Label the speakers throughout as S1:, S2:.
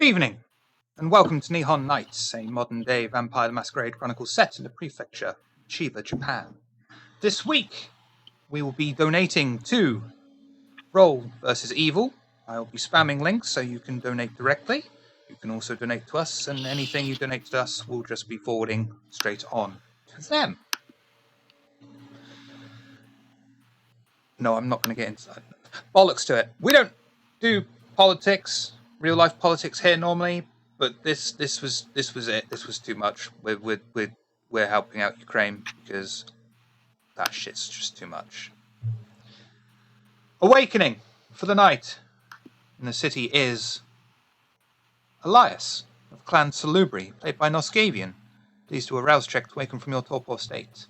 S1: Good evening, and welcome to Nihon Nights, a modern-day Vampire the Masquerade chronicle set in the prefecture, Chiba, Japan. This week, we will be donating to Roll vs. Evil. I will be spamming links so you can donate directly. You can also donate to us, and anything you donate to us will just be forwarding straight on to them. No, I'm not going to get into that. Bollocks to it. We don't do politics, real-life politics here normally. But this was it. This was too much. We're helping out Ukraine because that shit's just too much. Awakening for the night in the city is Elias of Clan Salubri, played by Noscavian. Please do a rouse check to awaken from your torpor state.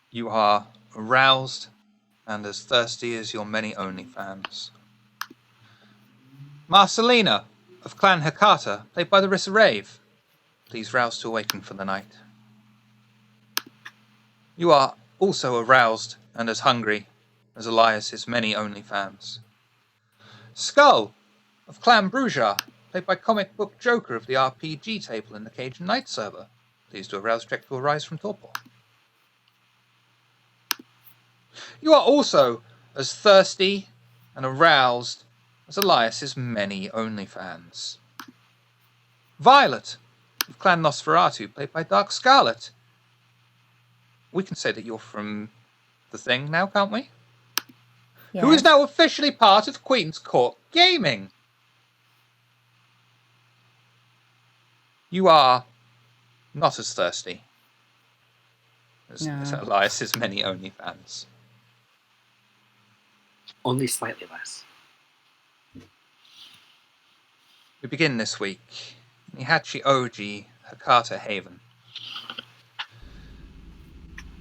S1: You are aroused and as thirsty as your many OnlyFans. Marcelina of Clan Hakata, played by Larissa Rave. Please rouse to awaken for the night. You are also aroused and as hungry as Elias's many OnlyFans. Skull of Clan Bruja, played by comic book Joker of the RPG table in the Cajun Night server. Please do a rouse check to arise from torpor. You are also as thirsty and aroused as Elias's many OnlyFans. Violet of Clan Nosferatu, played by Dark Scarlet. We can say that you're from the thing now, can't we? Yes. Who is now officially part of Queen's Court Gaming. You are not as thirsty as Elias's many OnlyFans.
S2: Only slightly less.
S1: We begin this week in Nihachi Oji, Hakata Haven.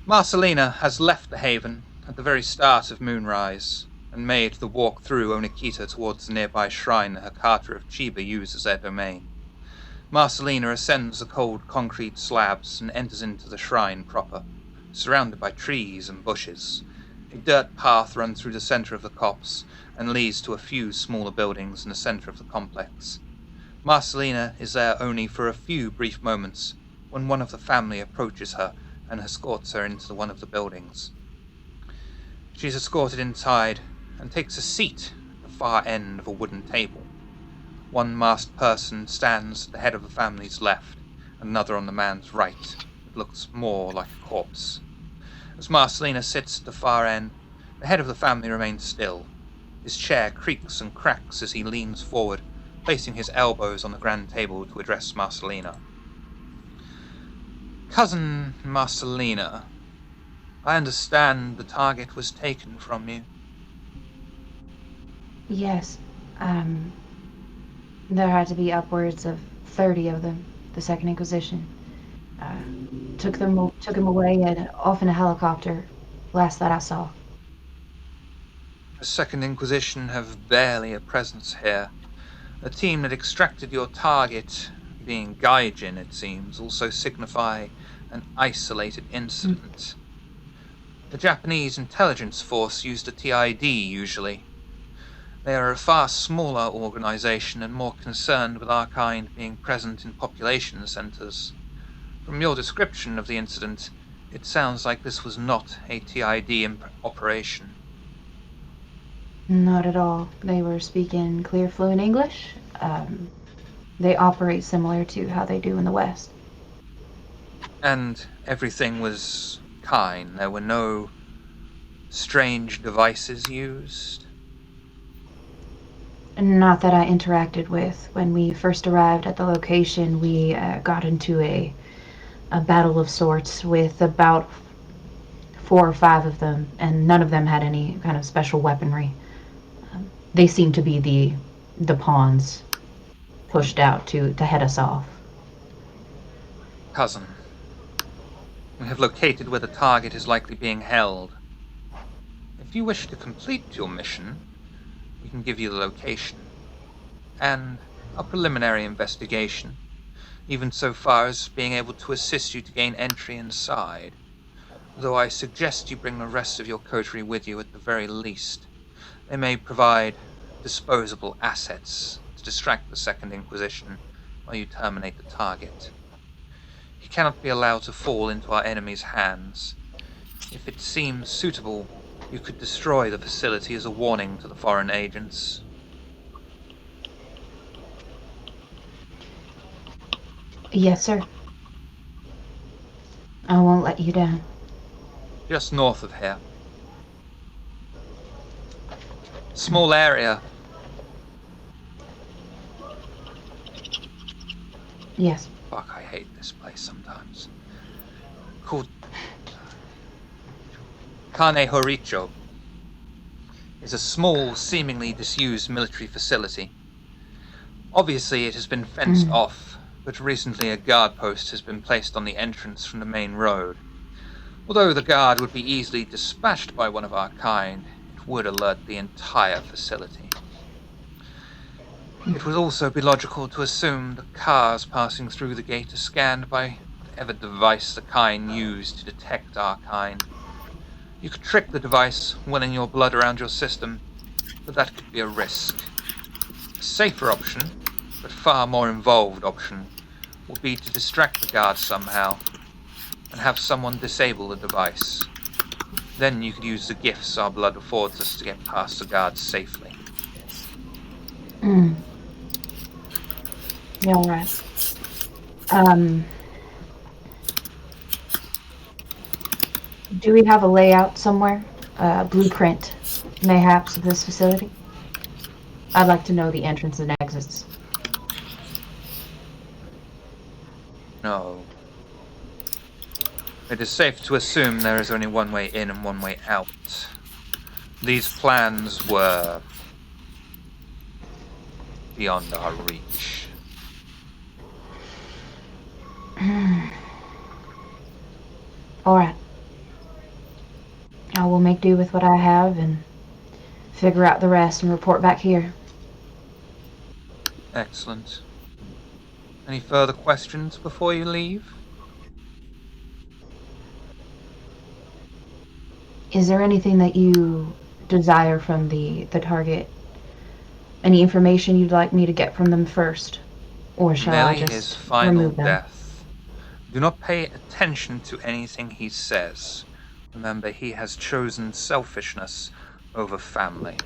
S1: Marcelina has left the haven at the very start of moonrise and made the walk through Onikita towards the nearby shrine the Hakata of Chiba use as their domain. Marcelina ascends the cold concrete slabs and enters into the shrine proper, surrounded by trees and bushes. A dirt path runs through the center of the copse and leads to a few smaller buildings in the center of the complex. Marcelina is there only for a few brief moments when one of the family approaches her and escorts her into one of the buildings. She is escorted inside and takes a seat at the far end of a wooden table. One masked person stands at the head of the family's left, and another on the man's right. It looks more like a corpse. As Marcelina sits at the far end, the head of the family remains still. His chair creaks and cracks as he leans forward, placing his elbows on the grand table to address Marcelina. Cousin Marcelina, I understand the target was taken from you.
S3: Yes. There had to be upwards of 30 of them, the Second Inquisition. Took him away off in a helicopter, last that I saw.
S1: The Second Inquisition have barely a presence here. The team that extracted your target, being Gaijin it seems, also signify an isolated incident. The Japanese intelligence force used a TID usually. They are a far smaller organization and more concerned with our kind being present in population centers. From your description of the incident, it sounds like this was not a TID operation.
S3: Not at all. They were speaking clear, fluent English. They operate similar to how they do in the West.
S1: And everything was kind. There were no strange devices used?
S3: Not that I interacted with. When we first arrived at the location, we got into a battle of sorts with about 4 or 5 of them, and none of them had any kind of special weaponry. They seemed to be the pawns pushed out to head us off.
S1: Cousin, we have located where the target is likely being held. If you wish to complete your mission, we can give you the location and a preliminary investigation, even so far as being able to assist you to gain entry inside, though I suggest you bring the rest of your coterie with you at the very least. They may provide disposable assets to distract the Second Inquisition while you terminate the target. He cannot be allowed to fall into our enemy's hands. If it seems suitable, you could destroy the facility as a warning to the foreign agents.
S3: Yes, sir. I won't let you down.
S1: Just north of here. Small area.
S3: Yes.
S1: Fuck, I hate this place sometimes. Called Kane Horicho. Is a small, seemingly disused military facility. Obviously it has been fenced off, but recently a guard post has been placed on the entrance from the main road. Although the guard would be easily dispatched by one of our kind, it would alert the entire facility. It would also be logical to assume the cars passing through the gate are scanned by whatever device the kind used to detect our kind. You could trick the device, winning your blood around your system, but that could be a risk. A safer option, but far more involved option, would be to distract the guard somehow, and have someone disable the device. Then you could use the gifts our blood affords us to get past the guards safely.
S3: Yeah, all right. Do we have a layout somewhere? Blueprint, mayhaps, of this facility? I'd like to know the entrance and exits.
S1: No. It is safe to assume there is only one way in and one way out. These plans were beyond our reach.
S3: Alright. I will make do with what I have and figure out the rest and report back here.
S1: Excellent. Any further questions before you leave?
S3: Is there anything that you desire from the target? Any information you'd like me to get from them first? Or shall I
S1: Merely
S3: just
S1: his final
S3: remove them?
S1: death. Do not pay attention to anything he says. Remember, he has chosen selfishness over family.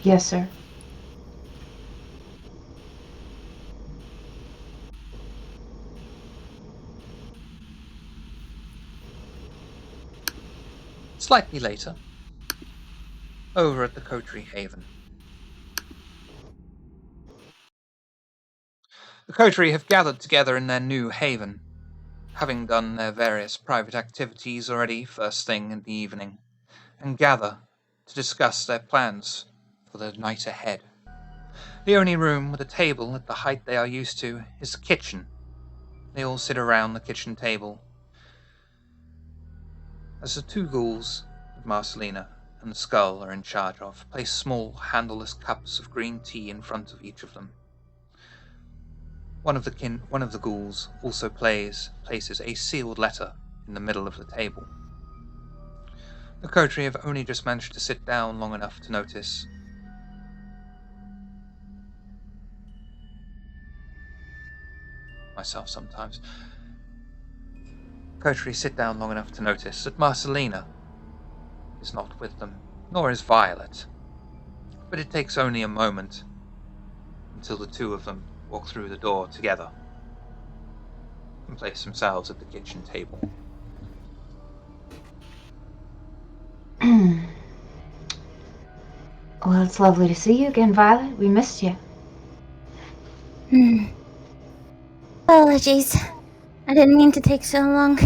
S3: Yes, sir.
S1: Slightly later, over at the Coterie Haven. The Coterie have gathered together in their new haven, having done their various private activities already first thing in the evening, and gather to discuss their plans for the night ahead. The only room with a table at the height they are used to is the kitchen. They all sit around the kitchen table, as the two ghouls that Marcelina and the Skull are in charge of place small, handleless cups of green tea in front of each of them. One of the ghouls also places a sealed letter in the middle of the table. The Coterie have only just managed to sit down long enough to notice myself sometimes. Coterie sit down long enough to notice that Marcelina is not with them, nor is Violet. But it takes only a moment until the two of them walk through the door together and place themselves at the kitchen table.
S3: Well, it's lovely to see you again, Violet. We missed you.
S2: Apologies. I didn't mean to take so long.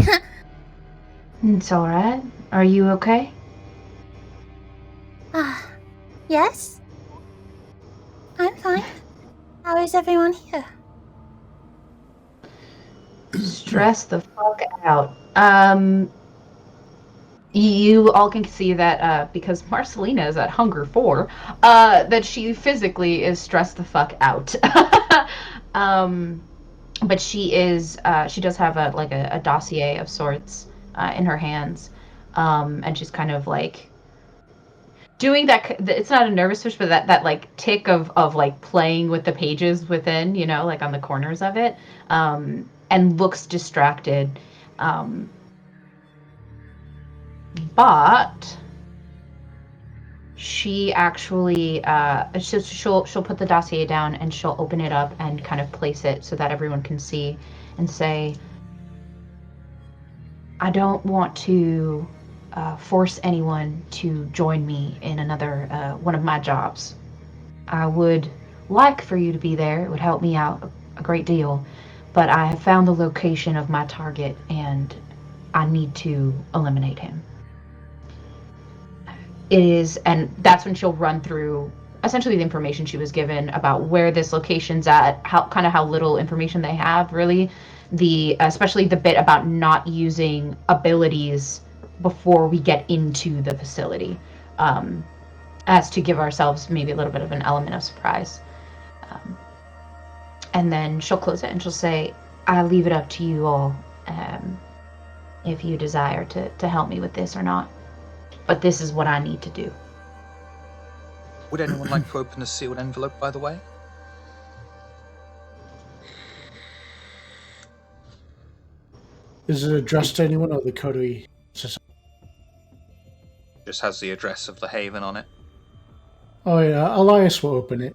S3: It's alright. Are you okay?
S2: Yes? I'm fine. How is everyone here?
S3: Stress the fuck out. You all can see that because Marcelina is at Hunger 4, that she physically is stressed the fuck out. But she does have a dossier of sorts in her hands, and she's kind of like doing that. It's not a nervous twitch, but that like tick of like playing with the pages within, like on the corners of it, and looks distracted. But she actually she'll put the dossier down and she'll open it up and kind of place it so that everyone can see and say, I don't want to force anyone to join me in another one of my jobs. I would like for you to be there. It would help me out a great deal. But I have found the location of my target and I need to eliminate him. It is, and that's when she'll run through essentially the information she was given about where this location's at, how little information they have, really. Especially the bit about not using abilities before we get into the facility, as to give ourselves maybe a little bit of an element of surprise. And then she'll close it and she'll say, I leave it up to you all, if you desire to help me with this or not. But this is what I need to do.
S1: Would anyone like to open a sealed envelope, by the way?
S4: Is it addressed to anyone or the Coterie Society?
S1: Just has the address of the Haven on it.
S4: Oh yeah, Elias will open it.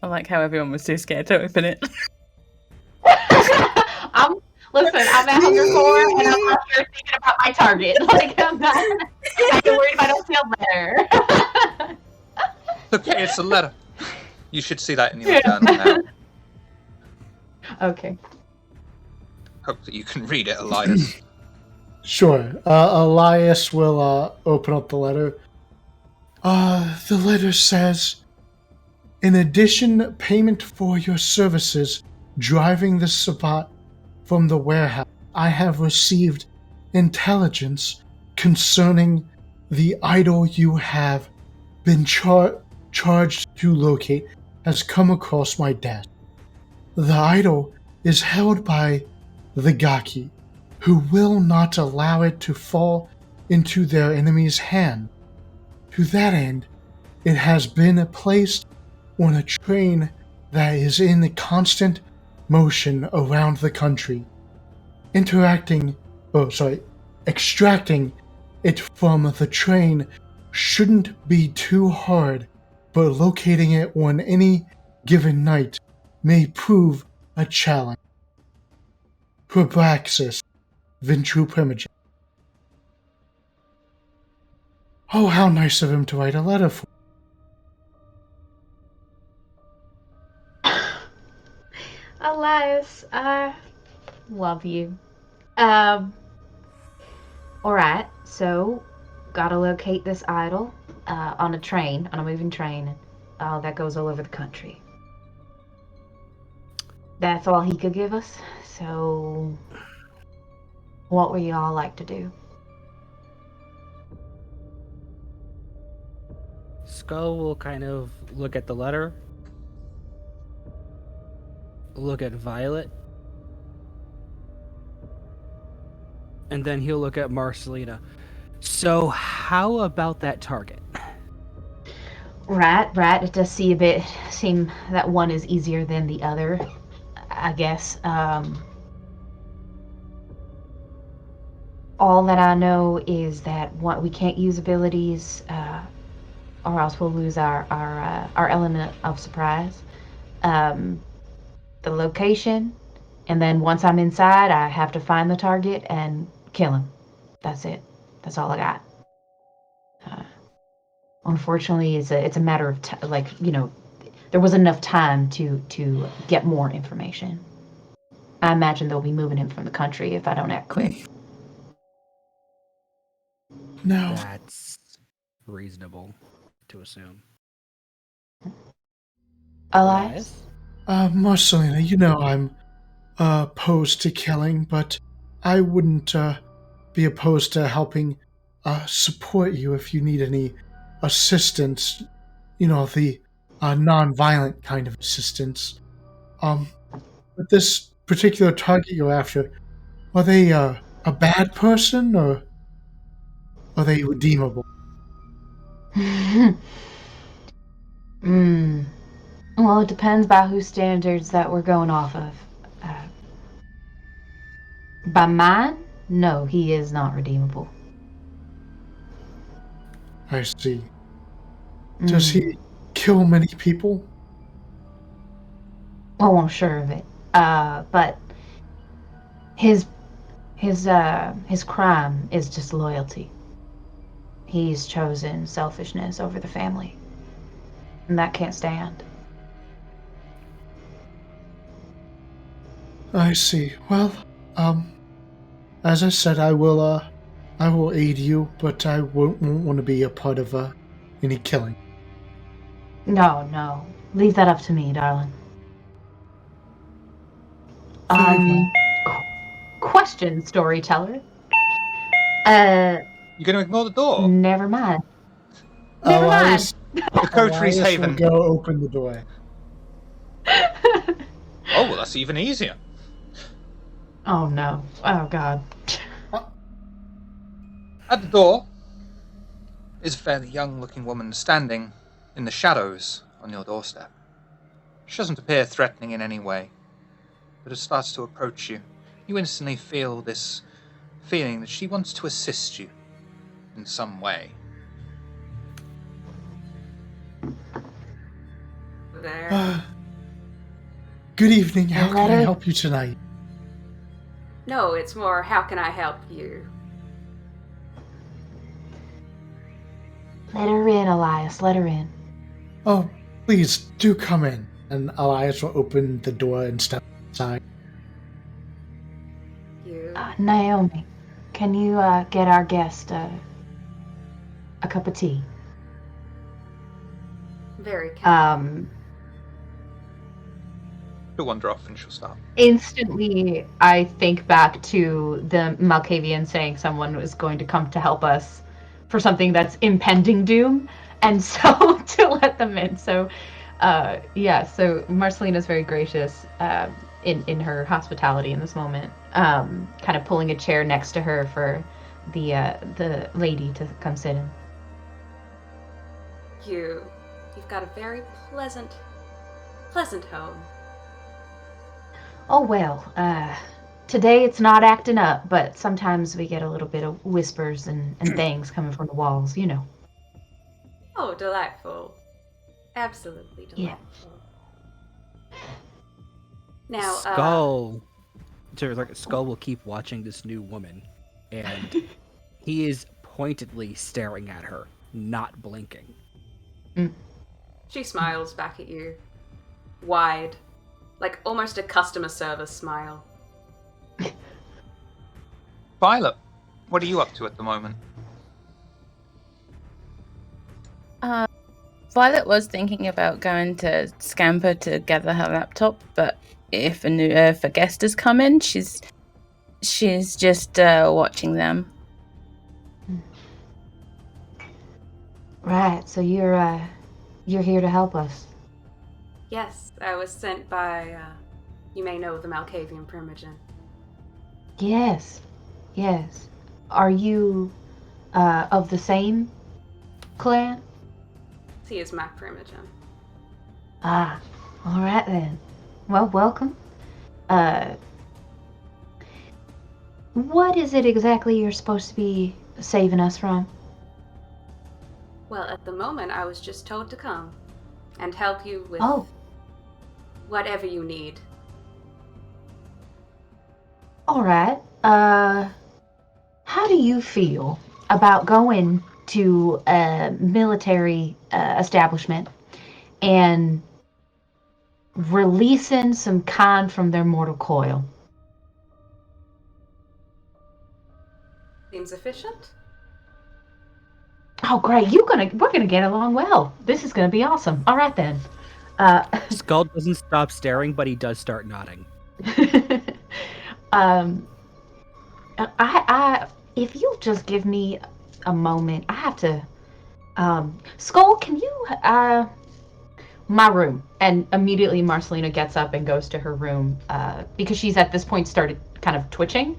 S5: I like how everyone was too scared to open it.
S3: I'm at 104 and I'm not sure thinking about my target. Like, I'm not worried if I don't feel better.
S1: Okay, it's a letter. You should see that in your journal now.
S3: Okay.
S1: Hope that you can read it, Elias.
S4: Sure. Elias will open up the letter. The letter says, in addition, payment for your services driving the Sabbat from the warehouse, I have received intelligence concerning the idol you have been charged to locate has come across my desk. The idol is held by the Gaki, who will not allow it to fall into their enemy's hand. To that end, it has been placed on a train that is in constant motion around the country. Extracting it from the train shouldn't be too hard, but locating it on any given night may prove a challenge. Probraxis, Ventru Primogen. Oh, how nice of him to write a letter for.
S3: Elias, I love you. Alright, so gotta locate this idol on a moving train that goes all over the country. That's all he could give us, so what would y'all like to do?
S6: Skull will kind of look at the letter, look at Violet, and then he'll look at Marcelina. So how about that target?
S3: Right. It does seem that one is easier than the other, I guess. All that I know is that we can't use abilities, or else we'll lose our element of surprise. The location, and then once I'm inside, I have to find the target and kill him. That's it. That's all I got. Unfortunately, it's a matter of there was enough time to get more information. I imagine they'll be moving him from the country if I don't act quick.
S4: No.
S6: That's reasonable to assume.
S3: Elias?
S4: Marcelina, you know I'm opposed to killing, but I wouldn't be opposed to helping support you if you need any assistance, the non-violent kind of assistance. But this particular target you're after, are they a bad person, or are they redeemable?
S3: Well, it depends by whose standards that we're going off of. By mine, no, he is not redeemable.
S4: I see. Does he kill many people?
S3: Oh, I'm sure of it. But his crime is just loyalty. He's chosen selfishness over the family, and that can't stand.
S4: I see. Well, as I said, I will aid you, but I won't want to be a part of any killing.
S3: No. Leave that up to me, darling.
S4: Very well.
S3: Question, storyteller.
S1: You going to ignore the door?
S3: Never mind. Never
S4: Elias,
S1: The Coteries
S4: Elias will
S1: Haven.
S4: go open the door.
S1: Oh, well, that's even easier.
S3: Oh no. Oh god.
S1: At the door is a fairly young-looking woman standing in the shadows on your doorstep. She doesn't appear threatening in any way, but as starts to approach you, you instantly feel this feeling that she wants to assist you in some way.
S7: There.
S4: Good evening. How can I
S3: Letter?
S4: help you tonight?
S7: No, it's more, how can I help you?
S3: Let her in, Elias. Let her in.
S4: Oh, please do come in. And Elias will open the door and step inside.
S7: You.
S3: Naomi, can you get our guest a cup of tea?
S7: Very kind.
S1: She'll wander off and she'll stop.
S3: Instantly, I think back to the Malkavian saying someone was going to come to help us for something that's impending doom, and so to let them in. So, so Marcelina's very gracious in her hospitality in this moment, kind of pulling a chair next to her for the lady to come sit in.
S7: You've got a very pleasant home.
S3: Oh well, today it's not acting up, but sometimes we get a little bit of whispers and things coming from the walls, you know.
S7: Oh, delightful. Absolutely
S3: Yeah.
S7: delightful. Now,
S6: Skull will keep watching this new woman, and he is pointedly staring at her, not blinking.
S7: she smiles back at you. Wide. Like almost a customer service smile.
S1: Violet, what are you up to at the moment?
S5: Violet was thinking about going to Scamper to gather her laptop, but if a guest has come in, she's just watching them.
S3: Right, so you're here to help us.
S7: Yes, I was sent by, you may know the Malkavian Primogen.
S3: Yes. Are you of the same clan?
S7: He is my Primogen.
S3: Ah, all right then. Well, welcome. What is it exactly you're supposed to be saving us from?
S7: Well, at the moment, I was just told to come and help you with whatever you need.
S3: All right. How do you feel about going to a military establishment and releasing some kind from their mortal coil?
S7: Seems efficient?
S3: Oh, great! We're gonna get along well. This is gonna be awesome. All right then.
S6: Skull doesn't stop staring, but he does start nodding.
S3: I if you'll just give me a moment, I have to. Skull, can you my room? And immediately Marcelina gets up and goes to her room because she's at this point started kind of twitching.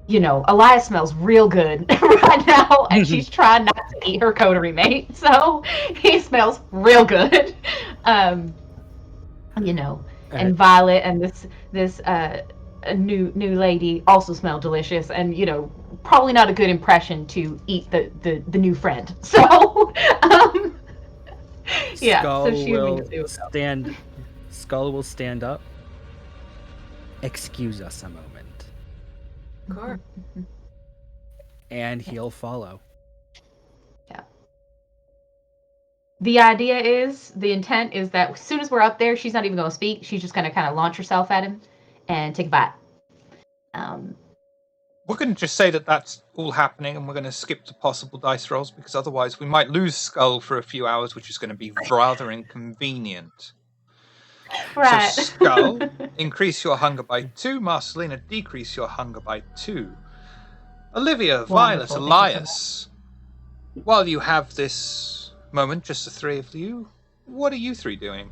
S3: You know, Elias smells real good right now, and she's trying not to eat her coterie mate, so he smells real good. You know, and Violet and this new lady also smell delicious, and you know, probably not a good impression to eat the new friend. So, yeah.
S6: Skull
S3: So she
S6: will stand. Skull will stand up. Excuse us a moment.
S7: Of course.
S6: And he'll follow.
S3: Yeah. The intent is that as soon as we're up there, she's not even going to speak. She's just going to kind of launch herself at him and take a bite.
S1: We're going to just say that that's all happening, and we're going to skip to possible dice rolls, because otherwise we might lose Skull for a few hours, which is going to be rather inconvenient.
S3: Right.
S1: So Skull, increase your hunger by 2. Marcelina, decrease your hunger by 2. Olivia, Violet,
S3: Wonderful.
S1: Elias, while you have this moment, just the three of you, what are you three doing?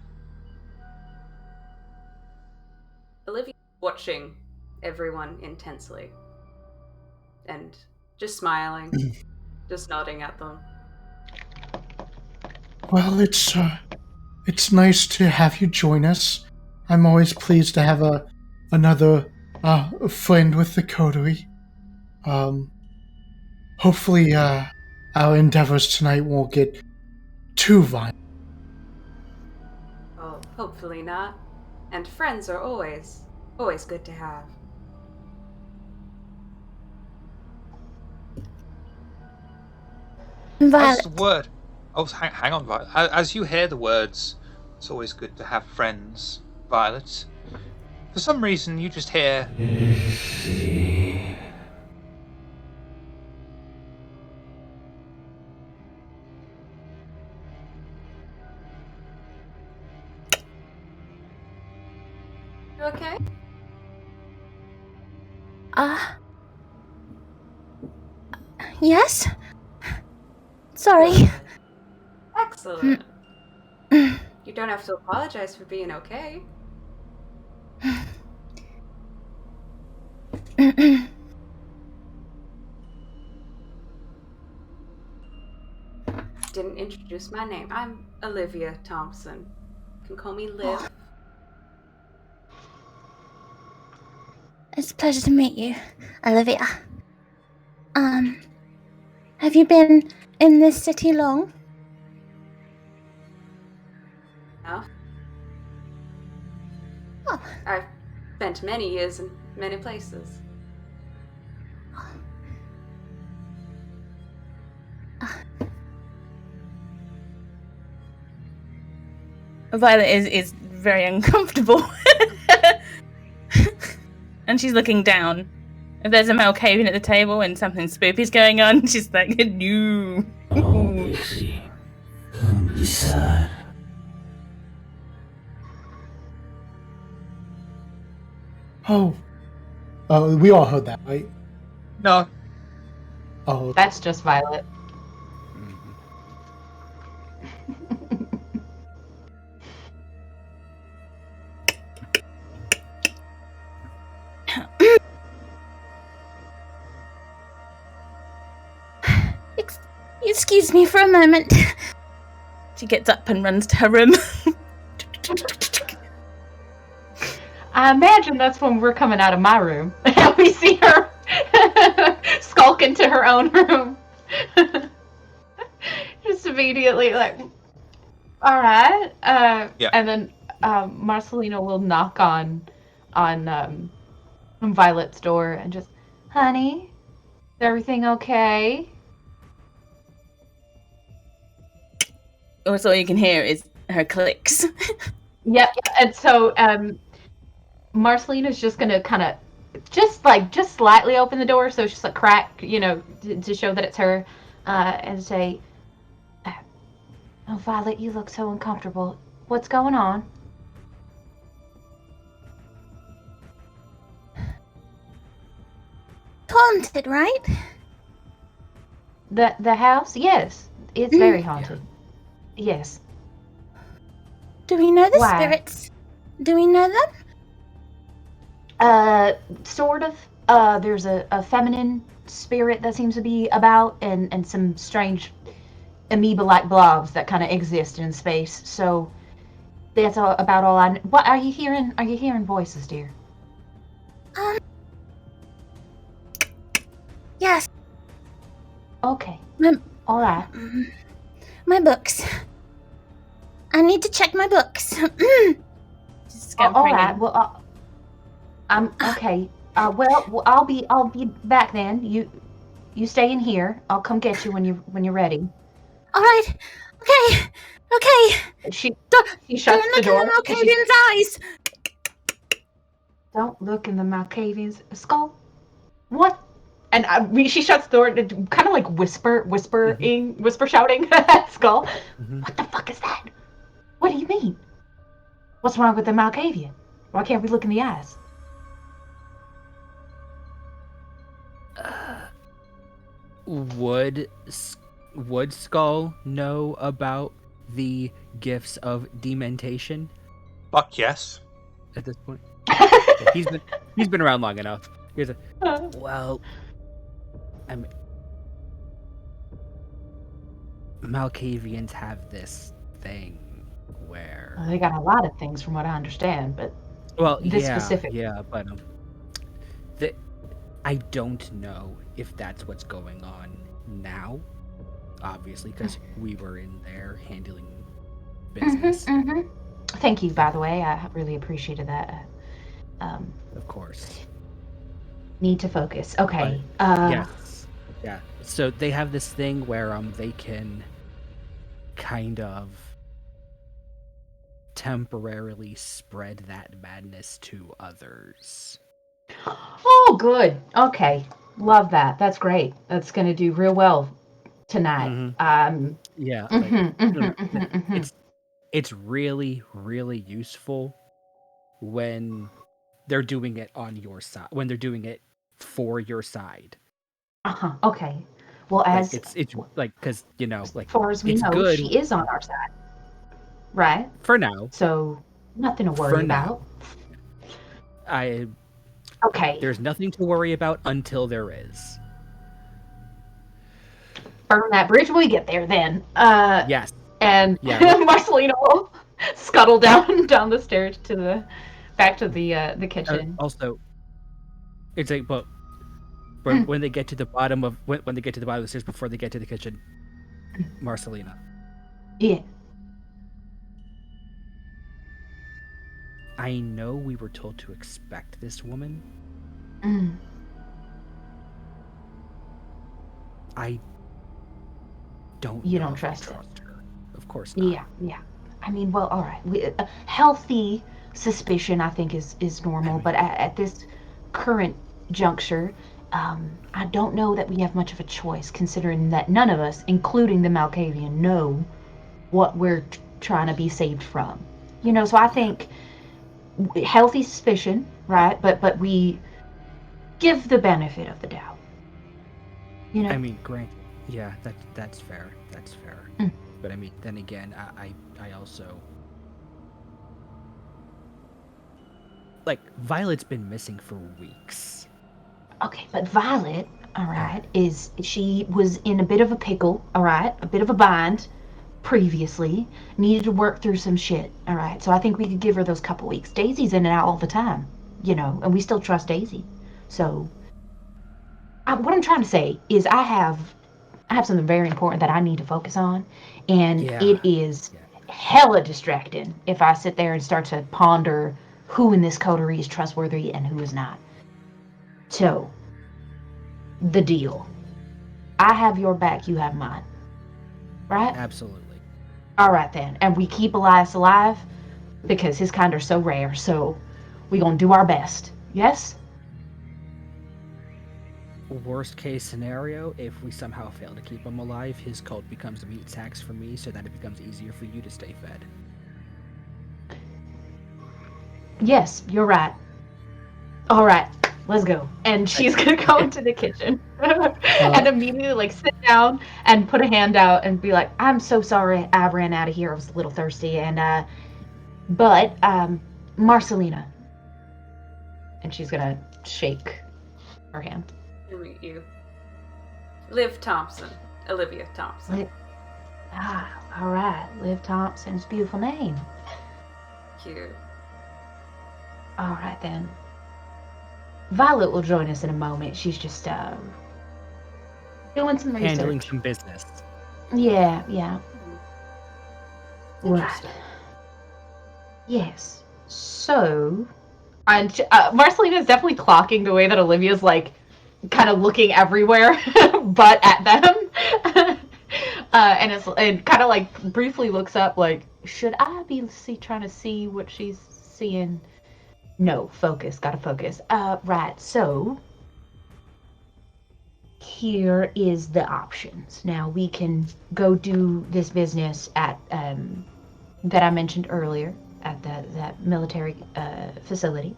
S7: Olivia watching everyone intensely and just smiling, just nodding at them.
S4: Well, it's nice to have you join us. I'm always pleased to have another friend with the coterie. Hopefully, our endeavors tonight won't get too violent.
S7: Oh, hopefully not. And friends are always good to have.
S2: Violet.
S1: As the word... Oh, hang on, Violet. As you hear the words, it's always good to have friends, Violet. For some reason, you just hear...
S7: You okay?
S2: Yes? Sorry.
S7: Excellent. You don't have to apologize for being okay. Didn't introduce my name. I'm Olivia Thompson. You can call me Liv.
S2: It's a pleasure to meet you, Olivia. Have you been in this city long?
S7: No.
S2: Oh.
S7: I've spent many years in many places.
S5: Violet is very uncomfortable. And she's looking down. If there's a male caving at the table and something spoopy's going on, she's like, no.
S4: Oh, we all heard that, right?
S1: No.
S4: Oh,
S3: That's just Violet.
S2: Excuse me for a moment.
S5: She gets up and runs to her room.
S3: I imagine that's when we're coming out of my room. And we see her skulk into her own room. Just immediately like, all right.
S1: Yeah.
S3: And then Marcelino will knock on Violet's door and just, honey, is everything okay?
S5: Also, all you can hear is her clicks.
S3: Yep. And so Marcelina's just gonna kind of just slightly open the door, so it's just a crack, you know, to show that it's her, and say, "Oh, Violet, you look so uncomfortable. What's going on?"
S2: Haunted, right?
S3: The house? Yes, it's very haunted. Yes.
S2: Do we know the
S3: Why?
S2: spirits? Do we know them?
S3: Sort of. There's a feminine spirit that seems to be about, and some strange amoeba-like blobs that kind of exist in space. So that's about all I. What are you hearing? Are you hearing voices, dear?
S2: Yes.
S3: Okay.
S2: My,
S3: All right.
S2: my books. I need to check my books.
S5: Just
S3: All
S5: scampering
S3: right.
S5: in.
S3: Well, I'm okay. Well, I'll be back then. You stay in here. I'll come get you when you're ready.
S2: All right. Okay. Okay.
S3: She
S2: Don't,
S3: she shuts
S2: don't
S3: the
S2: look in the
S3: door. And she
S2: Malkavian's eyes.
S3: don't look in the Malkavian's skull. What? And she shuts the door, kind of like whisper shouting at Skull.
S6: Mhm.
S3: What the fuck is that? What do you mean? What's wrong with the Malkavian? Why can't we look in the eyes?
S6: Would Skull know about the gifts of dementation
S1: Fuck yes.
S6: at this point? Yeah, he's been around long enough. Here's a well, Malkavians have this thing where
S3: They got a lot of things, from what I understand, but this specific.
S6: yeah, but I don't know if that's what's going on now. Obviously, because we were in there handling business.
S3: Thank you, by the way. I really appreciated that.
S6: Of course.
S3: Need to focus. Okay.
S6: Yes. Yeah. So they have this thing where they can kind of temporarily spread that madness to others.
S3: Oh, good. Okay. Love that. That's great. That's going to do real well tonight.
S6: Yeah. It's really, really useful when they're doing it on your side, when they're doing it for your side.
S3: Okay. Well, as
S6: it's like, because
S3: as far as we
S6: it's
S3: know,
S6: good
S3: she is on our side, right?
S6: for now.
S3: So nothing to worry about. Okay.
S6: There's nothing to worry about until there is.
S3: Burn that bridge when we get there, then.
S6: Yes.
S3: And Marcelina will scuttle down the stairs back to the kitchen.
S6: Also, it's like, but when they get to the bottom of when they get to the bottom of the stairs before they get to the kitchen, Marcelina.
S3: Yeah.
S6: I know we were told to expect this woman. I don't.
S3: You don't trust her.
S6: Of course not.
S3: Yeah. I mean, well, all right. Healthy suspicion, I think, is normal. But at this current juncture, I don't know that we have much of a choice, considering that none of us, including the Malkavian, know what we're trying to be saved from. So I think healthy suspicion, right? But we give the benefit of the doubt.
S6: I mean, granted, yeah, that's fair. That's fair. But I mean, then again, I also like Violet's been missing for weeks.
S3: Okay, but Violet, all right, she was in a bit of a pickle, all right, a bit of a bind previously, needed to work through some shit, all right. So I think we could give her those couple weeks. Daisy's in and out all the time, and we still trust Daisy. So what I'm trying to say is I have something very important that I need to focus on, and it is hella distracting if I sit there and start to ponder who in this coterie is trustworthy and who is not. So, the deal. I have your back, you have mine. Right?
S6: Absolutely.
S3: All right, then. And we keep Elias alive because his kind are so rare, so we're going to do our best. Yes?
S6: Worst case scenario, if we somehow fail to keep him alive, his cult becomes a meat tax for me so that it becomes easier for you to stay fed.
S3: Yes, you're right. All right, let's go. And she's going to go into the kitchen and immediately sit down and put a hand out and be like, I'm so sorry I ran out of here. I was a little thirsty. And, but Marcelina. And she's gonna shake her hand.
S7: To meet you. Liv Thompson. Olivia Thompson.
S3: All right. Liv Thompson's beautiful name.
S7: Cute.
S3: All right, then. Violet will join us in a moment. She's just doing some research.
S6: Handling some business.
S3: Yeah. Right.
S7: Interesting.
S3: Yes. So, and Marcelina's definitely clocking the way that Olivia's like kind of looking everywhere but at them. And kind of like briefly looks up like, should I be trying to see what she's seeing? No, focus, gotta focus. Right, so here is the options. Now we can go do this business at that I mentioned earlier at that military facility,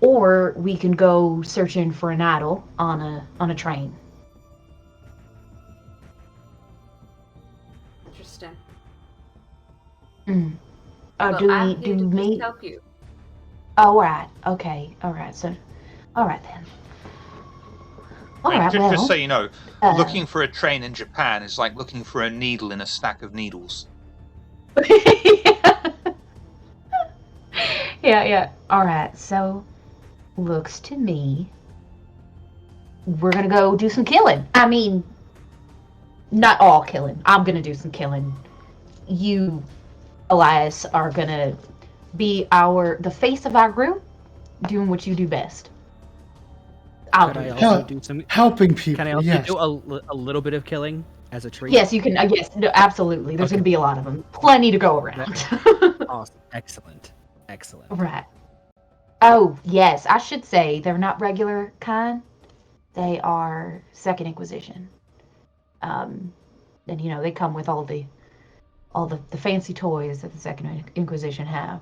S3: or we can go searching for an idol on a train.
S7: Interesting.
S3: Mm.
S7: Well,
S3: Do
S7: I'm
S3: we
S7: here to
S3: meet?
S7: just help you.
S3: Oh, right. Okay. All right. So, all right then. All right. Well,
S1: Just so you know, looking for a train in Japan is like looking for a needle in a stack of needles.
S3: yeah. All right. So, looks to me, we're gonna go do some killing. I mean, not all killing. I'm gonna do some killing. You, Elias, are gonna be the face of our group, doing what you do best. I'll do.
S6: Could I also do some
S4: helping people?
S6: Can I also
S4: yes.
S6: do a little bit of killing as a treat?
S3: Yes, you can. Yes, no, absolutely. There's
S6: Okay.
S3: gonna be a lot of them. Plenty to go around.
S6: Awesome. Excellent.
S3: Right. Oh, yes. I should say they're not regular kind. They are Second Inquisition. And they come with all the fancy toys that the Second Inquisition have.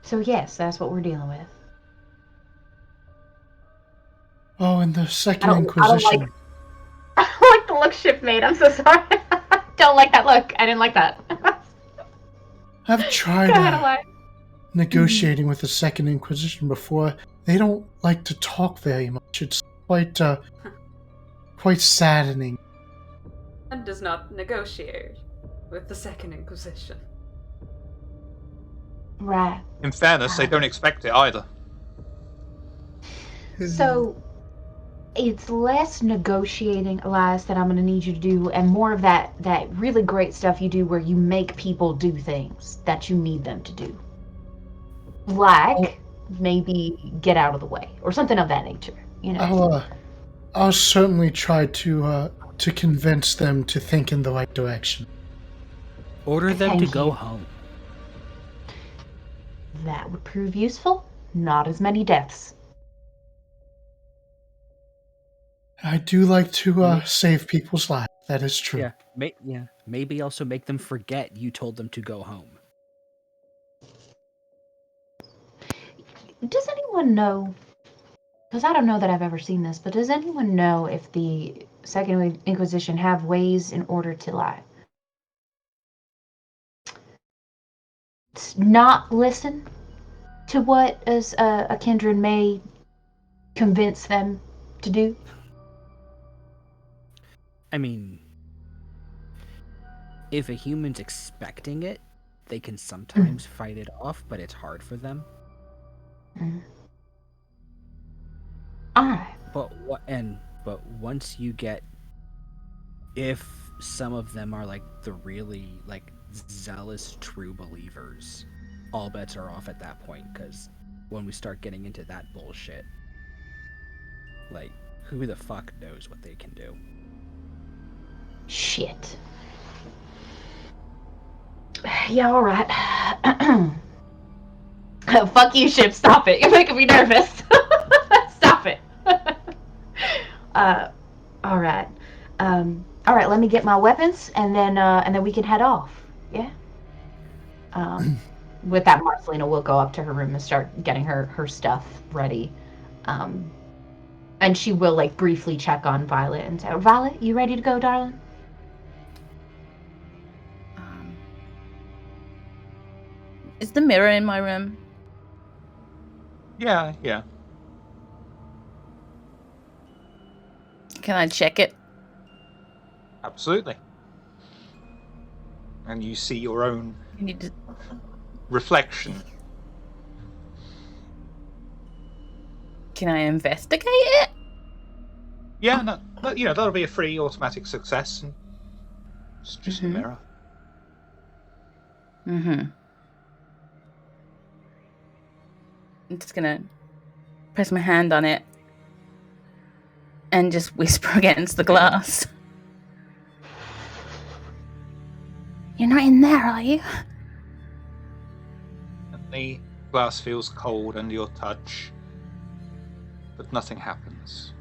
S3: So yes, that's what we're dealing with.
S4: Oh, and the Second Inquisition.
S3: I don't like the look Shift made. I'm so sorry. Don't like that look. I didn't like that.
S4: I've tried negotiating with the Second Inquisition before. They don't like to talk very much. It's quite saddening.
S7: One does not negotiate with the Second Inquisition.
S3: Right.
S1: In fairness, they don't expect it either.
S3: So, it's less negotiating, Elias, that I'm going to need you to do, and more of that really great stuff you do where you make people do things that you need them to do. Like, maybe get out of the way, or something of that nature,
S4: I'll certainly try to convince them to think in the right direction.
S6: Order them to go home.
S3: That would prove useful. Not as many deaths.
S4: I do like to save people's lives. That is true.
S6: Yeah. Maybe also make them forget you told them to go home.
S3: Does anyone know, because I don't know that I've ever seen this, but does anyone know if the Second Inquisition have ways in order to, not listen to what a kindred may convince them to do?
S6: I mean, if a human's expecting it, they can sometimes fight it off, but it's hard for them.
S3: Alright.
S6: But once you get, if some of them are like the really like zealous true believers, all bets are off at that point, because when we start getting into that bullshit, like, who the fuck knows what they can do?
S3: Shit. Yeah, alright. Fuck you, Ship. Stop it. You're making me nervous. Stop it. Alright. Alright, let me get my weapons, and then we can head off. Yeah? With that, Marcelina will go up to her room and start getting her stuff ready. And she will, like, briefly check on Violet and say, Violet, you ready to go, darling?
S5: Is the mirror in my room?
S1: Yeah.
S5: Can I check it?
S1: Absolutely. And you see your own
S5: Can you just...
S1: reflection.
S5: Can I investigate it?
S1: Yeah, no, that'll be a free automatic success. And it's just a mirror.
S5: I'm just gonna press my hand on it and just whisper against the glass.
S2: You're not in there, are you?
S1: And the glass feels cold under your touch, but nothing happens.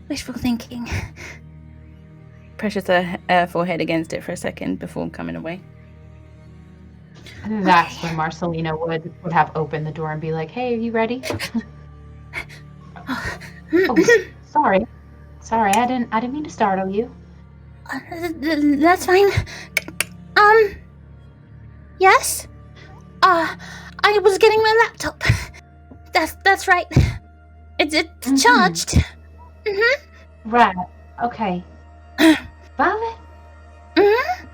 S2: Wishful thinking.
S5: Presses her forehead against it for a second before coming away.
S3: That's when Marcelina would have opened the door and be like, "Hey, are you ready?" Oh, sorry, I didn't mean to startle you.
S2: That's fine. Yes? I was getting my laptop. That's right. It's charged. Mm-hmm.
S3: Right. Okay. Violet?
S2: Mm-hmm.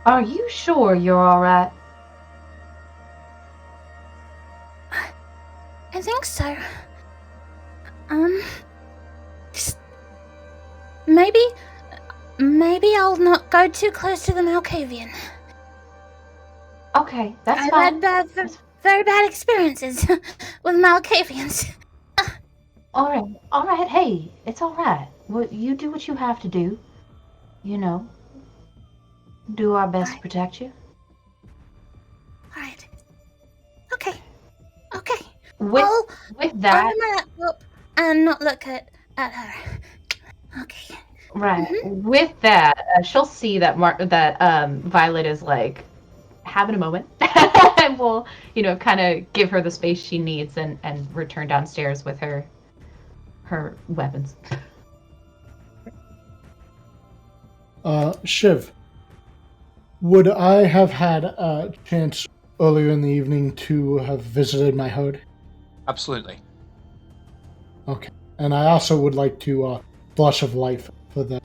S3: Are you sure you're alright?
S2: I think so. Just maybe I'll not go too close to the Malkavian.
S3: Okay, that's
S2: I've
S3: fine.
S2: had very bad experiences with Malkavians.
S3: Alright, hey, it's alright. Well, you do what you have to do. You know. Do our best to protect you.
S2: Alright. Okay.
S3: With that...
S2: I'll my laptop and not look at her. Okay.
S3: Right. Mm-hmm. With that, she'll see that Violet is like having a moment, and will, kind of give her the space she needs and return downstairs with her weapons.
S4: Shiv, would I have had a chance earlier in the evening to have visited my herd?
S1: Absolutely.
S4: Okay. And I also would like to Blush of Life for the...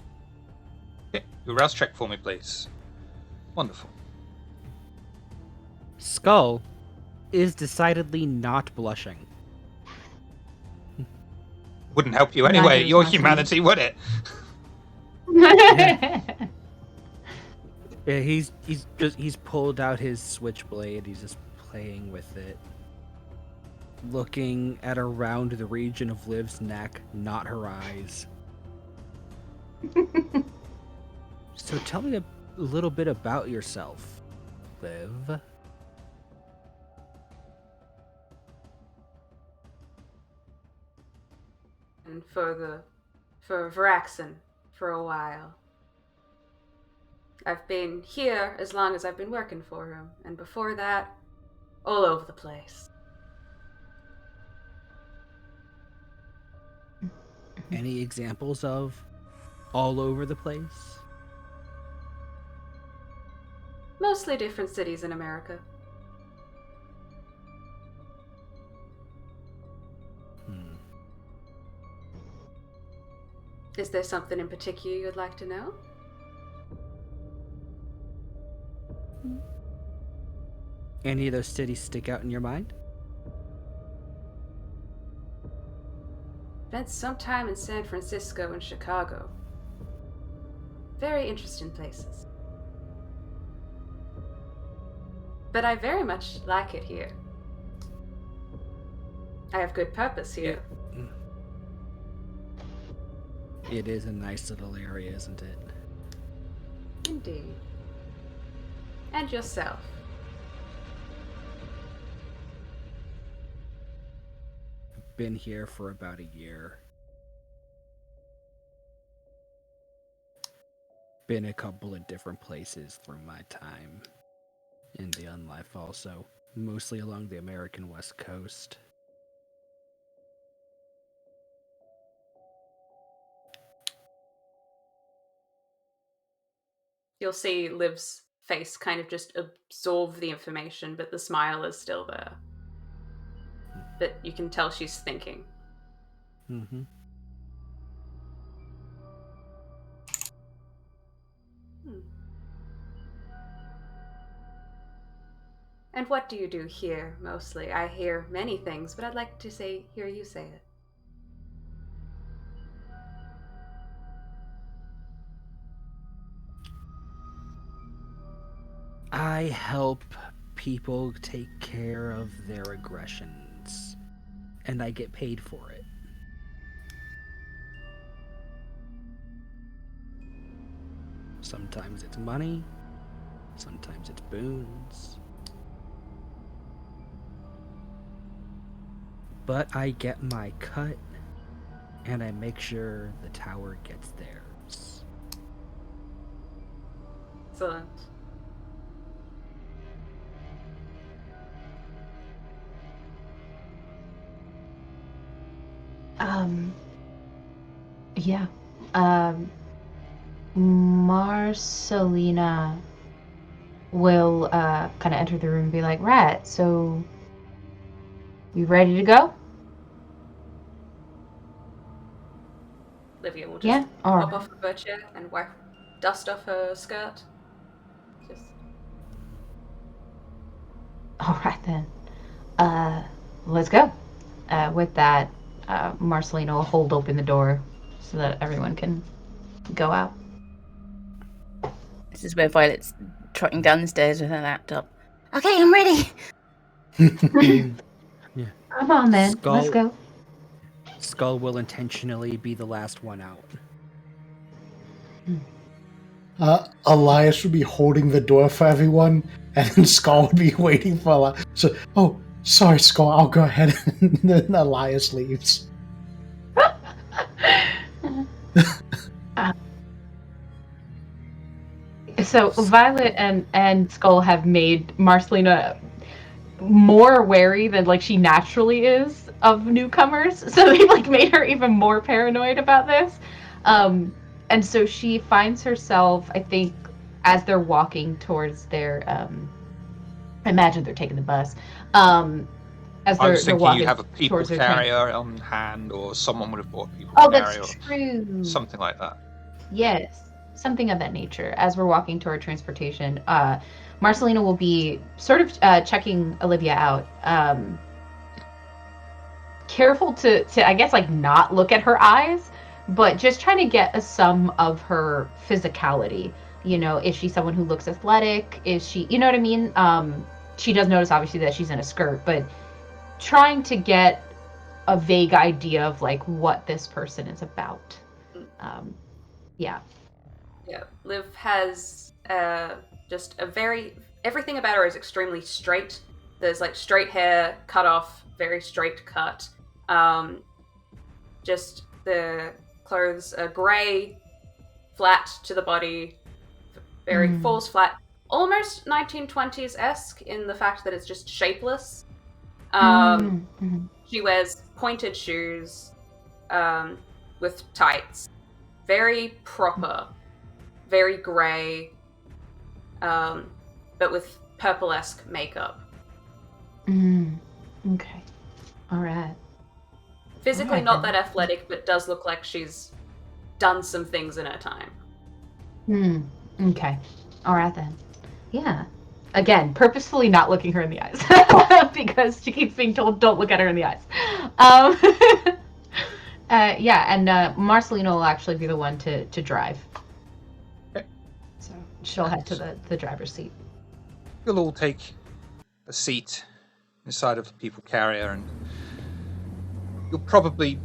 S1: Okay, your rouse check for me, please. Wonderful.
S6: Skull is decidedly not blushing.
S1: Wouldn't help you anyway, your humanity, would it?
S6: Yeah, he's pulled out his switchblade. He's just playing with it, looking at around the region of Liv's neck, not her eyes. So tell me a little bit about yourself, Liv.
S7: And for Varaxon for a while. I've been here as long as I've been working for him, and before that, all over the place.
S6: Any examples of all over the place?
S7: Mostly different cities in America. Is there something in particular you'd like to know?
S6: Any of those cities stick out in your mind?
S7: Spent some time in San Francisco and Chicago. Very interesting places. But I very much like it here. I have good purpose here.
S6: It is a nice little area, isn't it?
S7: Indeed. And yourself.
S6: Been here for about a year. Been a couple of different places through my time in the Unlife also, mostly along the American West Coast.
S7: You'll see Liv's face kind of just absorb the information, but the smile is still there. But you can tell she's thinking.
S6: Mm-hmm.
S7: And what do you do here, mostly? I hear many things, but I'd like to hear you say it.
S6: I help people take care of their aggressions, and I get paid for it. Sometimes it's money, sometimes it's boons. But I get my cut, and I make sure the tower gets theirs.
S7: Excellent.
S3: Yeah. Marcelina will kind of enter the room and be like, Rat, so you ready to go?
S7: Olivia will just
S3: Yeah?
S7: hop off of her chair and wipe dust off her skirt. Just...
S3: All right, then. Let's go. With that, Marcelina will hold open the door so that everyone can go out.
S5: This is where Violet's trotting down the stairs with her laptop.
S2: Okay, I'm ready.
S6: Yeah.
S3: Come on, then. Let's go.
S6: Skull will intentionally be the last one out.
S4: Elias would be holding the door for everyone, and then Skull would be waiting for Elias. So, oh, sorry, Skull, I'll go ahead. And then Elias leaves.
S3: So Violet and Skull have made Marcelina more wary than like she naturally is of newcomers. So they like made her even more paranoid about this. And so she finds herself, I think, as they're walking towards their I imagine they're taking the bus. As
S1: I was
S3: they're
S1: thinking
S3: walking
S1: you have a people
S3: towards their
S1: carrier on hand, or someone would have bought a people
S3: Oh,
S1: carrier,
S3: that's true.
S1: or something like that.
S3: Yes, something of that nature. As we're walking toward transportation, Marcelina will be sort of checking Olivia out. Careful to I guess like not look at her eyes, but just trying to get a sum of her physicality. You know, is she someone who looks athletic? Is she, you know what I mean? She does notice obviously that she's in a skirt, but trying to get a vague idea of like what this person is about. Yeah.
S7: Yeah, Liv has just everything about her is extremely straight. There's like straight hair, cut off, very straight cut. Just the clothes are grey, flat to the body, very falls flat, almost 1920s-esque in the fact that it's just shapeless. She wears pointed shoes with tights. Very proper, very grey, but with purple-esque makeup.
S3: Okay. All right.
S7: Physically not that athletic, but does look like she's done some things in her time.
S3: Okay. All right then. Yeah. Again, purposefully not looking her in the eyes because she keeps being told don't look at her in the eyes. Yeah, and Marcelina will actually be the one to drive.
S1: Okay.
S3: So she'll head to the driver's seat.
S1: You'll all take a seat inside of the people carrier, and you'll probably,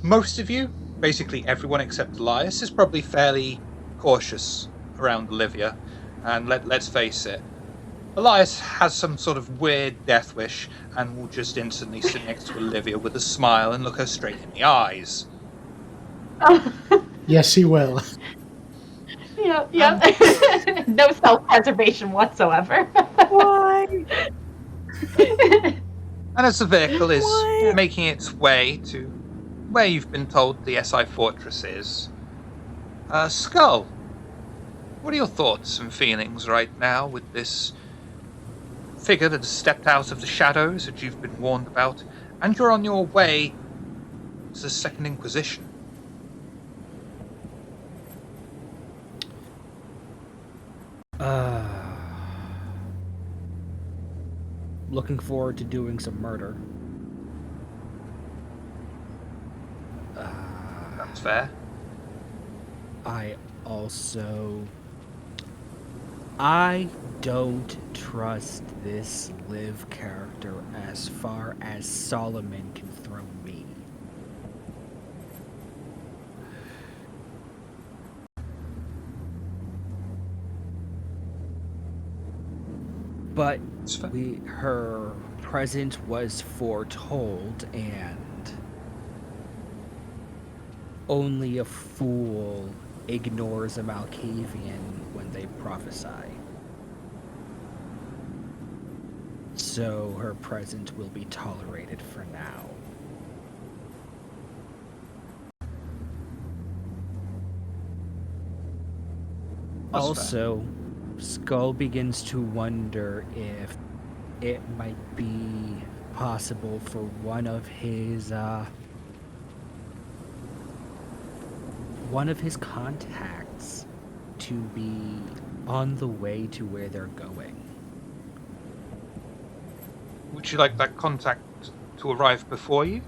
S1: most of you, basically everyone except Elias, is probably fairly cautious around Olivia. And let's face it, Elias has some sort of weird death wish and will just instantly sit next to Olivia with a smile and look her straight in the eyes.
S4: Yes, he will.
S3: Yep. No self-preservation whatsoever.
S5: Why?
S1: And as the vehicle is making its way to where you've been told the SI Fortress is, Skull, What are your thoughts and feelings right now with this figure that has stepped out of the shadows that you've been warned about, and you're on your way to the Second Inquisition?
S6: Looking forward to doing some murder.
S1: That's fair.
S6: I don't trust this Liv character as far as Solomon can throw me. But her presence was foretold, and only a fool ignores a Malkavian when they prophesy. So her presence will be tolerated for now.
S1: That's
S6: also, Skull begins to wonder if it might be possible for one of his contacts to be on the way to where they're going.
S1: Would you like that contact to arrive before you?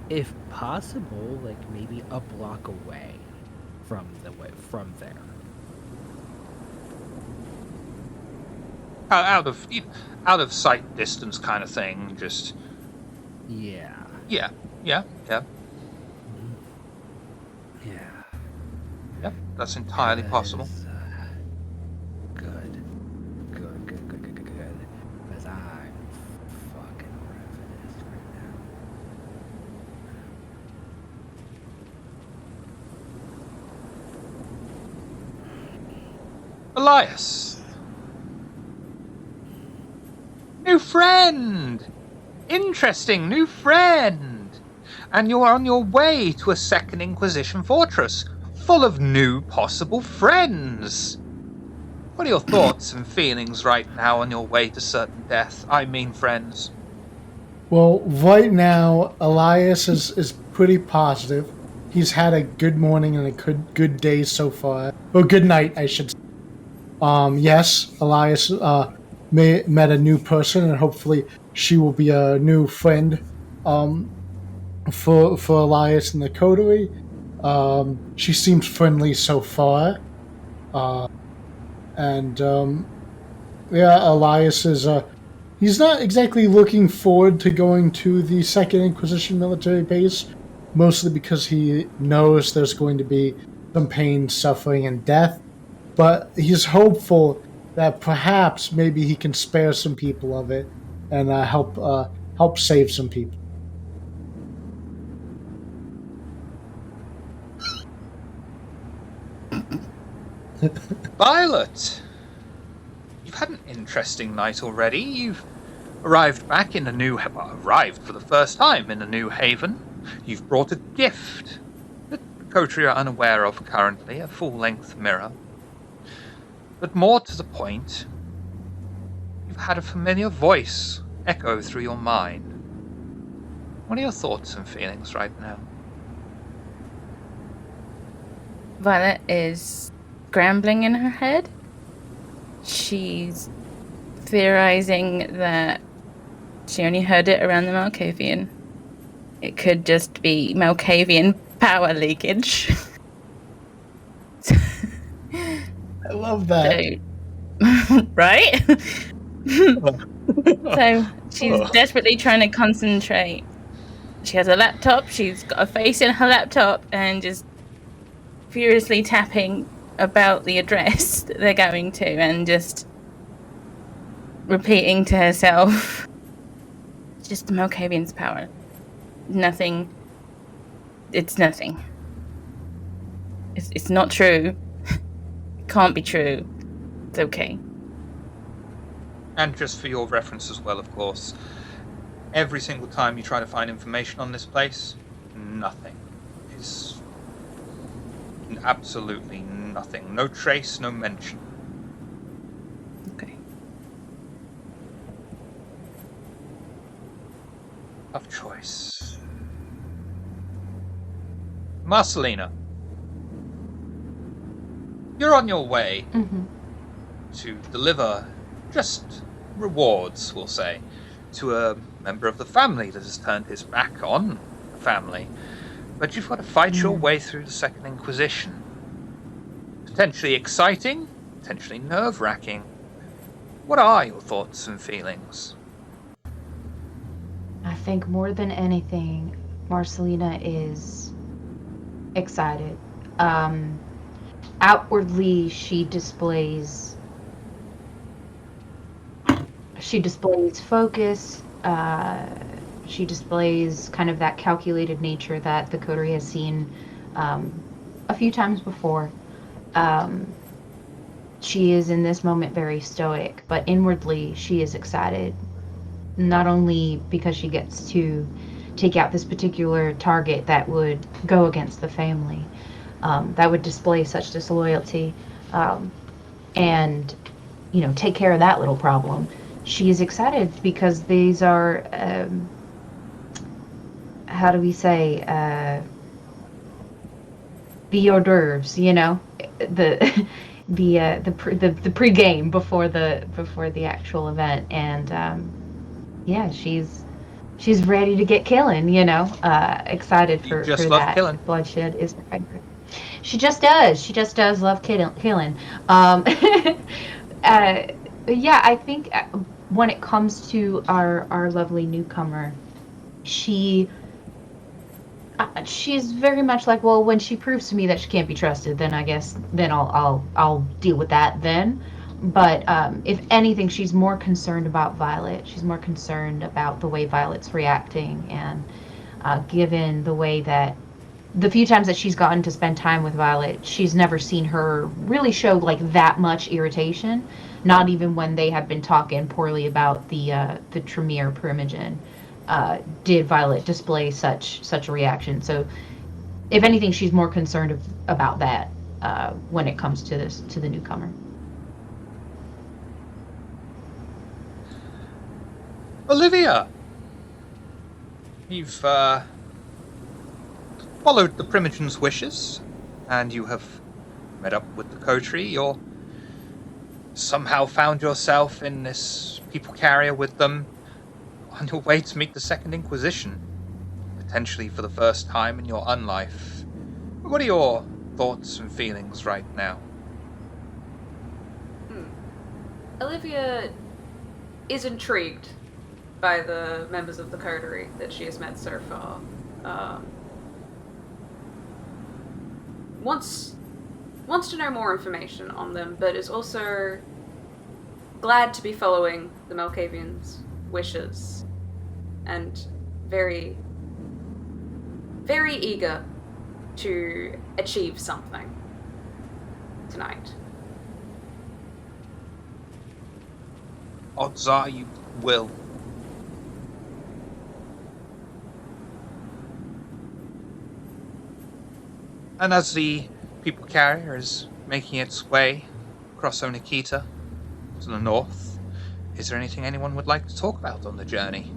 S6: If possible, like maybe a block away from there.
S1: Out of sight distance kind of thing, just...
S6: Yeah.
S1: Yeah. Yep, that's entirely possible.
S6: Good. Because I'm fucking ravenous right now.
S1: Elias! New friend! Interesting new friend! And you're on your way to a Second Inquisition fortress, full of new possible friends. What are your thoughts and feelings right now on your way to certain death? I mean friends.
S4: Well, right now, Elias is pretty positive. He's had a good morning and a good day so far. Or good night, I should say. Yes, Elias met a new person, and hopefully she will be a new friend for Elias in the coterie. She seems friendly so far. Elias is he's not exactly looking forward to going to the Second Inquisition military base, mostly because he knows there's going to be some pain, suffering, and death. But he's hopeful that perhaps maybe he can spare some people of it and help save some people.
S1: Violet! You've had an interesting night already. You've arrived for the first time in a new haven. You've brought a gift that the coterie are unaware of currently, a full-length mirror. But more to the point, you've had a familiar voice echo through your mind. What are your thoughts and feelings right now?
S5: Violet is scrambling in her head. She's theorizing that she only heard it around the Malkavian. It could just be Malkavian power leakage.
S4: I love that.
S5: So, right? So she's desperately trying to concentrate. She has a laptop, she's got a face in her laptop, and just furiously tapping about the address that they're going to, and just repeating to herself, it's just the Malkavian's power. Nothing. It's nothing. It's not true. It can't be true. It's okay.
S1: And just for your reference as well, of course, every single time you try to find information on this place, nothing. It's absolutely nothing. No trace, no mention.
S5: Okay.
S1: Tough choice. Marcelina, you're on your way to deliver just rewards, we'll say, to a member of the family that has turned his back on the family. But you've got to fight your way through the Second Inquisition. Potentially exciting, potentially nerve-wracking. What are your thoughts and feelings?
S3: I think more than anything, Marcelina is excited. Outwardly, she displays focus. She displays kind of that calculated nature that the coterie has seen a few times before. She is in this moment very stoic, but inwardly she is excited. Not only because she gets to take out this particular target that would go against the family, that would display such disloyalty, and take care of that little problem. She is excited because these are, how do we say, the hors d'oeuvres, the the pre-game before the actual event, and yeah, she's ready to get killing, excited
S1: You
S3: for
S1: just love
S3: that.
S1: killing.
S3: Bloodshed is her favorite. She just does love killing. Yeah, I think when it comes to our lovely newcomer, she's very much like, well, when she proves to me that she can't be trusted, then I guess then I'll deal with that then. But if anything, she's more concerned about Violet. She's more concerned about the way Violet's reacting, and given the way that the few times that she's gotten to spend time with Violet, she's never seen her really show like that much irritation. Not even when they have been talking poorly about the Tremere Primogen, did Violet display such a reaction. So, if anything, she's more concerned about that when it comes to the newcomer.
S1: Olivia, you've followed the Primogen's wishes, and you have met up with the coterie. You're somehow found yourself in this people carrier with them on your way to meet the Second Inquisition, potentially for the first time in your unlife. What are your thoughts and feelings right now?
S7: Olivia is intrigued by the members of the coterie that she has met so far. Wants to know more information on them, but is also glad to be following the Malkavians' wishes, and very, very eager to achieve something tonight.
S1: Odds are you will. And as the people carrier is making its way across Onikita to the north, is there anything anyone would like to talk about on the journey?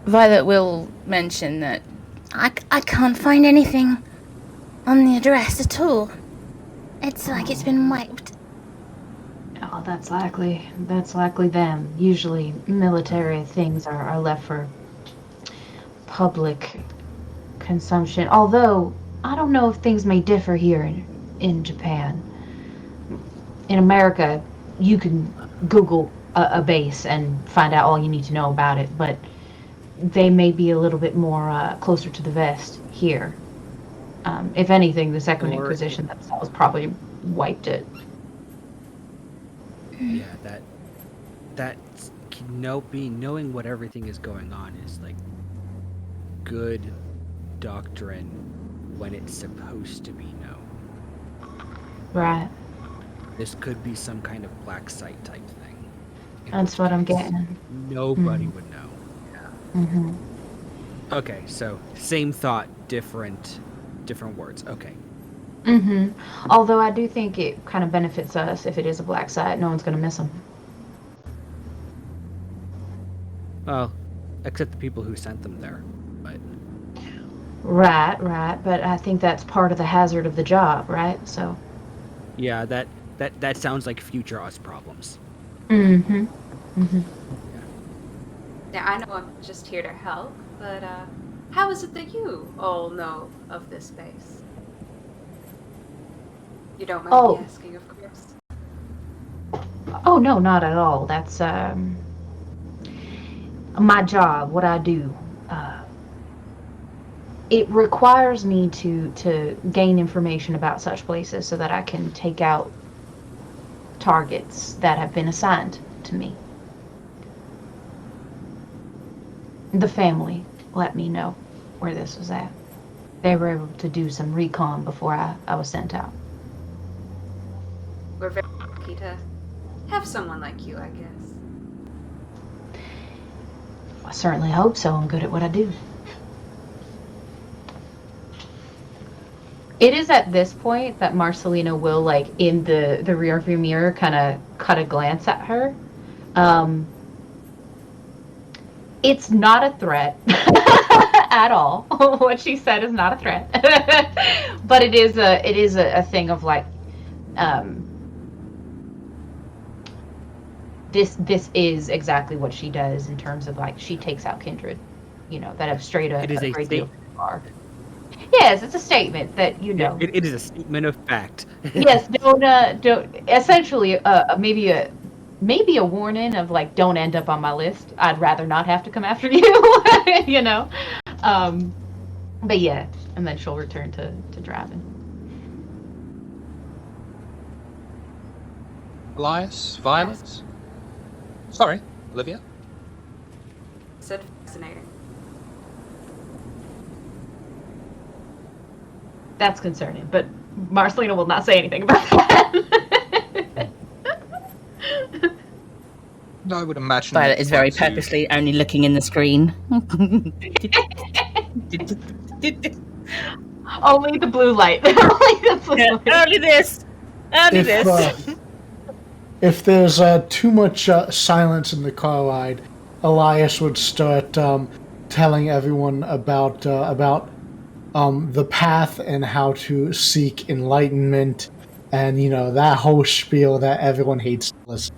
S5: Violet will mention that
S2: I can't find anything on the address at all. It's like it's been wiped.
S3: Oh, that's likely them. Usually military things are left for public consumption. Although, I don't know if things may differ here in Japan. In America, you can Google a base and find out all you need to know about it, but they may be a little bit more closer to the vest here. If anything, the Second Inquisition themselves probably wiped it.
S6: Yeah, knowing what everything is going on is like good doctrine when it's supposed to be known.
S3: Right.
S6: This could be some kind of black site type thing. In
S3: That's
S6: which
S3: what I'm
S6: case,
S3: getting.
S6: Nobody
S3: Mhm.
S6: would know.
S3: Mm-hmm.
S6: Okay, so same thought, different words. Okay.
S3: Mm-hmm. Although I do think it kind of benefits us if it is a black site. No one's going to miss them.
S6: Well, except the people who sent them there. But
S3: Right. But I think that's part of the hazard of the job, right? So.
S6: yeah, that sounds like future us problems.
S3: Mm-hmm. Mm-hmm.
S7: Now, I know I'm just here to help, but how is it that you all know of this base? You don't mind
S3: Oh.
S7: me asking, of course.
S3: Oh no, not at all. That's my job. What I do. It requires me to gain information about such places so that I can take out targets that have been assigned to me. The family let me know where this was at. They were able to do some recon before I was sent out.
S7: We're very lucky to have someone like you, I guess.
S3: I certainly hope so. I'm good at what I do. It is at this point that Marcelina will, like, in the rearview mirror, kind of cut a glance at her. It's not a threat at all. What she said is not a threat, but it is a thing of like, this is exactly what she does in terms of like she takes out kindred, that have strayed
S6: It is a
S3: great deal
S6: statement.
S3: too far. Yes, it's a statement that
S6: It is a statement of fact.
S3: Yes, don't essentially maybe a warning of like don't end up on my list. I'd rather not have to come after you, But yeah, and then she'll return to driving.
S1: Elias, Violet. Sorry, Olivia.
S7: Said fascinating.
S3: That's concerning, but Marcelina will not say anything about that.
S1: I would imagine.
S5: Violet is very
S1: once you-
S5: purposely only looking in the screen.
S3: Only the blue light. Only the blue
S5: Yeah,
S3: light.
S5: only this. Only this.
S4: If there's too much silence in the car ride, Elias would start telling everyone about the path and how to seek enlightenment, and that whole spiel that everyone hates to listen.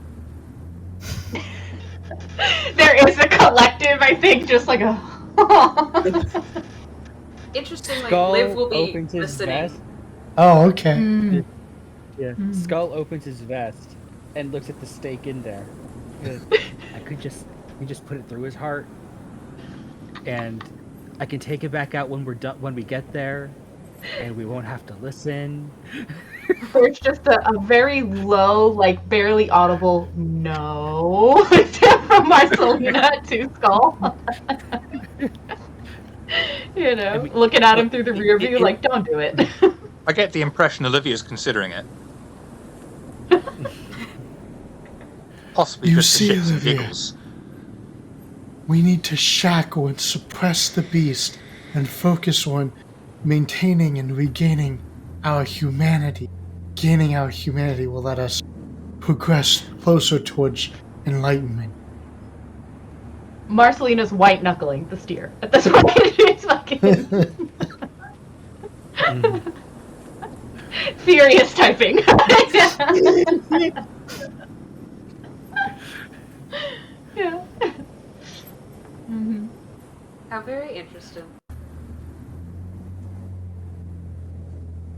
S3: There is a collective, I think, just like a.
S7: Interestingly,
S6: Skull
S7: Liv will be
S6: opens his
S7: listening.
S6: vest.
S4: Oh, okay.
S3: Mm.
S6: Yeah. Skull opens his vest and looks at the stake in there. He goes, I could just put it through his heart, and I can take it back out when we're done, when we get there, and we won't have to listen.
S3: There's just a very low, like barely audible no from Marcelina to Skull. Looking at him through the rear view, like, don't do it.
S1: I get the impression Olivia's considering it. Possibly
S4: You
S1: just for
S4: see,
S1: shits and
S4: Olivia.
S1: giggles.
S4: We need to shackle and suppress the beast and focus on maintaining and regaining our humanity. Gaining our humanity will let us progress closer towards enlightenment.
S3: Marcelina's white knuckling the steer at this point. It's fucking furious typing. Yeah. Mm-hmm.
S7: How very interesting.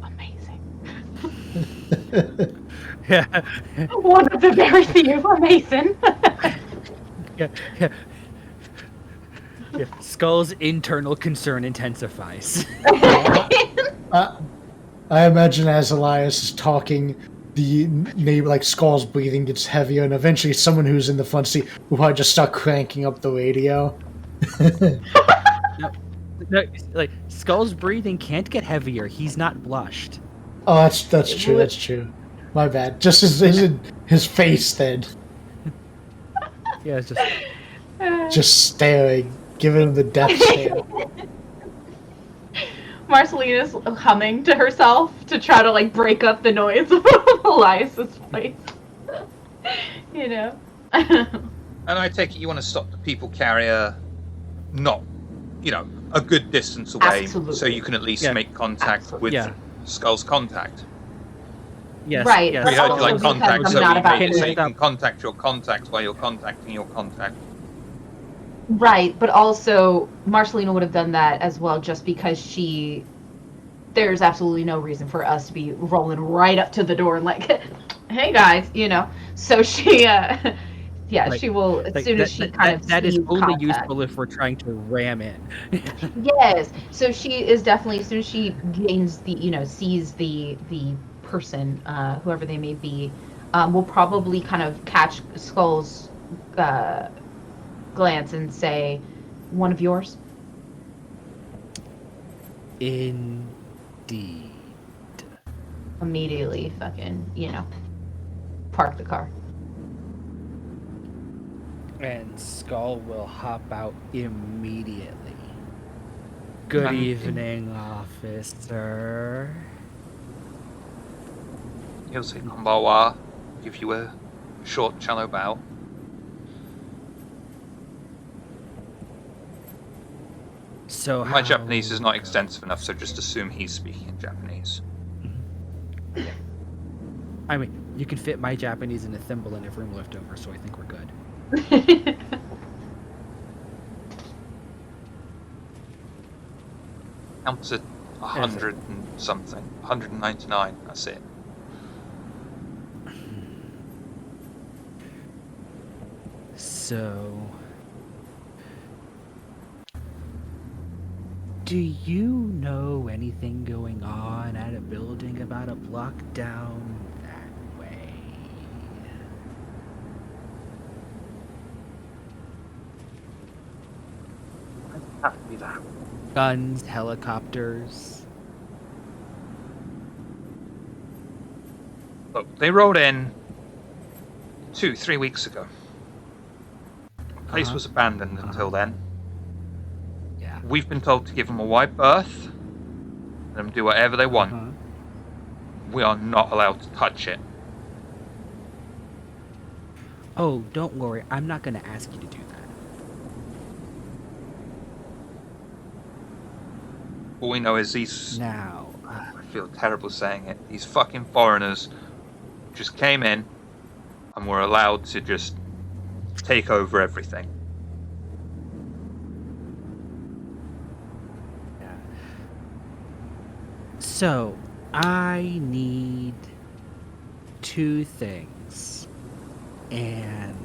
S3: Amazing.
S6: Yeah.
S3: One of the very few. Amazing.
S6: Yeah. Skull's internal concern intensifies.
S4: I imagine as Elias is talking, the neighbor, like Skull's breathing gets heavier, and eventually someone who's in the front seat will probably just start cranking up the radio.
S6: No, like Skull's breathing can't get heavier. He's not blushed.
S4: Oh, that's true. That's true. My bad. Just his face then.
S6: Yeah, it's
S4: Just staring, giving him the death stare.
S3: Marcelina's humming to herself to try to like break up the noise of Elias's voice. You know.
S1: And I take it you want to stop the people carrier, not, a good distance away,
S3: Absolutely.
S1: so you can at least
S6: Yeah.
S1: make contact with
S6: Yeah.
S1: Skull's contact.
S6: yes,
S3: Right,
S6: Yes.
S3: but
S1: We heard you
S3: also
S1: like
S3: because
S1: contact,
S3: I'm
S1: so
S3: not
S1: you
S3: about
S1: made it so
S3: to-
S1: you can contact your contact while you're contacting your contact.
S3: Right, but also Marcelina would have done that as well just because there's absolutely no reason for us to be rolling right up to the door and like, hey guys, So she,
S6: Like-
S3: she will, as soon as she kind of
S6: that is
S3: sees
S6: only
S3: contact.
S6: useful if we're trying to ram in.
S3: Yes, so she is definitely, as soon as she gains sees the person, whoever they may be, will probably kind of catch Skull's glance and say, one of yours?
S6: Indeed.
S3: Immediately fucking, park the car.
S6: And Skull will hop out immediately. Good
S1: And-
S6: evening, officer.
S1: He'll say konbanwa, give you a short shallow bow.
S6: So
S1: My
S6: how
S1: Japanese is not
S6: goes-
S1: extensive enough, so just assume he's speaking in Japanese.
S6: I mean, you can fit my Japanese in a thimble and a room leftover, so I think we're good.
S1: Counts at 100 and something. 199, that's it.
S6: So, do you know anything going on at a building about a block down that way?
S1: Have to be that.
S6: Guns, helicopters.
S1: Look, they rolled in 2-3 weeks ago. The place
S6: Uh-huh.
S1: was abandoned until then.
S6: Yeah.
S1: We've been told to give them a wide berth, let them do whatever they want.
S6: Uh-huh.
S1: We are not allowed to touch it.
S6: Oh, don't worry. I'm not going to ask you to do that.
S1: All we know is these...
S6: Now,
S1: I feel terrible saying it. These fucking foreigners just came in and were allowed to just take over everything.
S6: yeah. So, I need 2 things. And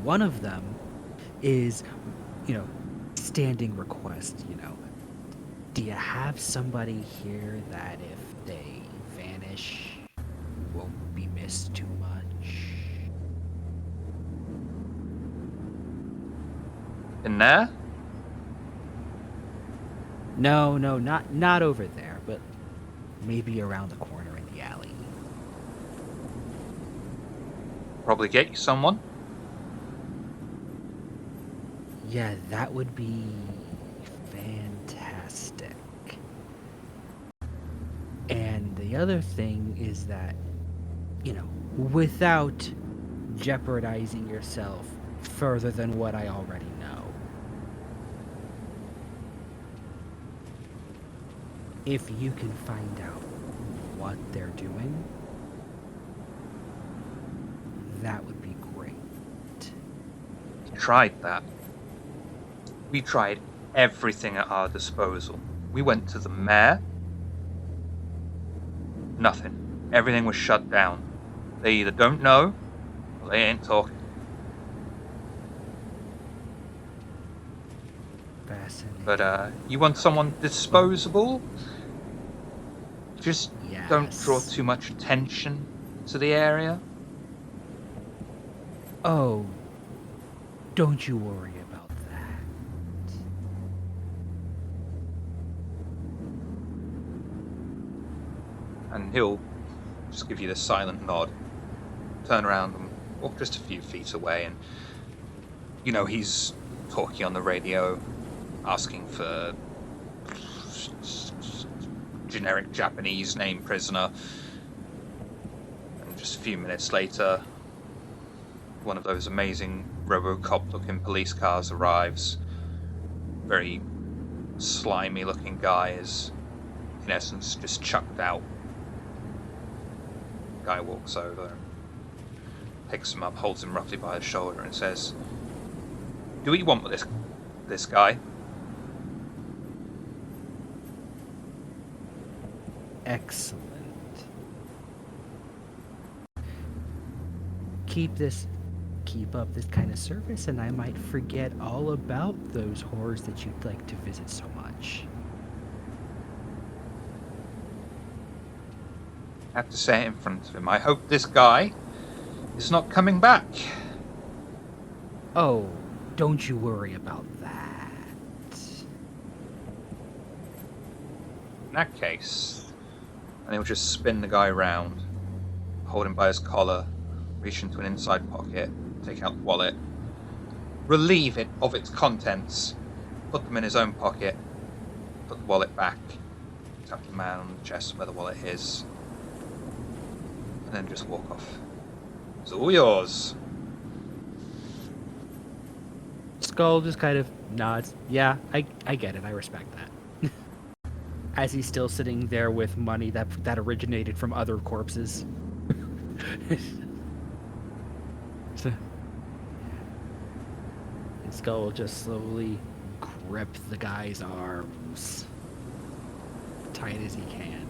S6: one of them is, standing request, Do you have somebody here that if they vanish, won't be missed too much?
S1: In there?
S6: No, not over there, but maybe around the corner in the alley.
S1: Probably get you someone.
S6: Yeah, that would be fantastic. And the other thing is that, without jeopardizing yourself further than what I already know, if you can find out what they're doing, that would be great.
S1: We tried that. We tried everything at our disposal. We went to the mayor. Nothing. Everything was shut down. They either don't know, or they ain't talking.
S6: Fascinating.
S1: But, you want someone disposable? Just don't draw
S6: Yes.
S1: too much attention to the area.
S6: Oh, don't you worry about that.
S1: And he'll just give you this silent nod, turn around and walk just a few feet away, and he's talking on the radio, asking for generic Japanese name prisoner. And just a few minutes later, one of those amazing RoboCop-looking police cars arrives. Very slimy-looking guy is, in essence, just chucked out. The guy walks over, picks him up, holds him roughly by the shoulder, and says, "Do what you want with this guy."
S6: Excellent. Keep up this kind of service, and I might forget all about those horrors that you'd like to visit so much.
S1: I have to say it in front of him. I hope this guy is not coming back.
S6: Oh, don't you worry about that.
S1: In that case, and he'll just spin the guy round, hold him by his collar, reach into an inside pocket, take out the wallet, relieve it of its contents, put them in his own pocket, put the wallet back, tap the man on the chest where the wallet is, and then just walk off. It's all yours.
S6: Skull just kind of nods. Yeah, I get it. I respect that. As he's still sitting there with money that originated from other corpses. And Skull will just slowly grip the guy's arms tight as he can.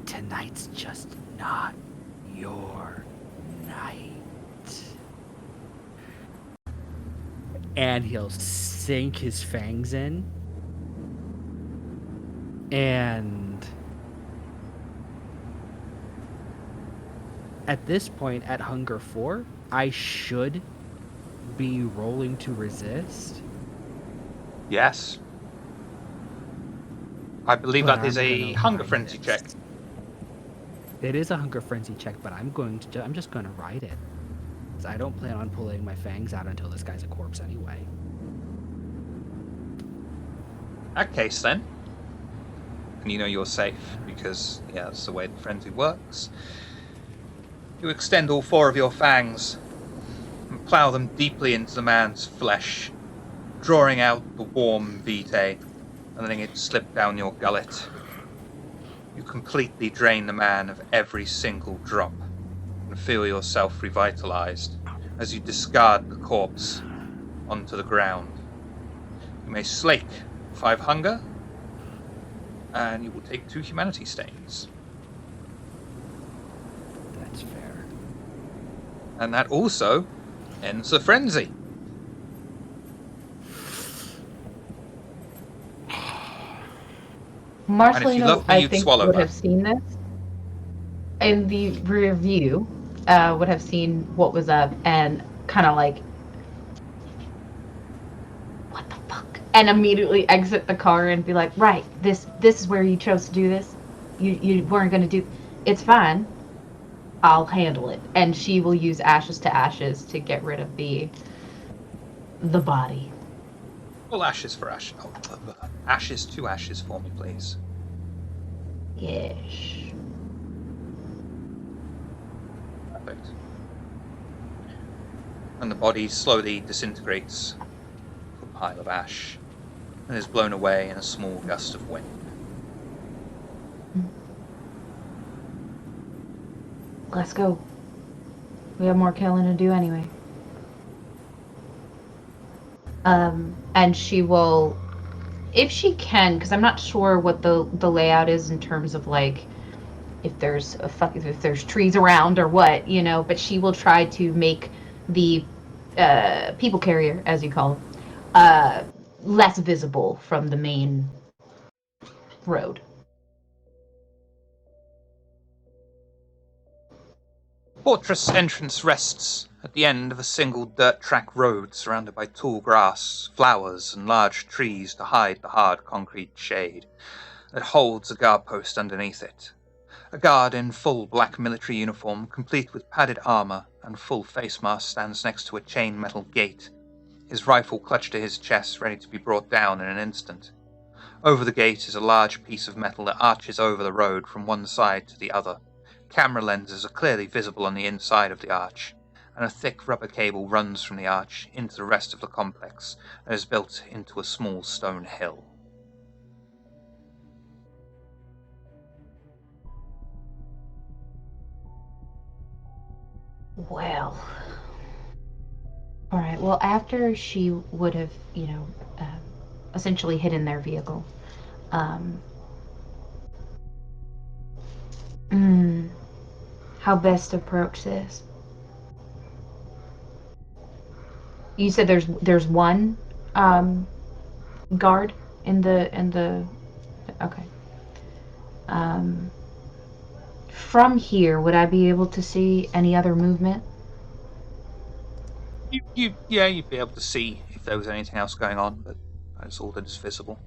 S6: Tonight's just not your night. And he'll sink his fangs in. And at this point, at Hunger 4, I should be rolling to resist.
S1: Yes. I believe
S6: But
S1: that is
S6: I'm
S1: a
S6: gonna
S1: hunger
S6: ride
S1: frenzy
S6: this.
S1: check.
S6: It is a Hunger Frenzy check, but I'm just going to ride it. 'Cause I don't plan on pulling my fangs out until this guy's a corpse anyway.
S1: In that case, then, and you're safe because, that's the way the frenzy works. You extend all 4 of your fangs and plough them deeply into the man's flesh, drawing out the warm vitae and letting it slip down your gullet. You completely drain the man of every single drop and feel yourself revitalized as you discard the corpse onto the ground. You may slake 5 hunger, and you will take 2 humanity stains.
S6: That's fair.
S1: And that also ends the frenzy.
S3: Marcelino,
S1: love me,
S3: I
S1: you'd
S3: think,
S1: swallow
S3: would
S1: that.
S3: have seen this in the review, would have seen what was up and kind of like, what the fuck? And immediately exit the car and be like, right, this is where you chose to do this. You weren't going to do. It's fine. I'll handle it. And she will use ashes to ashes to get rid of the body.
S1: Well, ashes for ashes. Ashes to ashes for me, please.
S3: Yes.
S1: Perfect. And the body slowly disintegrates to a pile of ash and is blown away in a small gust of wind.
S3: Let's go. We have more killing to do anyway. And she will, if she can, because I'm not sure what the layout is in terms of like if there's trees around or what, but she will try to make the people carrier, as you call it, less visible from the main road.
S1: Fortress entrance rests at the end of a single dirt track road surrounded by tall grass, flowers, and large trees to hide the hard concrete shade. that holds a guard post underneath it. A guard in full black military uniform, complete with padded armor and full face mask, stands next to a chain metal gate, his rifle clutched to his chest, ready to be brought down in an instant. Over the gate is a large piece of metal that arches over the road from one side to the other. Camera lenses are clearly visible on the inside of the arch, and a thick rubber cable runs from the arch into the rest of the complex and is built into a small stone hill.
S3: Well. Alright, well, after she would have, essentially hidden their vehicle, how best to approach this? You said there's one guard in the okay. From here, would I be able to see any other movement?
S1: You'd be able to see if there was anything else going on, but that's all that is visible.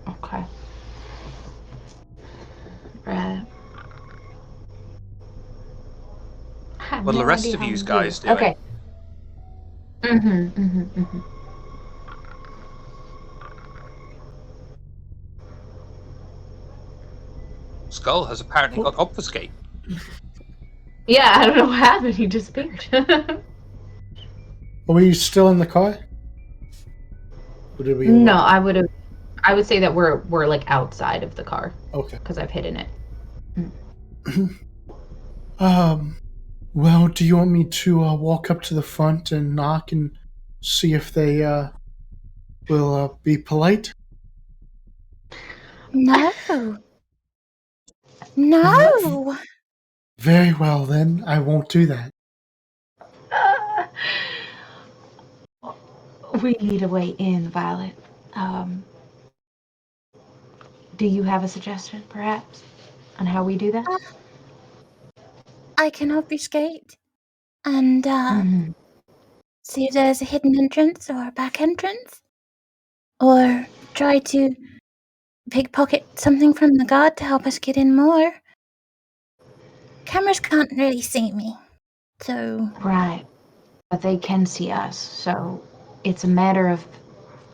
S3: Okay. Right.
S1: What do the rest of you guys doing?
S3: Okay.
S1: Skull has apparently got obfuscate.
S3: Yeah, I don't know what happened. He disappeared.
S4: Are we still in the car? Or did we?
S3: No, I would say that we're like outside of the car.
S4: Okay.
S3: Because I've hidden it.
S4: Well, do you want me to walk up to the front and knock and see if they will be polite?
S2: No. No.
S4: Very well, then. I won't do that.
S3: We need a way in, Violet. Do you have a suggestion, perhaps, on how we do that?
S2: I can obfuscate and see if there's a hidden entrance or a back entrance, or try to pickpocket something from the guard to help us get in more. Cameras can't really see me, so...
S3: Right. But they can see us, so it's a matter of...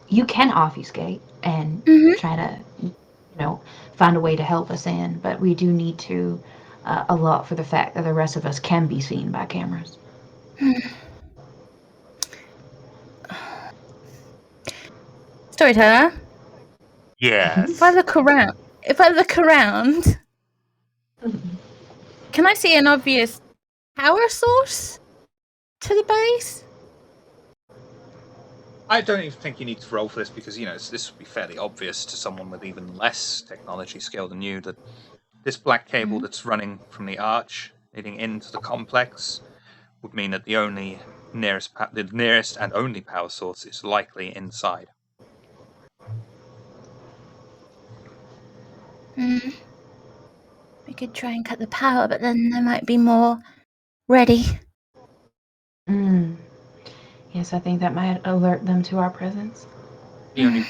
S3: You can obfuscate and try to, find a way to help us in, but we do need to allot for the fact that the rest of us can be seen by cameras.
S5: Storyteller?
S1: Yes.
S5: If I look around, can I see an obvious power source to the base?
S1: I don't even think you need to roll for this because, this would be fairly obvious to someone with even less technology skill than you that this black cable that's running from the arch leading into the complex would mean that the nearest and only power source is likely inside.
S2: We could try and cut the power, but then there might be more ready.
S3: Yes, I think that might alert them to our presence.
S1: Just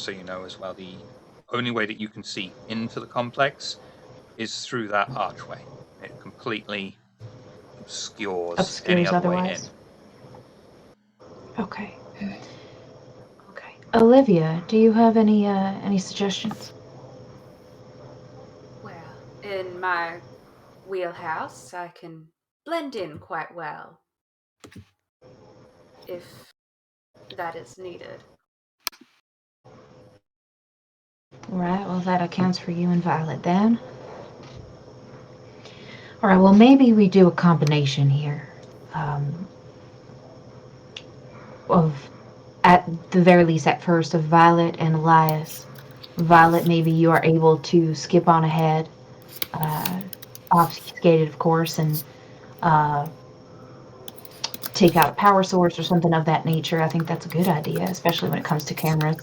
S1: so you know as well, the only way that you can see into the complex is through that archway. It completely obscures any other
S3: otherwise.
S1: way in.
S3: Okay. Olivia, do you have any suggestions?
S7: Well, in my wheelhouse, I can blend in quite well, if that is needed.
S3: Right, well, that accounts for you and Violet then. Alright, well, maybe we do a combination here. At the very least, at first, of Violet and Elias. Violet, maybe you are able to skip on ahead, obfuscated, of course, and take out a power source or something of that nature. I think that's a good idea, especially when it comes to cameras.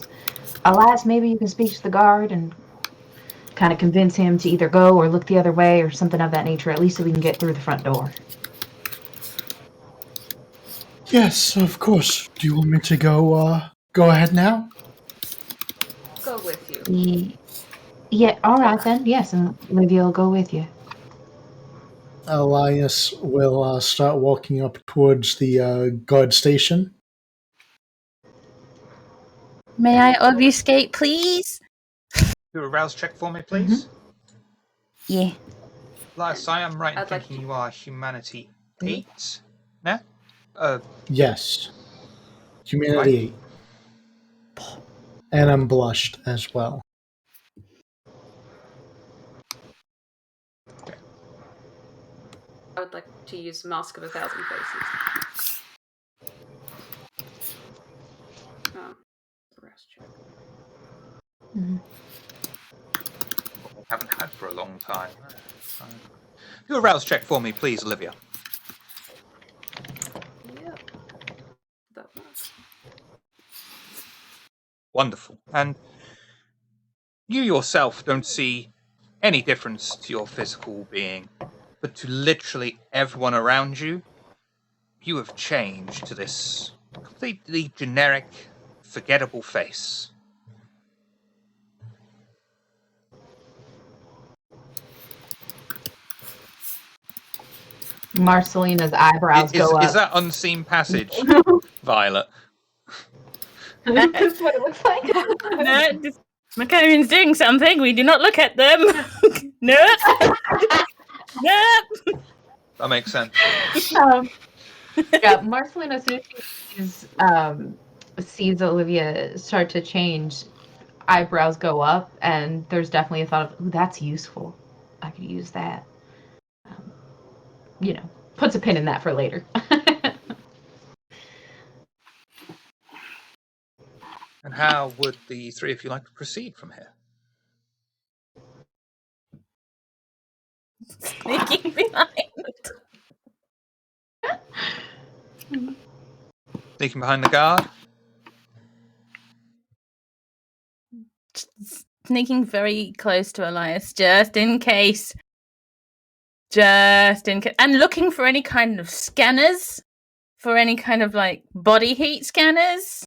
S3: Elias, maybe you can speak to the guard and kind of convince him to either go or look the other way or something of that nature, at least so we can get through the front door.
S4: Yes, of course. Do you want me to go ahead now?
S7: go with you.
S3: Yeah, all right then. Yes, and Olivia will go with you.
S4: Elias will start walking up towards the guard station.
S5: May I obfuscate, please?
S1: Do a rouse check for me, please.
S5: Yeah.
S1: Elias, I am right in
S7: I'd like
S1: thinking
S7: to-
S1: you are Humanity 8 now?
S4: Yes. Humanity 8. And I'm blushed as well.
S7: I would like to use Mask of 1,000 Faces. Oh, rouse check.
S1: Haven't had for a long time. Do a rouse check for me, please, Olivia.
S7: Yep. That works.
S1: Wonderful. And you yourself don't see any difference to your physical being, but to literally everyone around you, you have changed to this completely generic, forgettable face.
S3: Marcelina's eyebrows go up.
S1: Is that unseen passage, Violet?
S3: That's what it looks like.
S5: No, Macarian's doing something. We do not look at them. Nope. Nope.
S1: That makes sense.
S3: Yeah, Marcelina, as soon as she sees Olivia start to change, eyebrows go up, and there's definitely a thought of, ooh, that's useful. I could use that. Puts a pin in that for later.
S1: And how would the three of you like to proceed from here?
S5: Sneaking behind.
S1: Sneaking behind the guard?
S5: Sneaking very close to Elias, just in case. Just in case. And looking for any kind of scanners. For any kind of, like, body heat scanners.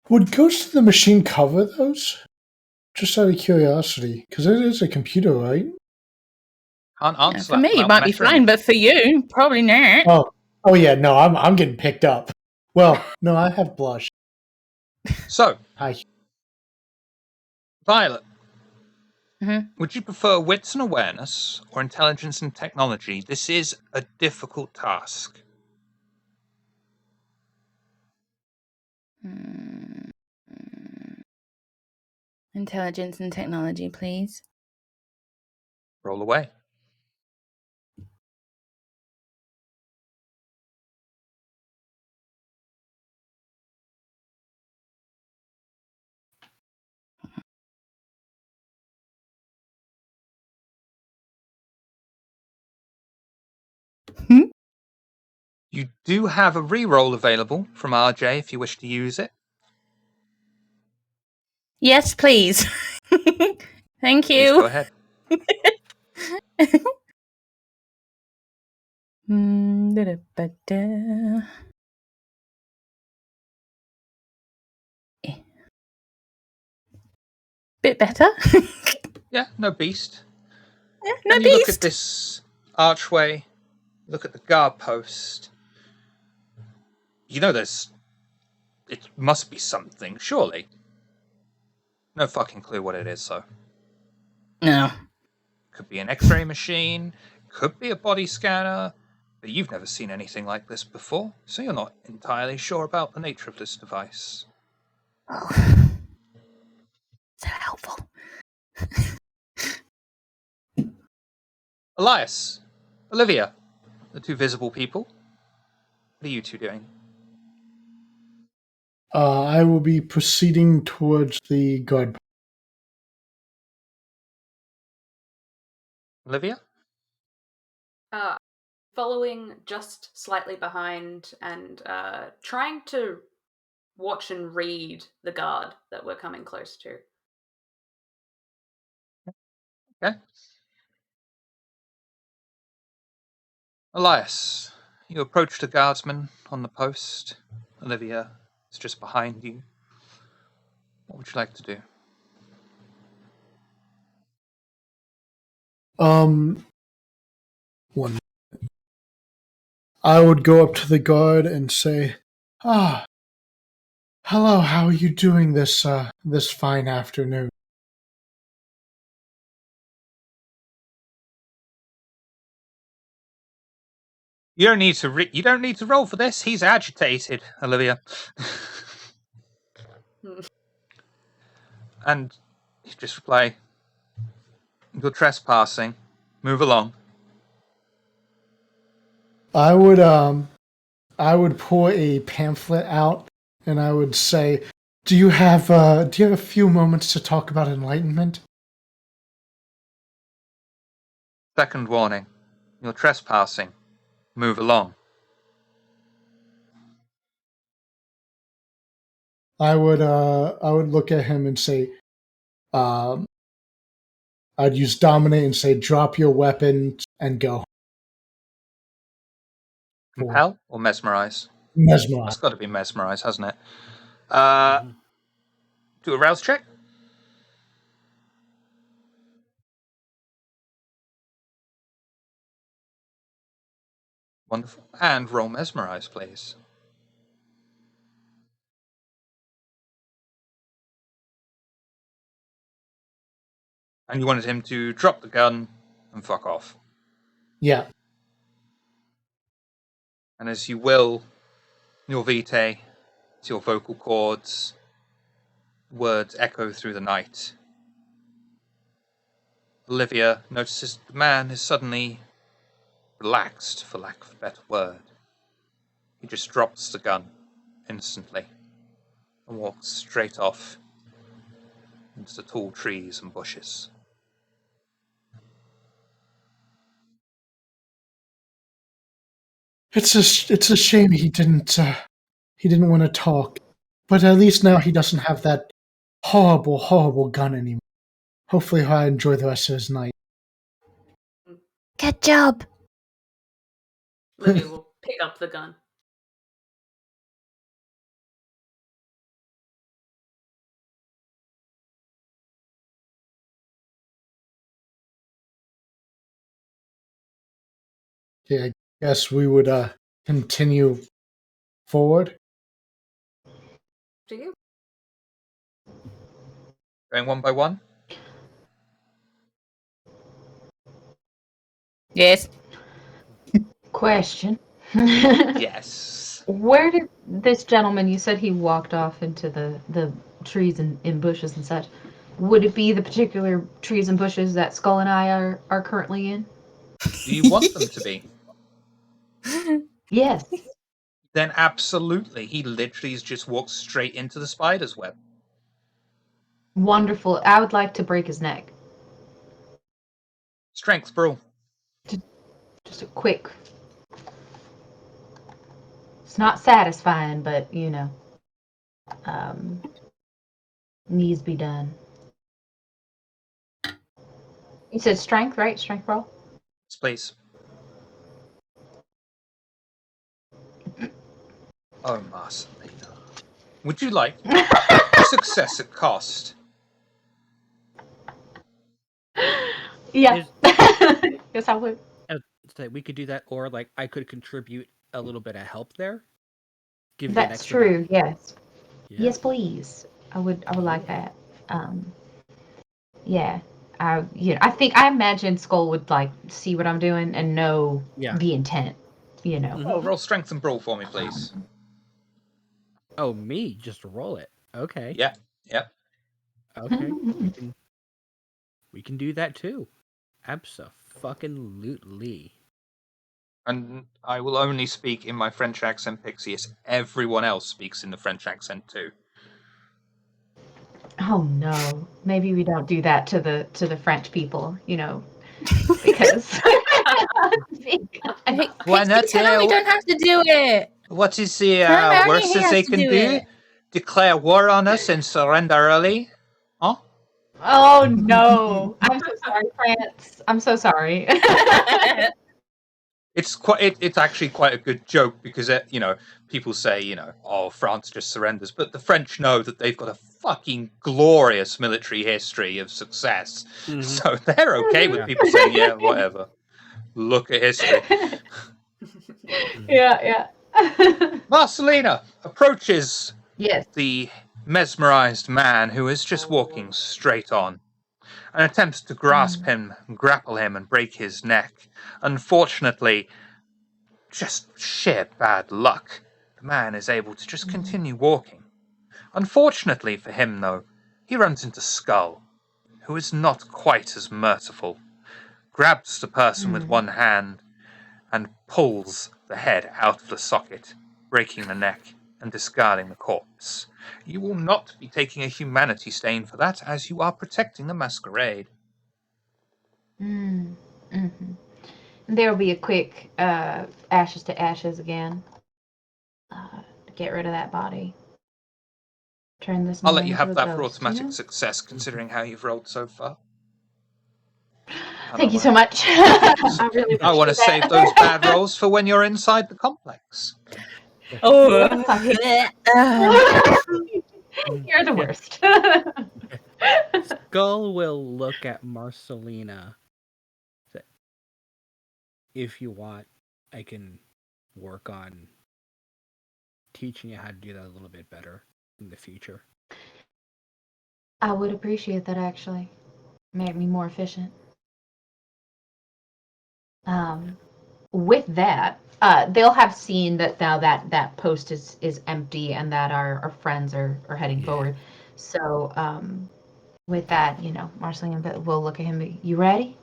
S4: Would Ghost of the Machine cover those? Just out of curiosity, because it is a computer, right?
S1: Can't
S5: Yeah,
S1: answer
S5: for me,
S1: that
S5: it might be
S1: without measuring
S5: fine,
S1: it.
S5: but for you, probably not.
S4: Oh yeah, no, I'm getting picked up. Well, no, I have blush.
S1: So,
S4: Hi.
S1: Violet,
S5: Mhm.
S1: would you prefer wits and awareness or intelligence and technology? This is a difficult task.
S5: Intelligence and technology, please.
S1: Roll away. You do have a re-roll available from RJ if you wish to use it.
S5: Yes, please. Thank
S1: Please
S5: you.
S1: go ahead.
S5: Da-da-ba-da. Bit better.
S1: Yeah, no beast.
S5: No
S1: And you look at
S5: beast.
S1: this archway, look at the guard post. You know it must be something, surely. No fucking clue what it is, though.
S5: No.
S1: Could be an x-ray machine, could be a body scanner, but you've never seen anything like this before, so you're not entirely sure about the nature of this device.
S5: Oh. So helpful.
S1: Elias, Olivia, the two visible people. What are you two doing?
S4: I will be proceeding towards the guard.
S1: Olivia?
S7: Following just slightly behind and trying to watch and read the guard that we're coming close to.
S1: Okay. Elias, You approach the guardsman on the post. Olivia is just behind you. What would you like to do?
S4: One. I would go up to the guard and say, hello, how are you doing this fine afternoon?
S1: You don't need to roll for this. He's agitated, Olivia. And you just reply, "You're trespassing. Move along."
S4: I would pull a pamphlet out and I would say, do you have a few moments to talk about enlightenment?
S1: Second warning. You're trespassing. Move along.
S4: I would look at him and say, I'd use dominate and say, drop your weapon and go.
S1: Compel or mesmerize?
S4: Mesmerize.
S1: It's got to be mesmerize, hasn't it? Do a rouse check. Wonderful. And roll mesmerize, please. And you wanted him to drop the gun and fuck off.
S4: Yeah.
S1: And as you will your vitae to your vocal cords, words echo through the night. Olivia notices the man is suddenly relaxed, for lack of a better word. He just drops the gun instantly and walks straight off into the tall trees and bushes.
S4: It's a shame he didn't want to talk, but at least now he doesn't have that horrible gun anymore. Hopefully he'll enjoy the rest of his night.
S2: Good job.
S7: Olivia will pick up the gun.
S4: Yeah, I guess we would continue forward.
S7: Do you?
S1: Going one by one?
S5: Yes.
S3: Question.
S1: Yes.
S3: Where did this gentleman, you said he walked off into the trees and bushes and such. Would it be the particular trees and bushes that Skull and I are currently in?
S1: Do you want them to be?
S3: Yes.
S1: Then absolutely. He literally just walks straight into the spider's web.
S3: Wonderful. I would like to break his neck.
S1: Strength, brawl.
S3: Just a quick. It's not satisfying, but needs be done. You said strength, right? Strength roll?
S1: Yes, please. Oh, Marcelina. Would you like success at cost?
S3: Yeah. Yes, I would.
S6: So we could do that, or like I could contribute a little bit of help there. Give you an
S3: That's
S6: extra
S3: true. Yes.
S6: Yeah.
S3: Yes, please. I would like that. Yeah. I imagine Skull would like see what I'm doing and know the intent.
S1: Oh, roll strength and brawl for me, please.
S6: Oh, me? Just roll it. Okay.
S1: Yeah. Yep.
S6: Okay. we can do that too. Abso-fucking-lutely.
S1: And I will only speak in my French accent, Pixius. Everyone else speaks in the French accent too.
S3: Oh no! Maybe we don't do that to the French people, because.
S1: Why not?
S5: Tell we don't have to do it.
S1: What is the
S5: Tell
S1: worst
S5: he
S1: that
S5: has
S1: they
S5: to
S1: can
S5: do
S1: do?
S5: it.
S1: Declare war on us and surrender early? Huh?
S3: Oh no! I'm so sorry, France. I'm so sorry.
S1: It's actually quite a good joke because people say oh, France just surrenders, but the French know that they've got a fucking glorious military history of success, so they're okay with people saying yeah, whatever. Look at history.
S3: Yeah.
S1: Marcelina approaches
S3: Yes.
S1: the mesmerized man who is just walking straight on and attempts to grasp him, grapple him, and break his neck. Unfortunately, just sheer bad luck, the man is able to just continue walking. Unfortunately for him, though, he runs into Skull, who is not quite as merciful, grabs the person with one hand and pulls the head out of the socket, breaking the neck and discarding the corpse. You will not be taking a humanity stain for that, as you are protecting the Masquerade.
S3: There will be a quick ashes to ashes again. To get rid of that body. Turn this.
S1: I'll let you have
S3: into a
S1: that for
S3: ghost,
S1: automatic success, considering how you've rolled so far.
S3: Thank you so much. I really
S1: I want to
S3: appreciate
S1: save
S3: that.
S1: those bad rolls for when you're inside the complex.
S5: Oh,
S3: You're the worst.
S6: Skull will look at Marcelina. Say, if you want, I can work on teaching you how to do that a little bit better in the future.
S3: I would appreciate that, actually. Make me more efficient. With that, they'll have seen that now that post is empty and that our friends are heading forward. So with that, Marceline will look at him. You ready?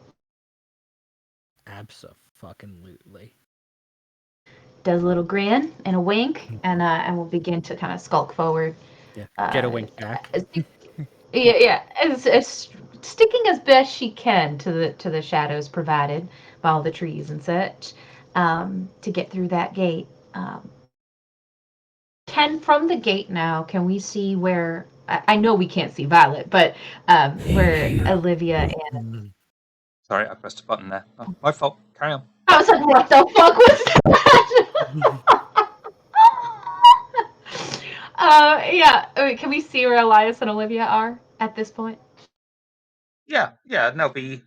S6: Abso-fucking-lutely.
S3: Does a little grin and a wink, and we'll begin to kind of skulk forward.
S6: Yeah, get a wink back.
S3: As sticking as best she can to the shadows provided by all the trees and such, to get through that gate. From the gate now, can we see where? I know we can't see Violet, but where Olivia and
S1: Sorry, I pressed a button there. Oh, my fault. Carry on.
S3: I was like, what the fuck was that? Can we see where Elias and Olivia are at this point?
S1: Yeah, and they'll be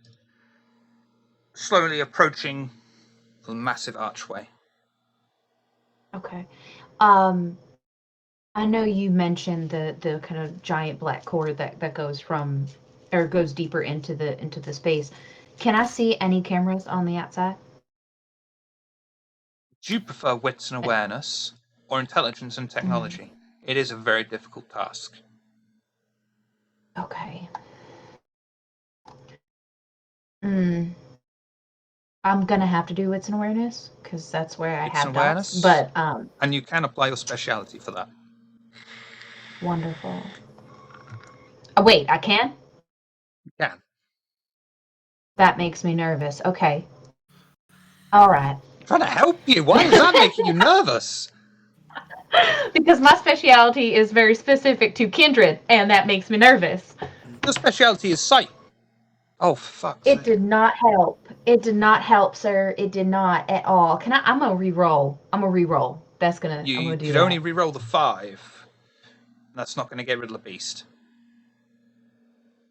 S1: slowly approaching the massive archway.
S3: Okay. I know you mentioned the kind of giant black cord that goes from or goes deeper into the space. Can I see any cameras on the outside?
S1: Do you prefer wits and awareness or intelligence and technology? It is a very difficult task.
S3: Okay. I'm gonna have to do wits and awareness because that's where I have doubts. But
S1: and you can apply your speciality for that.
S3: Wonderful. Oh wait, I can?
S1: You can.
S3: That makes me nervous. Okay. All right.
S1: I'm trying to help you. Why is that making you nervous?
S3: Because my speciality is very specific to kindred, and that makes me nervous.
S1: Your speciality is sight. Oh, fuck.
S3: It did not help. It did not help, sir. It did not at all. I'm gonna re-roll. I'm gonna re-roll. That's gonna. I'm gonna do
S1: You
S3: that.
S1: could only re-roll the 5. That's not going to get rid of the beast.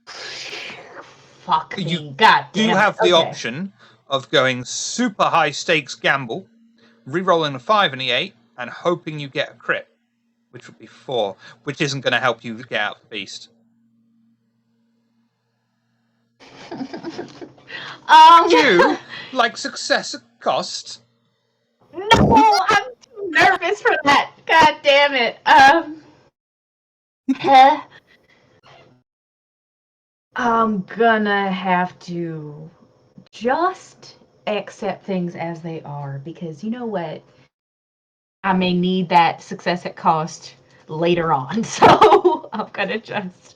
S3: Fuck me. God damn.
S1: You have the option of going super high stakes gamble, re-rolling the 5 and the 8, and hoping you get a crit, which would be 4, which isn't going to help you get out of the beast. You like success at cost?
S3: No, I'm too nervous for that. God damn it. I'm gonna have to just accept things as they are because you know what? I may need that success at cost later on. So I'm gonna just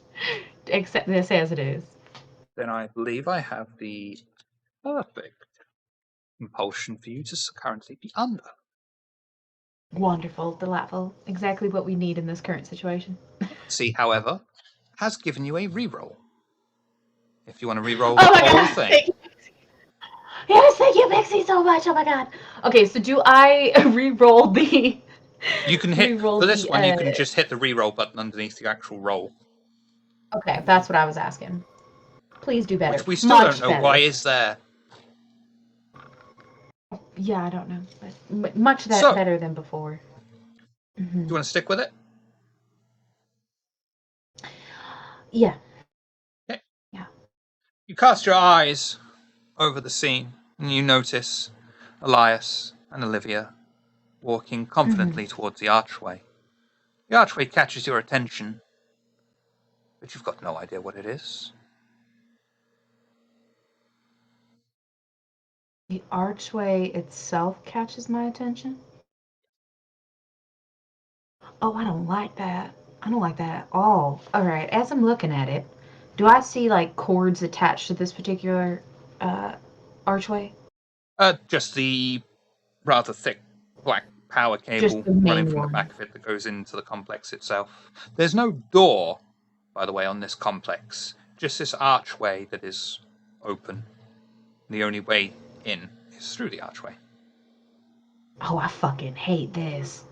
S3: accept this as it is.
S1: Then I believe I have the perfect compulsion for you to currently be under.
S3: Wonderful, delightful. Exactly what we need in this current situation.
S1: See, however, has given you a reroll. If you want to reroll the whole thing.
S3: Yes! thank you, Pixie, so much. Oh my god. Okay, so do I re-roll the?
S1: You can hit
S3: re-roll
S1: for this
S3: the,
S1: one. You can just hit the reroll button underneath the actual roll,
S3: Okay, that's what I was asking. Please do better.
S1: which we still
S3: Much
S1: don't know
S3: better.
S1: why is there.
S3: Yeah, I don't know, but much
S1: So-
S3: better than before.
S1: Do you want to stick with it?
S3: Yeah.
S1: Okay.
S3: Yeah.
S1: You cast your eyes over the scene, and you notice Elias and Olivia walking confidently towards the archway. The archway catches your attention, but you've got no idea what it is.
S3: The archway itself catches my attention. Oh, I don't like that. I don't like that at all. All right, as I'm looking at it, do I see like cords attached to this particular archway?
S1: Just the rather thick black power cable
S3: Just the main
S1: running from
S3: one.
S1: the back of it that goes into the complex itself. There's no door, by the way, on this complex. Just this archway that is open. The only way in is through the archway.
S3: Oh, I fucking hate this.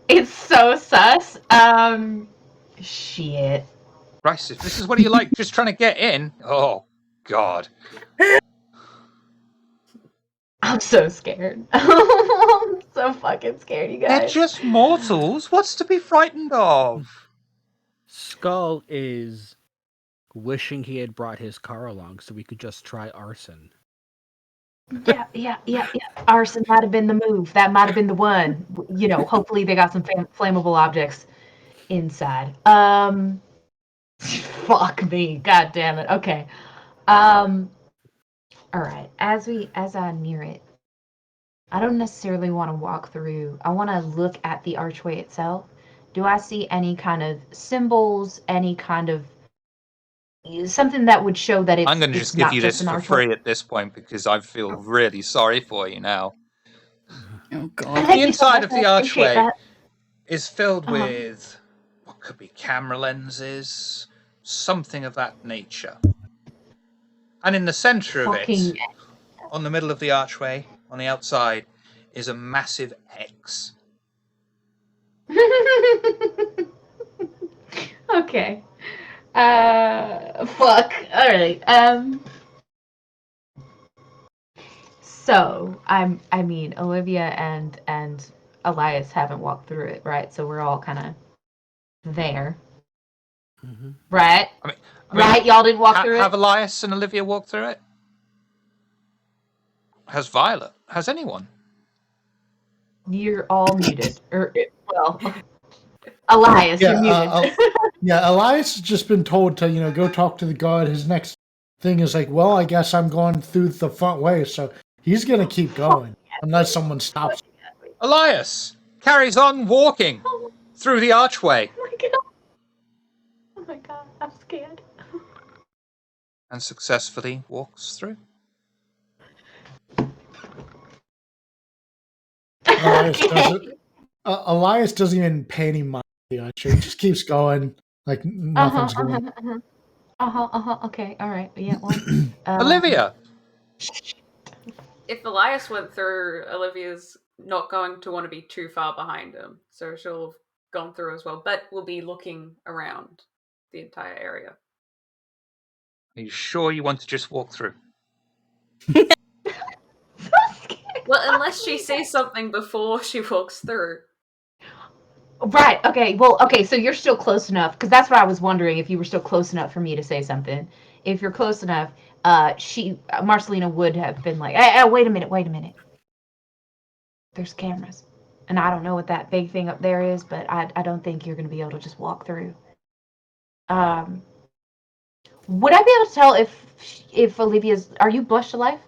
S3: It's so sus. Shit.
S1: Christ, if this is what you like, just trying to get in. Oh, God.
S3: I'm so scared. I'm so fucking scared, you
S1: They're
S3: guys.
S1: just mortals. What's to be frightened of?
S6: Skull is wishing he had brought his car along so we could just try arson.
S3: Yeah. Arson might have been the move. That might have been the one. You know, hopefully they got some flammable objects inside. Fuck me. God damn it. Okay. All right. As I near it, I don't necessarily want to walk through. I want to look at the archway itself. Do I see any kind of symbols, any kind of something that would show that it's
S1: I'm going to just give you this
S3: an
S1: for
S3: archway?
S1: free at this point because I feel really sorry for you now.
S5: Oh god.
S3: Thank
S1: The
S3: you so
S1: inside
S3: much,
S1: of the
S3: I appreciate
S1: archway
S3: that.
S1: is filled
S3: Uh-huh.
S1: with what could be camera lenses, something of that nature. And in the center of it,
S3: Fucking
S1: on the middle of the archway, on the outside, is a massive X.
S3: Okay. Fuck. All right. So I mean, Olivia and Elias haven't walked through it, right? So we're all kind of there,
S6: Mm-hmm.
S3: right?
S1: I mean,
S3: Right? Y'all didn't walk through
S1: have
S3: it.
S1: Elias and Olivia walked through it? Has Violet? Has anyone?
S3: You're all muted, or well, Elias, you're muted.
S4: Yeah, Elias has just been told to, go talk to the guard. His next thing is like, well, I guess I'm going through the front way, so he's gonna keep going unless someone stops.
S1: Elias carries on walking through the archway
S3: Oh my god! Oh my god! I'm scared.
S1: and successfully walks through.
S4: Elias doesn't even pay any mind to the archer. He just keeps going like nothing's going.
S3: Okay. All right. Yeah. Well,
S1: Olivia!
S7: If Elias went through, Olivia's not going to want to be too far behind him, so she'll have gone through as well, but will be looking around the entire area.
S1: Are you sure you want to just walk through?
S7: Well, unless she sees something before she walks through.
S3: Right. Okay. Well. Okay. So you're still close enough, because that's what I was wondering, if you were still close enough for me to say something. If you're close enough, Marcelina would have been like, hey, wait a minute. There's cameras, and I don't know what that big thing up there is, but I don't think you're gonna be able to just walk through. Would I be able to tell if Olivia's? Are you blushed alive?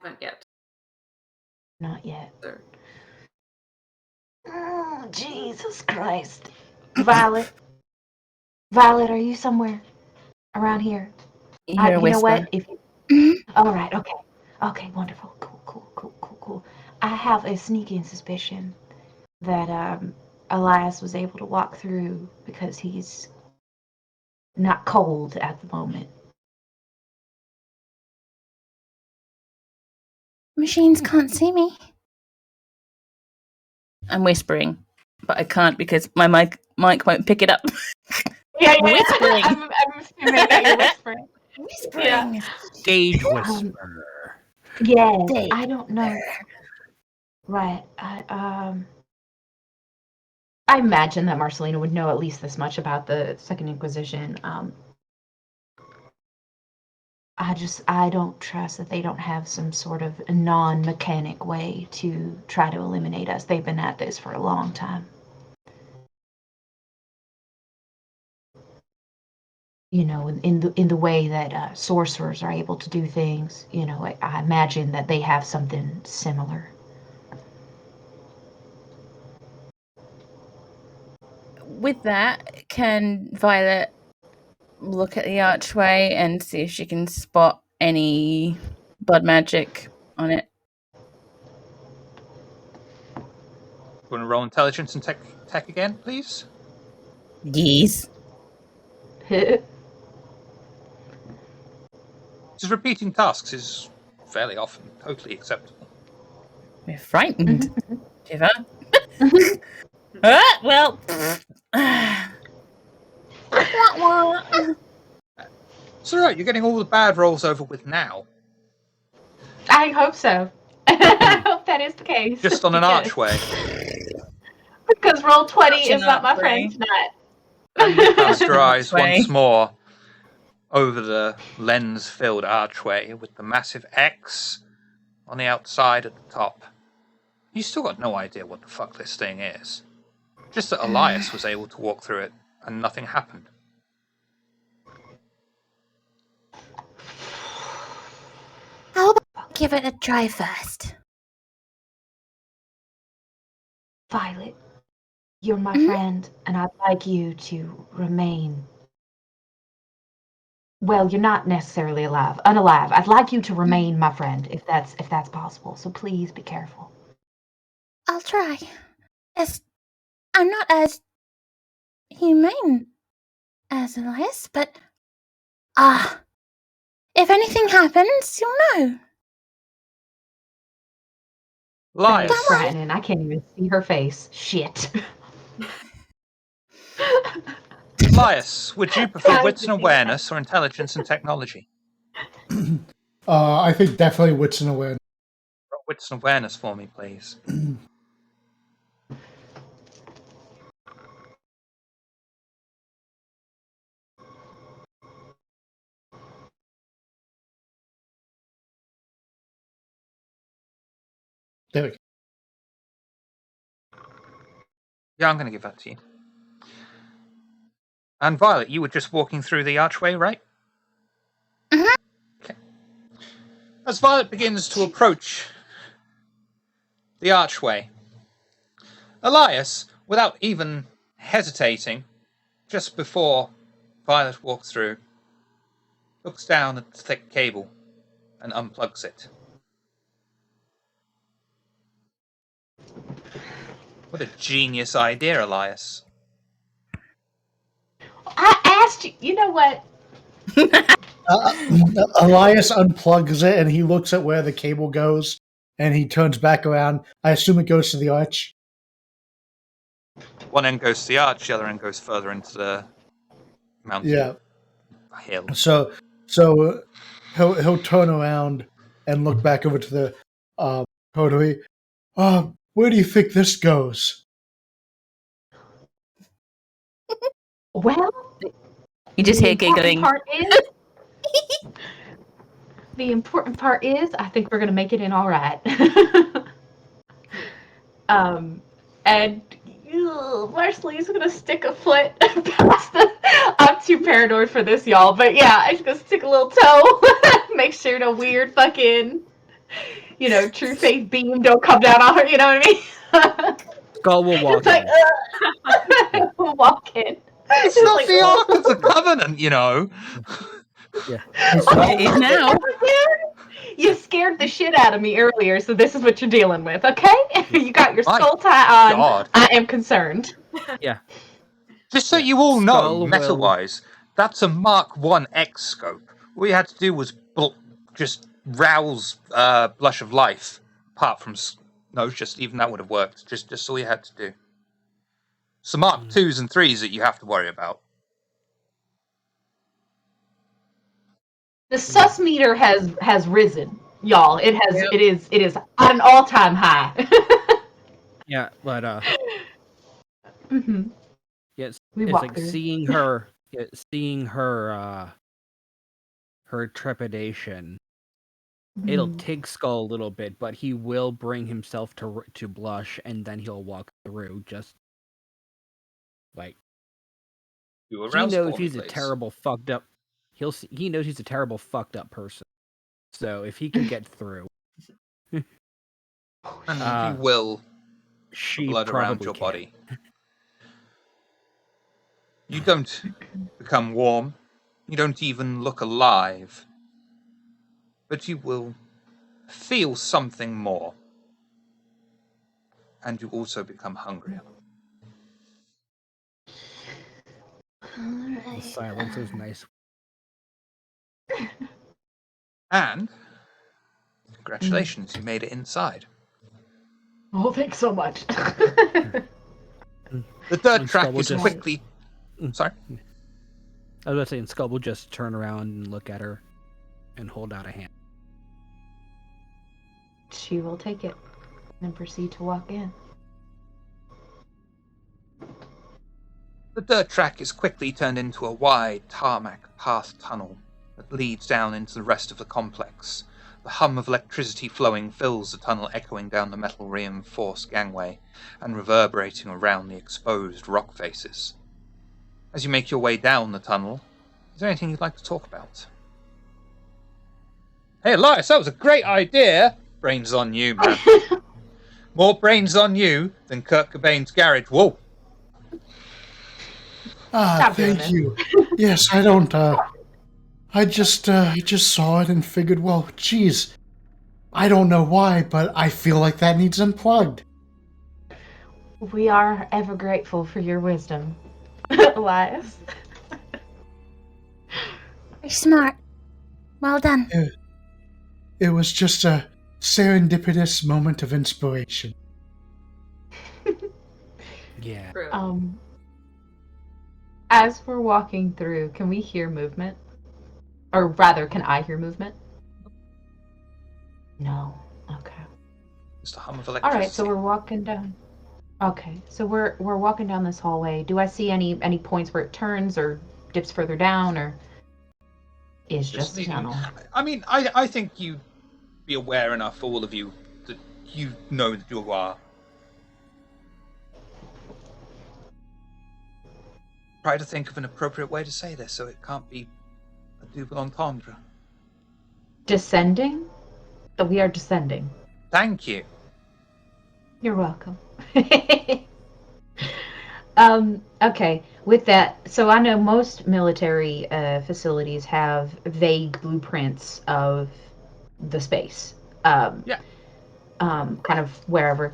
S7: Haven't yet.
S3: Not yet.
S7: So.
S3: Oh, Jesus Christ. Violet, are you somewhere around here?
S5: You hear a
S3: You know
S5: whisper.
S3: what? If you... All right, okay, wonderful, cool. I have a sneaking suspicion that Elias was able to walk through because he's not cold at the moment.
S2: machines can't see me.
S5: I'm whispering, but I can't because my mic won't pick it up.
S3: Yeah,
S5: Whispering.
S3: I'm assuming that you're whispering.
S2: Whispering.
S6: Stage whisper.
S3: Yes,
S2: They-
S3: I don't know. Right. I imagine that Marcelina would know at least this much about the Second Inquisition. I don't trust that they don't have some sort of non-mechanic way to try to eliminate us. They've been at this for a long time. You know, in the way that sorcerers are able to do things. You know, I imagine that they have something similar.
S5: With that, can Violet look at the archway and see if she can spot any blood magic on it?
S1: Want to roll intelligence and tech again, please?
S5: Yes.
S1: Just repeating tasks is fairly often totally acceptable.
S5: We're frightened.
S3: Mm-hmm.
S5: Shiver. Well.
S1: It's alright, you're getting all the bad rolls over with now.
S3: I hope so. I hope that is the case.
S1: Just on an archway.
S3: Because roll 20
S5: Such an
S3: is not my
S5: archway.
S3: friend tonight.
S1: And you cast your eyes
S5: Archway.
S1: once more over the lens-filled archway with the massive X on the outside at the top. You still got no idea what the fuck this thing is. Just that Elias was able to walk through it and nothing happened.
S2: How about give it a try first?
S3: Violet, you're my
S2: Mhm.
S3: friend, and I'd like you to remain. Well, you're not necessarily unalive. I'd like you to remain my friend, if that's possible. So please be careful.
S2: I'll try. I'm not as humane as Elias, but if anything happens, you'll know.
S1: Elias,
S3: That's frightening. I can't even see her face. Shit.
S1: Elias, would you prefer wits and awareness or intelligence and technology?
S4: I think definitely wits and awareness.
S1: Roll wits and awareness for me, please.
S4: There we go.
S1: Yeah, I'm going to give that to you. And Violet, you were just walking through the archway, right?
S2: Mhm.
S1: Okay. As Violet begins to approach the archway, Elias, without even hesitating, just before Violet walks through, looks down at the thick cable and unplugs it. What a genius idea, Elias.
S3: I asked you. You know what?
S4: Elias unplugs it and he looks at where the cable goes and he turns back around. I assume it goes to the arch.
S1: One end goes to the arch, the other end goes further into the mountain
S4: Yeah.
S1: hill.
S4: So he'll turn around and look back over to the coterie. Where do you think this goes?
S3: Well,
S5: You just hear
S3: the important
S5: giggling.
S3: part is, the important part is, I think we're gonna make it in all right. And Marcelina's gonna stick a foot past the. I'm too paranoid for this, y'all. But yeah, I'm just gonna stick a little toe. Make sure no weird fucking, true faith beam don't come down on her. You know what I mean?
S6: Skull will walk
S3: Just like,
S6: in.
S3: we'll walk in.
S1: It's
S3: Just
S1: not
S3: like,
S1: the Ark of the Covenant, you know.
S6: Yeah.
S5: It is now.
S3: You scared the shit out of me earlier, so this is what you're dealing with, okay? You got your
S1: My
S3: skull tie on.
S1: God.
S3: I am concerned.
S6: Yeah.
S1: Just so
S6: Yeah.
S1: you all know,
S6: Skull will-
S1: meta-wise, that's a Mark 1 X scope. All you had to do was just rouse Blush of Life, apart from... No, just even that would have worked. Just all you had to do. So mark 2s and 3s that you have to worry about.
S3: The sus meter has risen, y'all. It is at an all-time high.
S6: Yeah, but
S3: Mm-hmm.
S6: yes,
S3: We
S6: it's
S3: walk
S6: like
S3: through.
S6: seeing her trepidation. It'll take Skull a little bit, but he will bring himself to Blush, and then he'll walk through. Just like
S1: You
S6: he
S1: arouse
S6: knows
S1: for me,
S6: he's a
S1: please.
S6: terrible fucked up. He knows he's a terrible fucked up person. So if he can get through,
S1: And you will
S6: she
S1: blood
S6: probably
S1: around your
S6: can.
S1: body. You don't become warm. You don't even look alive. But you will feel something more. And you also become hungrier.
S6: The silence is nice.
S1: And congratulations, you made it inside.
S3: Oh, thanks so much.
S1: The dirt
S6: And
S1: track
S6: Skull will
S1: is
S6: just-
S1: quickly... Sorry?
S6: I was about to say, and Skull will just turn around and look at her, and hold out a hand.
S3: She will take it and proceed to walk in.
S1: The dirt track is quickly turned into a wide tarmac path tunnel that leads down into the rest of the complex. The hum of electricity flowing fills the tunnel, echoing down the metal reinforced gangway and reverberating around the exposed rock faces. As you make your way down the tunnel, is there anything you'd like to talk about? Hey, Elias, that was a great idea! Brains on you, man. More brains on you than Kurt Cobain's garage. Whoa!
S3: Stop doing
S4: Thank you. Yes, I don't, I just saw it and figured, well, geez, I don't know why, but I feel like that needs unplugged.
S3: We are ever grateful for your wisdom, Elias.
S2: Very smart. Well done.
S4: It was just a serendipitous moment of inspiration.
S6: Yeah.
S7: True.
S3: As we're walking through, can we hear movement? Or rather, can I hear movement? No. Okay.
S1: Just a hum of
S3: All
S1: electricity.
S3: right, so we're walking down. Okay, so we're walking down this hallway. Do I see any points where it turns or dips further down, or is just a
S1: leading-
S3: tunnel?
S1: I mean, I think you'd be aware enough, all of you, that you know that you are. Try to think of an appropriate way to say this so it can't be a double entendre.
S3: Descending? That we are descending.
S1: Thank you.
S3: You're welcome. Okay, with that, so I know most military facilities have vague blueprints of the space.
S1: Yeah.
S3: Kind of wherever.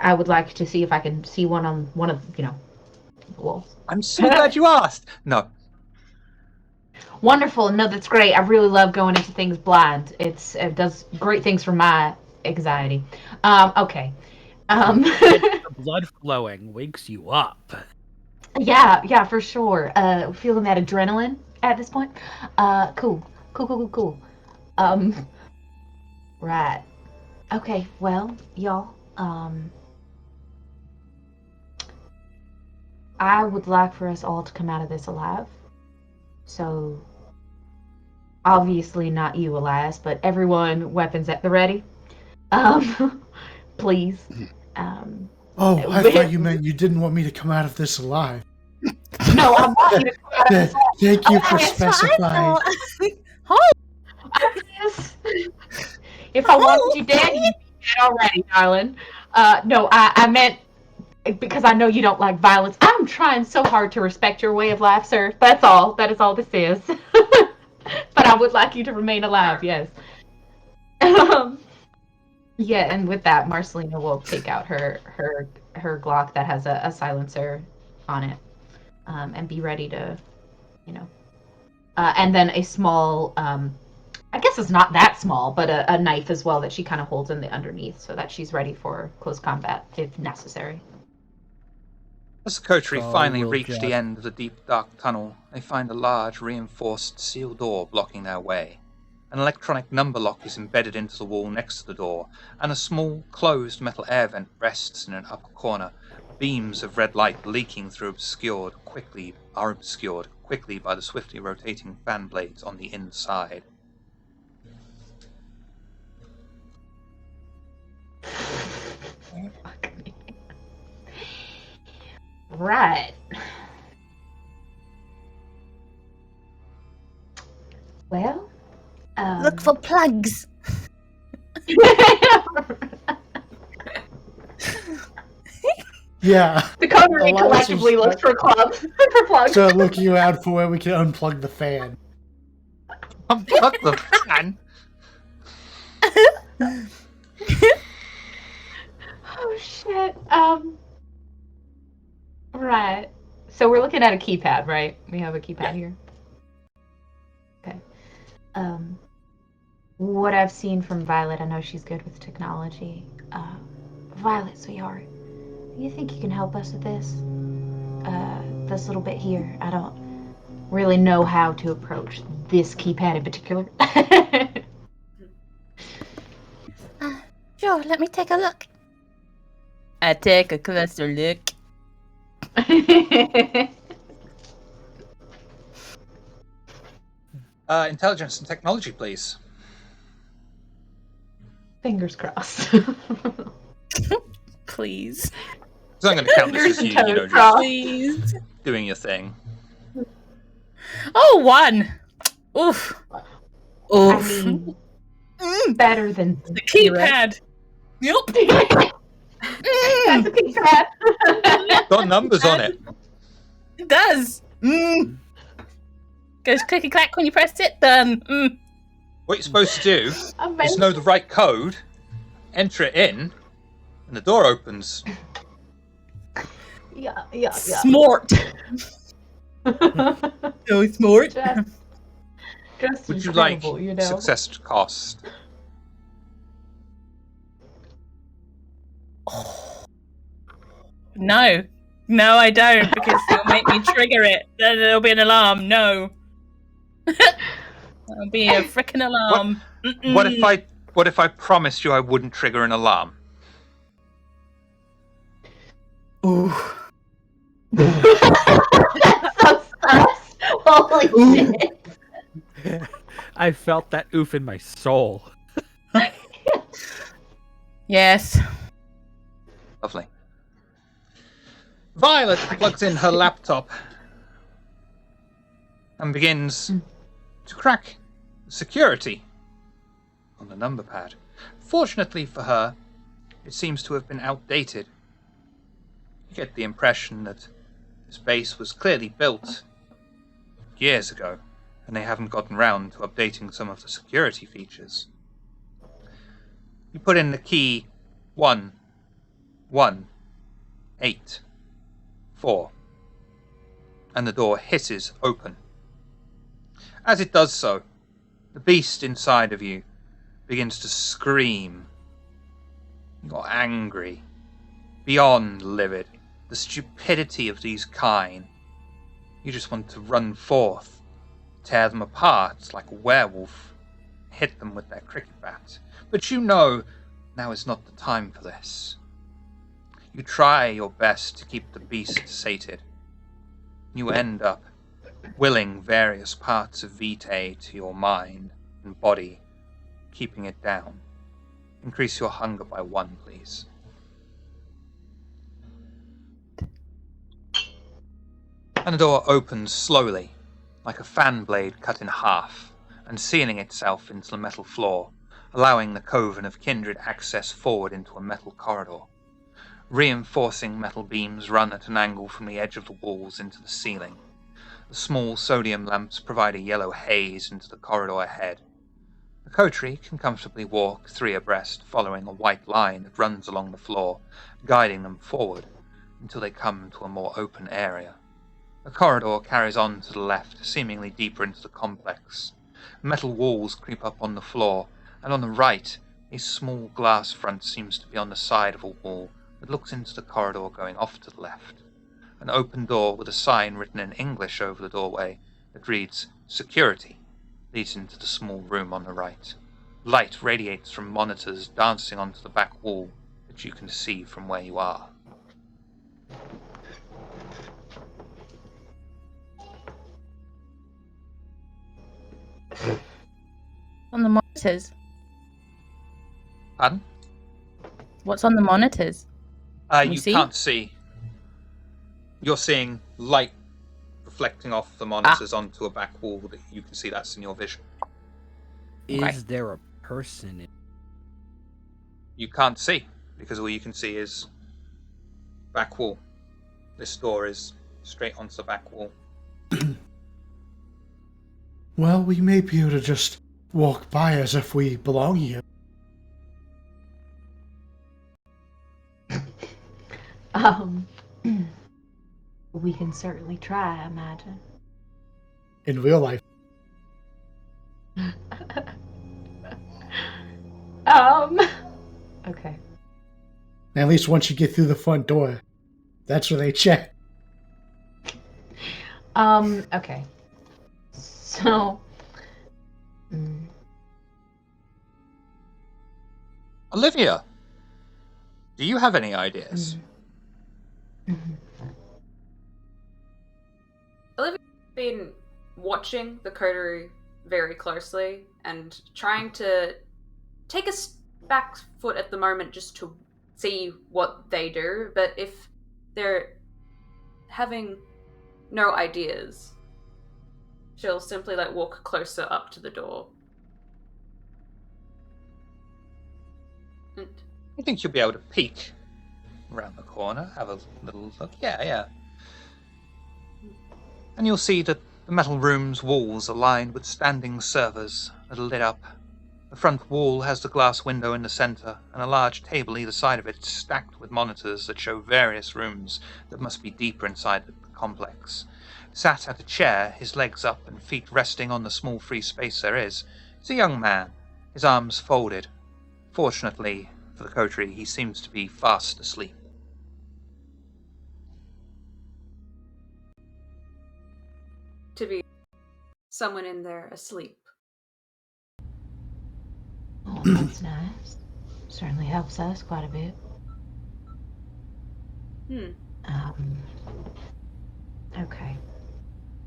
S3: I would like to see if I can see one on one of, the walls.
S1: I'm so glad you asked. No.
S3: Wonderful. No, that's great. I really love going into things blind. It does great things for my anxiety. Okay.
S6: The blood flowing wakes you up.
S3: Yeah, for sure. Feeling that adrenaline at this point. Cool. Right. Okay, well, y'all, I would like for us all to come out of this alive. So, obviously not you, Elias, but everyone, weapons at the ready. Please.
S4: Oh, I thought you meant you didn't want me to come out of this alive.
S3: No, I want you to come out of this alive.
S4: Thank you for
S2: That's what I
S4: specifying.
S2: thought.
S3: Yes. If I wanted you dead, you'd be dead already, darling. No, I meant because I know you don't like violence. I'm trying so hard to respect your way of life, sir. That's all. That is all this is. But I would like you to remain alive, yes. Yeah, and with that, Marcelina will take out her Glock that has a silencer on it, and be ready to, and then a small I guess it's not that small, but a knife as well that she kind of holds in the underneath so that she's ready for close combat if necessary.
S1: As the coterie
S6: Carl
S1: finally
S6: will
S1: reach the
S6: drop-
S1: end of the deep, dark tunnel, they find a large, reinforced steel door blocking their way. An electronic number lock is embedded into the wall next to the door, and a small, closed metal air vent rests in an upper corner, beams of red light leaking through obscured quickly by the swiftly rotating fan blades on the inside.
S3: Right. Well,
S2: Look for plugs.
S4: Yeah.
S3: The coterie
S4: Elias
S3: collectively
S4: was-
S3: looks for clubs for plugs.
S4: So looking around for where we can unplug the fan.
S1: Unplug the fan!
S3: Oh shit. Right. So we're looking at a keypad, right? We have a keypad here. Okay. What I've seen from Violet, I know she's good with technology. Violet, sweetheart, do you think you can help us with this? This little bit here. I don't really know how to approach this keypad in particular.
S2: Sure, let me take a look.
S5: I take a closer look.
S1: Intelligence and technology, please.
S3: Fingers crossed.
S5: Please.
S1: So I'm going to count this as you,
S3: Fingers and toes
S1: just
S3: crossed.
S5: Please.
S1: doing your thing.
S5: Oh, 1. Oof.
S3: I
S5: Oof.
S3: mean,
S5: Mm,
S3: better than
S5: the keypad. Yep.
S3: That's a keypad.
S1: Got numbers on it.
S5: It does. Mm. Goes clicky clack when you press it. Done. Mm.
S1: What you're supposed to do is
S3: Amazing.
S1: know the right code, enter it in, and the door opens.
S3: Yeah.
S5: Smart. So smart.
S3: Just
S1: Would you like
S3: incredible, you know?
S1: success to cost?
S5: No. No, I don't, because it'll make me trigger it. Then there'll be an alarm. No. There'll be a frickin' alarm.
S1: What if I promised you I wouldn't trigger an alarm?
S5: Ooh.
S3: So sus. Holy shit.
S6: I felt that oof in my soul.
S5: Yes.
S1: Lovely. Violet plugs in her laptop and begins to crack security on the number pad. Fortunately for her, it seems to have been outdated. You get the impression that this base was clearly built years ago, and they haven't gotten round to updating some of the security features. You put in the key 1184, and the door hisses open. As it does so, the beast inside of you begins to scream. You're angry, beyond livid. The stupidity of these kind. You just want to run forth, tear them apart like a werewolf, hit them with their cricket bat. But you know now is not the time for this. You try your best to keep the beast sated. You end up willing various parts of Vitae to your mind and body, keeping it down. Increase your hunger by 1, please. And the door opens slowly, like a fan blade cut in half, and sealing itself into the metal floor, allowing the coven of kindred access forward into a metal corridor. Reinforcing metal beams run at an angle from the edge of the walls into the ceiling. The small sodium lamps provide a yellow haze into the corridor ahead. The coterie can comfortably walk 3 abreast, following a white line that runs along the floor, guiding them forward until they come to a more open area. The corridor carries on to the left, seemingly deeper into the complex. Metal walls creep up on the floor, and on the right, a small glass front seems to be on the side of a wall that looks into the corridor going off to the left. An open door with a sign written in English over the doorway that reads "Security" leads into the small room on the right. Light radiates from monitors dancing onto the back wall that you can see from where you are.
S5: On the monitors.
S1: Pardon?
S5: What's on the monitors?
S1: You can't see. You're seeing light reflecting off the monitors onto a back wall that you can see. That's in your vision.
S6: Is there a person in...
S1: You can't see, because all you can see is back wall. This door is straight onto the back wall.
S4: Well, we may be able to just walk by as if we belong here.
S3: We can certainly try, I imagine.
S4: In real life.
S3: Okay.
S4: At least once you get through the front door, that's where they check.
S3: Okay. So...
S1: Olivia, do you have any ideas?
S7: Olivia's been watching the coterie very closely and trying to take a back foot at the moment just to see what they do, but if they're having no ideas, she'll simply walk closer up to the door.
S1: I think you'll be able to peek around the corner, have a little look. Yeah. And you'll see that the metal room's walls are lined with standing servers that are lit up. The front wall has the glass window in the center, and a large table either side of it stacked with monitors that show various rooms that must be deeper inside the complex. Sat at a chair, his legs up and feet resting on the small free space there is a young man, his arms folded. Fortunately for the coterie, he seems to be fast asleep.
S7: To be someone in there asleep.
S3: Oh, that's nice. Certainly helps us quite a bit. Okay.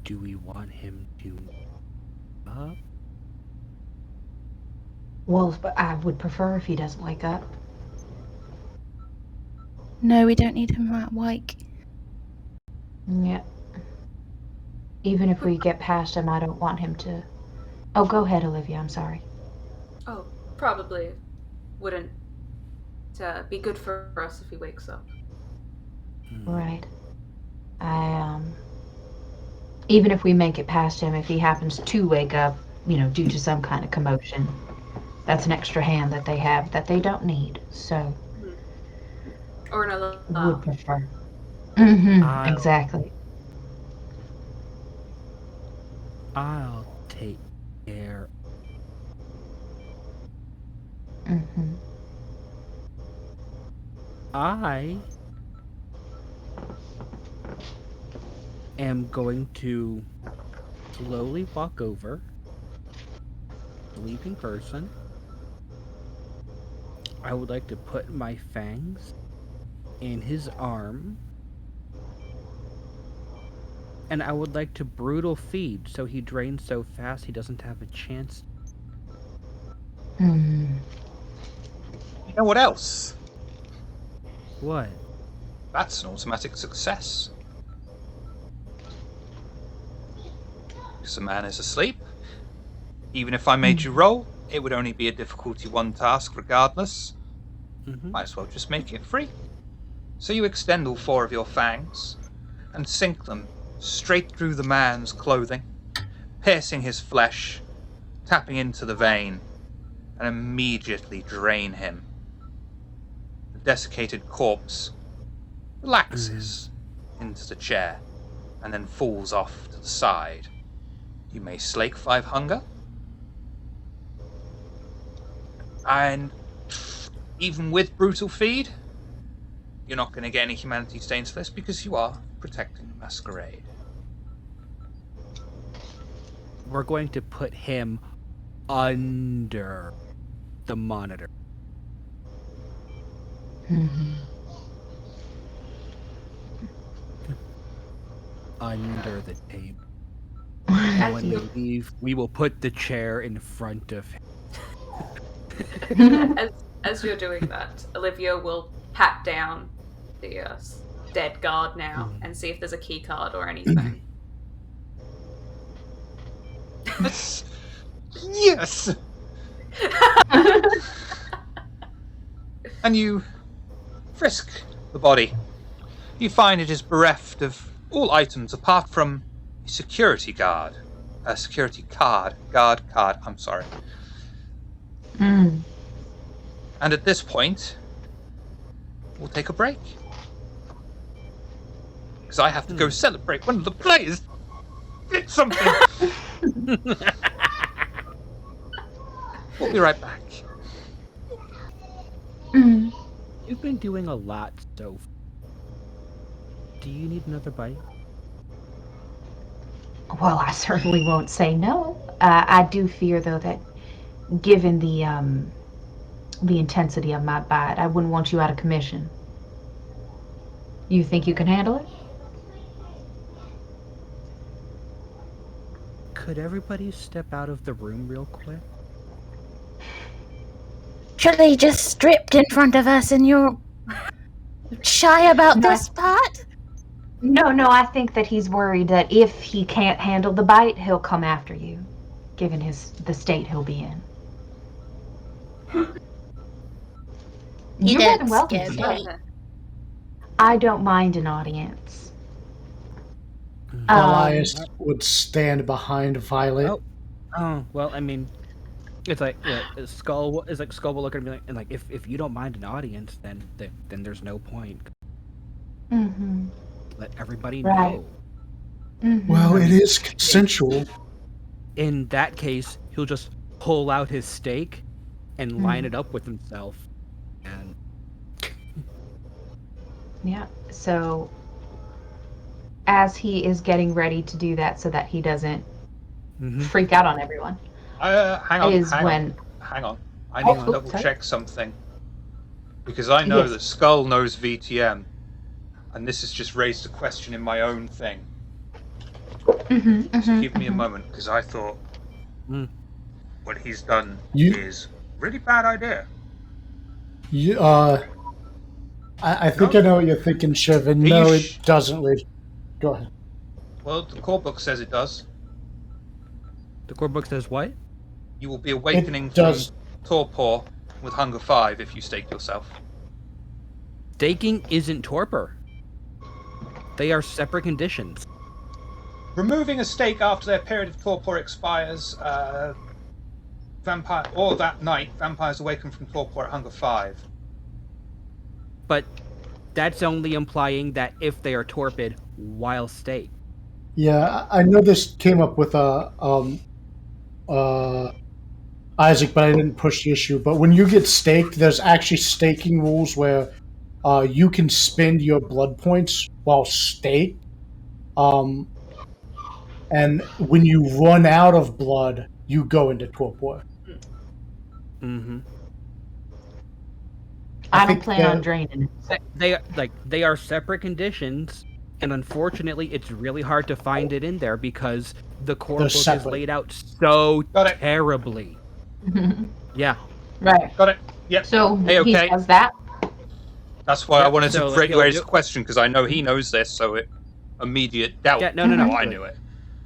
S6: Do we want him to...
S3: Well, but I would prefer if he doesn't wake up.
S2: No, we don't need him that wake.
S3: Yeah. Even if we get past him, I don't want him to... Oh, go ahead, Olivia, I'm sorry.
S7: Oh, probably wouldn't be good for us if he wakes up.
S3: Right. Even if we make it past him, if he happens to wake up, due to some kind of commotion, that's an extra hand that they have that they don't need, so...
S7: Or an alarm.
S3: Would prefer. Exactly.
S6: I'll take care. I am going to slowly walk over, sleeping person. I would like to put my fangs in his arm, and I would like to brutal feed so he drains so fast he doesn't have a chance.
S1: You know what else?
S6: What?
S1: That's an automatic success. Because the man is asleep. Even if I made you roll, it would only be a difficulty 1 task regardless. Might as well just make it free. So you extend all 4 of your fangs and sink them straight through the man's clothing, piercing his flesh, tapping into the vein, and immediately drain him. The desiccated corpse relaxes into the chair and then falls off to the side. You may slake 5 hunger, And even with brutal feed, you're not going to get any humanity stains for this because you are protecting the Masquerade.
S6: We're going to put him under the monitor. Under the table. And when we leave, we will put the chair in front of him.
S7: As you're doing that, Olivia will pat down the dead guard now and see if there's a key card or anything.
S1: Yes! And you frisk the body. You find it is bereft of all items apart from a security card. Guard card, I'm sorry. And at this point, we'll take a break. Because I have to go celebrate one of the players did something. We'll be right back.
S6: You've been doing a lot so far. Do you need another bite?
S3: Well, I certainly won't say no. I do fear, though, that given the intensity of my bite, I wouldn't want you out of commission. You think you can handle it?
S6: Could everybody step out of the room real quick?
S2: Surely you just stripped in front of us and you're shy about this part?
S3: No, I think that he's worried that if he can't handle the bite, he'll come after you, given the state he'll be in. You're more than welcome to stay. I don't mind an audience.
S4: Elias would stand behind Violet.
S6: Oh, well, I mean, it's like Skull will look at me like, and like if you don't mind an audience, then there's no point. Let everybody know.
S4: Well, it is consensual.
S6: In that case, he'll just pull out his stake and line it up with himself. And
S3: yeah, so as he is getting ready to do that so that he doesn't freak out on everyone.
S1: Hang on. I need to double check something. Because I know that Skull knows VTM. And this has just raised a question in my own thing. So give me a moment, because I thought what he's done is a really bad idea.
S4: I think I know what you're thinking, Shiv, and no, it doesn't, Lee. Go ahead.
S1: Well, the core book says it does.
S6: The core book says what?
S1: You will be awakening from torpor with Hunger 5 if you stake yourself.
S6: Staking isn't torpor. They are separate conditions.
S1: Removing a stake after their period of torpor expires, that night, vampires awaken from torpor at Hunger 5.
S6: But that's only implying that if they are torpid while staked.
S4: Yeah, I know this came up with Isaac, but I didn't push the issue. But when you get staked, there's actually staking rules where you can spend your blood points while staked. And when you run out of blood, you go into torpor.
S3: I don't plan on draining it.
S6: They are separate conditions, and unfortunately, it's really hard to find it in there because the core book is laid out so terribly. Yeah.
S3: Right.
S1: Got it. Yep.
S3: So
S1: he
S3: does that.
S1: That's why I wanted to raise the question, because I know he knows this, so it immediate doubt.
S6: Yeah, no.
S1: I knew it.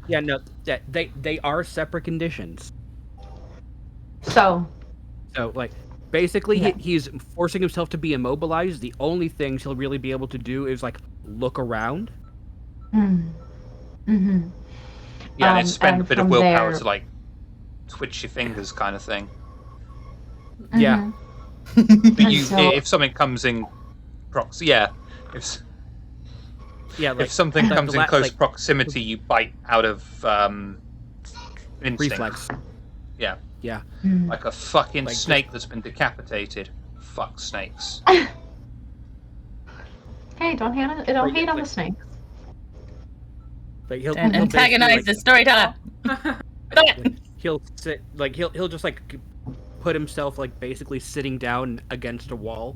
S6: Yeah, no. They are separate conditions.
S3: So
S6: like, basically, he's forcing himself to be immobilized. The only things he'll really be able to do is like look around.
S1: Yeah, and spend a bit of willpower to like twitch your fingers, kind of thing.
S6: Yeah.
S1: But if something comes in if something comes in close proximity, you bite out of instinct.
S6: Reflex.
S1: Yeah.
S6: Yeah.
S1: Like a fucking
S6: Like
S1: snake that's been decapitated. Fuck snakes.
S3: Hey, don't hate on the snakes.
S6: Like he'll
S5: Don't
S6: he'll basically,
S5: antagonize
S6: like,
S5: the storyteller.
S6: like, he'll sit like he'll just like put himself like basically sitting down against a wall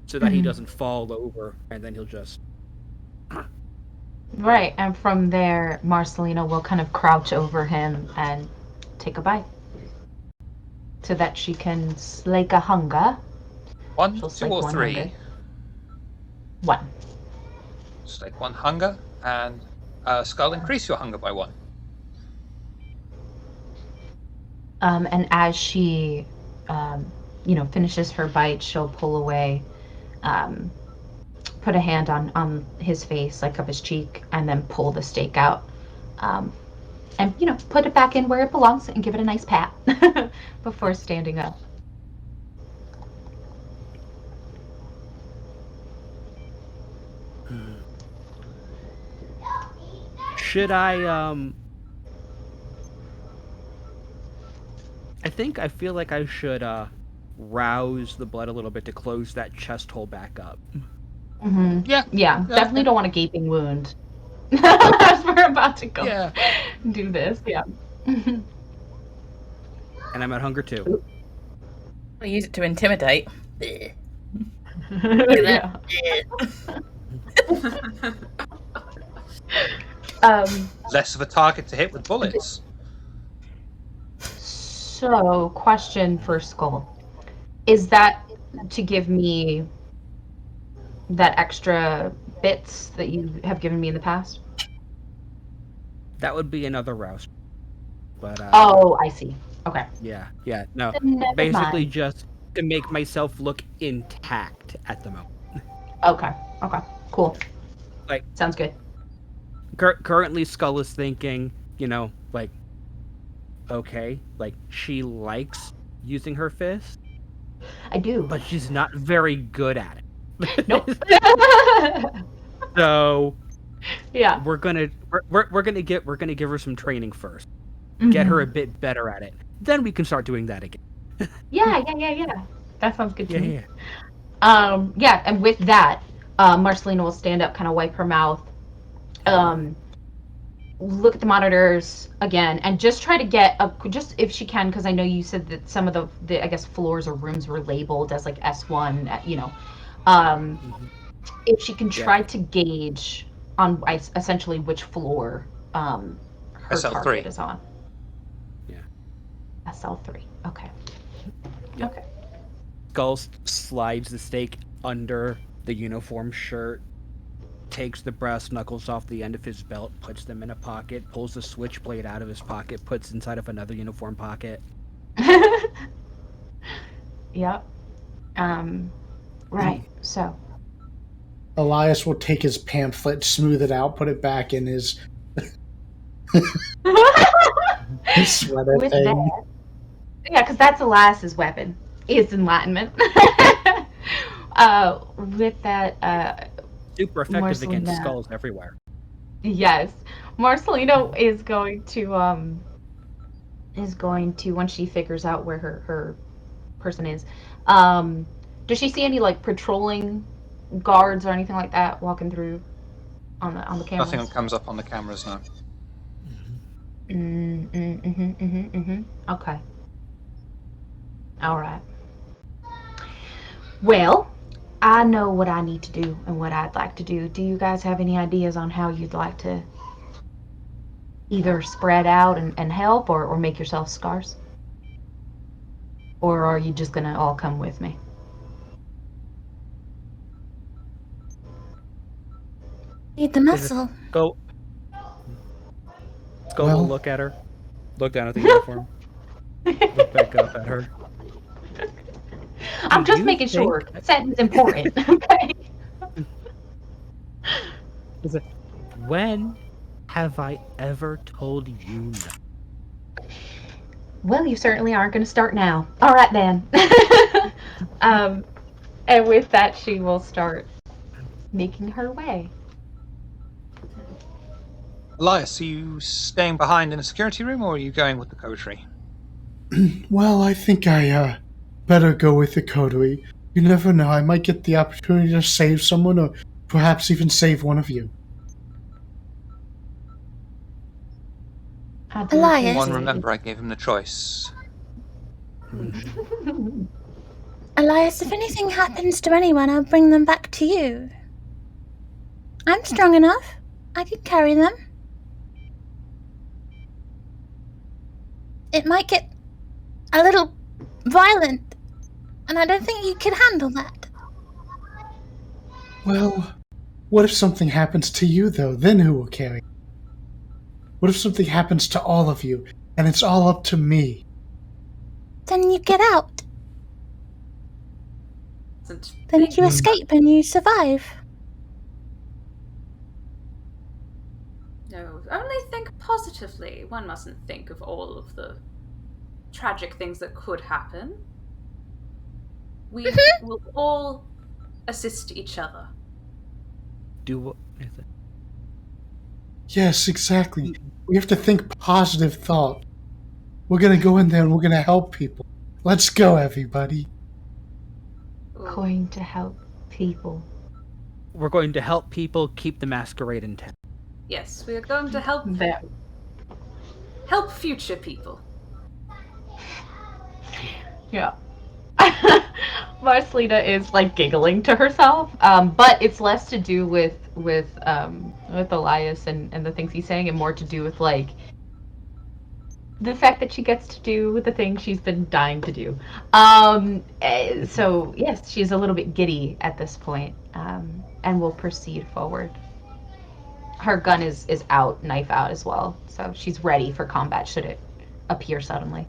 S6: so that he doesn't fall over, and then he'll just
S3: Right, and from there, Marcelino will kind of crouch over him and take a bite. So that she can slake a hunger.
S1: 1,
S3: She'll
S1: 2,
S3: slake
S1: or
S3: one
S1: 3.
S3: hunger. 1.
S1: Stake 1 hunger, and Skull, increase your hunger by 1.
S3: And as she, finishes her bite, she'll pull away, put a hand on his face, like up his cheek, and then pull the steak out. And, put it back in where it belongs and give it a nice pat before standing up.
S6: should I I feel like I should rouse the blood a little bit to close that chest hole back up.
S3: Mm-hmm.
S1: Yeah.
S3: Definitely don't want a gaping wound as we're about to go do this. Yeah.
S6: And I'm at hunger 2.
S5: I'll use it to intimidate.
S3: Yeah.
S1: Less of a target to hit with bullets.
S3: So, question for Skull. Is that to give me that extra bits that you have given me in the past?
S6: That would be another rouse. But
S3: Oh, I see. Okay.
S6: yeah. No.
S3: Then never
S6: Basically
S3: mind.
S6: just to make myself look intact at the moment.
S3: Okay. Cool.
S6: Like,
S3: sounds good.
S6: Currently Skull is thinking, like, okay, like, she likes using her fist,
S3: I do.
S6: but she's not very good at it.
S3: Nope.
S6: So
S3: Yeah.
S6: we're gonna give her some training first. Get her a bit better at it. Then we can start doing that again.
S3: Yeah. That sounds good to me.
S6: Yeah.
S3: And with that, Marcelina will stand up, kind of wipe her mouth, look at the monitors again, and just try to get just if she can, because I know you said that some of the I guess floors or rooms were labeled as like S1, if she can try to gauge on essentially which floor her
S1: SL3.
S3: target is on.
S6: Yeah.
S3: SL3. Okay.
S6: Yep.
S3: Okay.
S6: Skull slides the steak under the uniform shirt, takes the brass knuckles off the end of his belt, puts them in a pocket, pulls the switchblade out of his pocket, puts inside of another uniform pocket.
S3: Yep. Right. So.
S4: Elias will take his pamphlet, smooth it out, put it back in his sweater
S3: With
S4: thing.
S3: that, yeah, because that's Elias's weapon, is enlightenment. With that,
S6: Super effective against
S3: Marcelina.
S6: skulls everywhere.
S3: yes, Marcelino is going to once she figures out where her person is. Does she see any like patrolling guards or anything like that walking through on the cameras?
S1: Nothing comes up on the cameras now.
S3: Okay. All right. Well, I know what I need to do and what I'd like to do. Do you guys have any ideas on how you'd like to either spread out and help or make yourself scarce? Or are you just going to all come with me?
S2: Need the muscle.
S6: Skull
S4: Well-
S6: will look at her, look down at the uniform, look back up at her.
S3: I'm
S6: Do
S3: just
S6: you
S3: making
S6: think-
S3: sure. Setting's important. Okay.
S6: When have I ever told you no?
S3: Well, you certainly aren't going to start now. All right, then. And with that, she will start making her way.
S1: Elias, are you staying behind in a security room, or are you going with the coterie?
S4: Well, I think I better go with the coterie. You never know, I might get the opportunity to save someone or perhaps even save one of you.
S3: I do
S2: Elias.
S1: One,
S3: appreciate
S1: remember I gave him the choice.
S3: it.
S2: Elias, if anything happens to anyone, I'll bring them back to you. I'm strong enough. I could carry them. It might get a little violent, and I don't think you could handle that.
S4: Well, what if something happens to you, though? Then who will carry? What if something happens to all of you, and it's all up to me?
S2: Then you get out.
S7: Isn't
S2: Then
S7: big.
S2: you escape and you survive.
S7: No, only think positively. One mustn't think of all of the tragic things that could happen. We will all assist each other.
S6: Do what?
S4: Yes, exactly. We have to think positive thought. We're gonna go in there and we're gonna help people. Let's go, everybody.
S7: Ooh.
S3: Going to help people.
S6: We're going to help people keep the masquerade intact.
S7: Yes, we are going to help future people.
S3: Yeah. Marcelina is like giggling to herself, but it's less to do with Elias and the things he's saying, and more to do with like the fact that she gets to do the thing she's been dying to do. So yes, she's a little bit giddy at this point, and will proceed forward. Her gun is out, knife out as well, so she's ready for combat should it appear suddenly.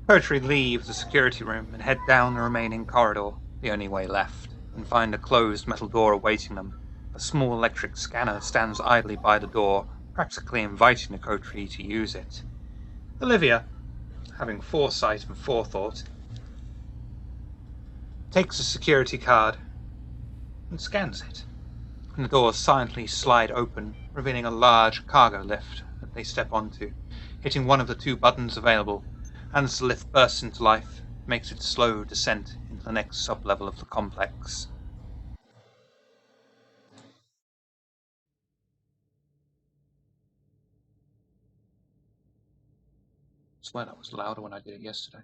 S1: Poetry leave the security room and head down the remaining corridor, the only way left, and find a closed metal door awaiting them. A small electric scanner stands idly by the door, practically inviting the coterie to use it. Olivia, having foresight and forethought, takes a security card and scans it. And the doors silently slide open, revealing a large cargo lift that they step onto, hitting one of the two buttons available. And as the lift bursts into life, makes its slow descent into the next sub-level of the complex. I swear that was louder when I did it yesterday.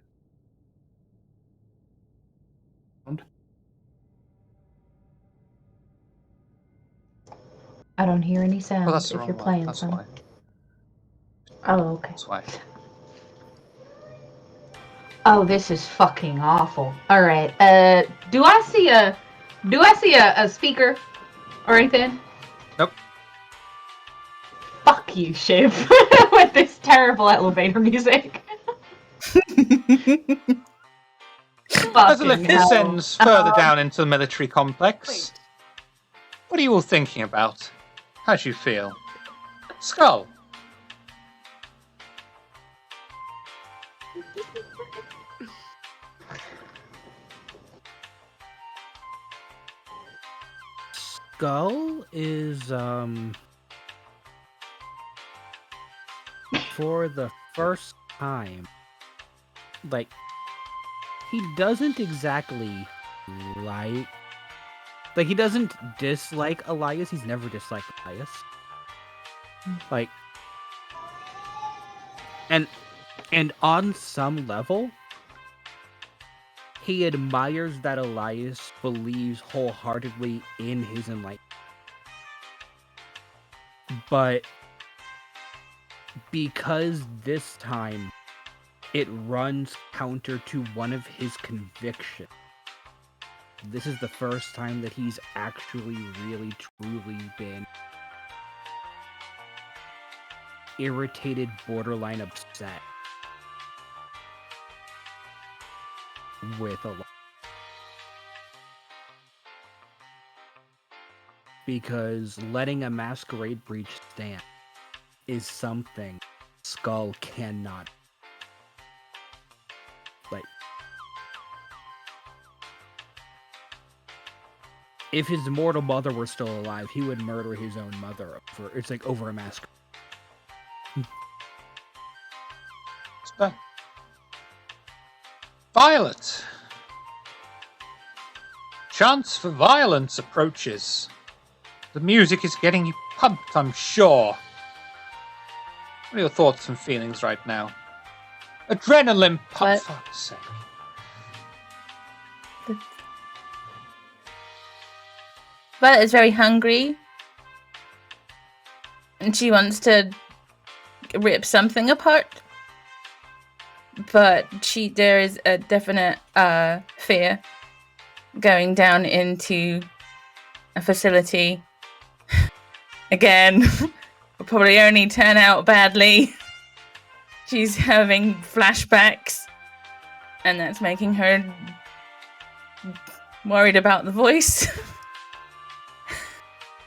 S3: I don't hear any sounds
S1: Well, that's the
S3: if
S1: wrong
S3: you're
S1: one.
S3: playing
S1: That's
S3: some.
S1: why.
S3: Oh, okay.
S1: That's why.
S3: Oh, this is fucking awful. All right. Do I see a speaker or anything?
S1: Nope.
S3: Fuck you, Shiv, with this terrible elevator music.
S1: As the lift
S3: Fucking hell.
S1: descends further down into the military complex,
S7: Wait.
S1: what are you all thinking about? How do you feel? Skull.
S6: Skull is for the first time, like, he doesn't exactly he doesn't dislike Elias. He's never disliked Elias. Like, and on some level, he admires that Elias believes wholeheartedly in his enlightenment. But because this time it runs counter to one of his convictions, this is the first time that he's actually really truly been irritated, borderline upset with a lot. Because letting a masquerade breach stand is something Skull cannot. Like, if his mortal mother were still alive, he would murder his own mother over a masquerade.
S1: It's done. Violet. Chance for violence approaches. The music is getting you pumped, I'm sure. What are your thoughts and feelings right now? Adrenaline pump, for fuck's sake.
S5: Violet is very hungry. And she wants to rip something apart. But there is a definite fear going down into a facility. Again, will probably only turn out badly. She's having flashbacks, and that's making her worried about the voice.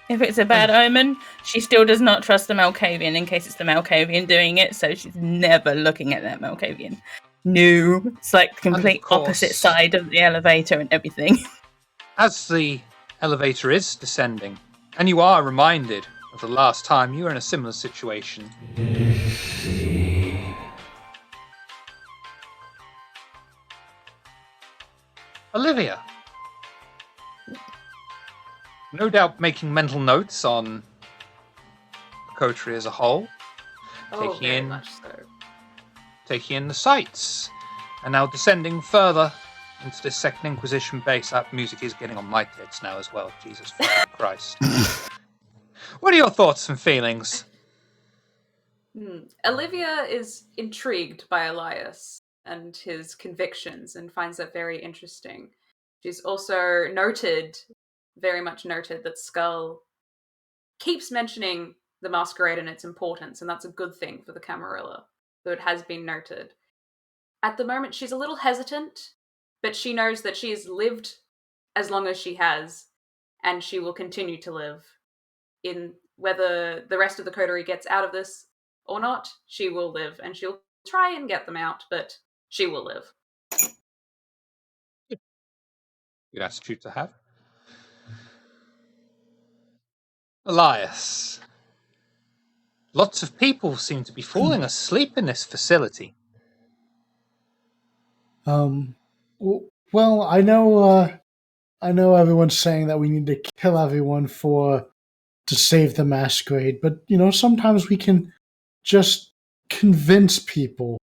S5: If it's a bad omen, she still does not trust the Malkavian in case it's the Malkavian doing it, so she's never looking at that Malkavian. No. It's like complete opposite side of the elevator and everything.
S1: As the elevator is descending, and you are reminded of the last time you were in a similar situation. Olivia. No doubt making mental notes on the coterie as a whole.
S7: Oh, very much so.
S1: Taking in the sights. And now descending further into this second Inquisition base. That music is getting on my tits now as well. Jesus Christ. What are your thoughts and feelings?
S7: Olivia is intrigued by Elias and his convictions and finds that very interesting. She's also very much noted, that Skull keeps mentioning the Masquerade and its importance, and that's a good thing for the Camarilla. So it has been noted. At the moment, she's a little hesitant, but she knows that she has lived as long as she has, and she will continue to live. In whether the rest of the coterie gets out of this or not, she will live, and she'll try and get them out, but she will live.
S1: Good attitude to have. Elias. Lots of people seem to be falling asleep in this facility.
S4: Well, I know everyone's saying that we need to kill everyone to save the Masquerade, but sometimes we can just convince people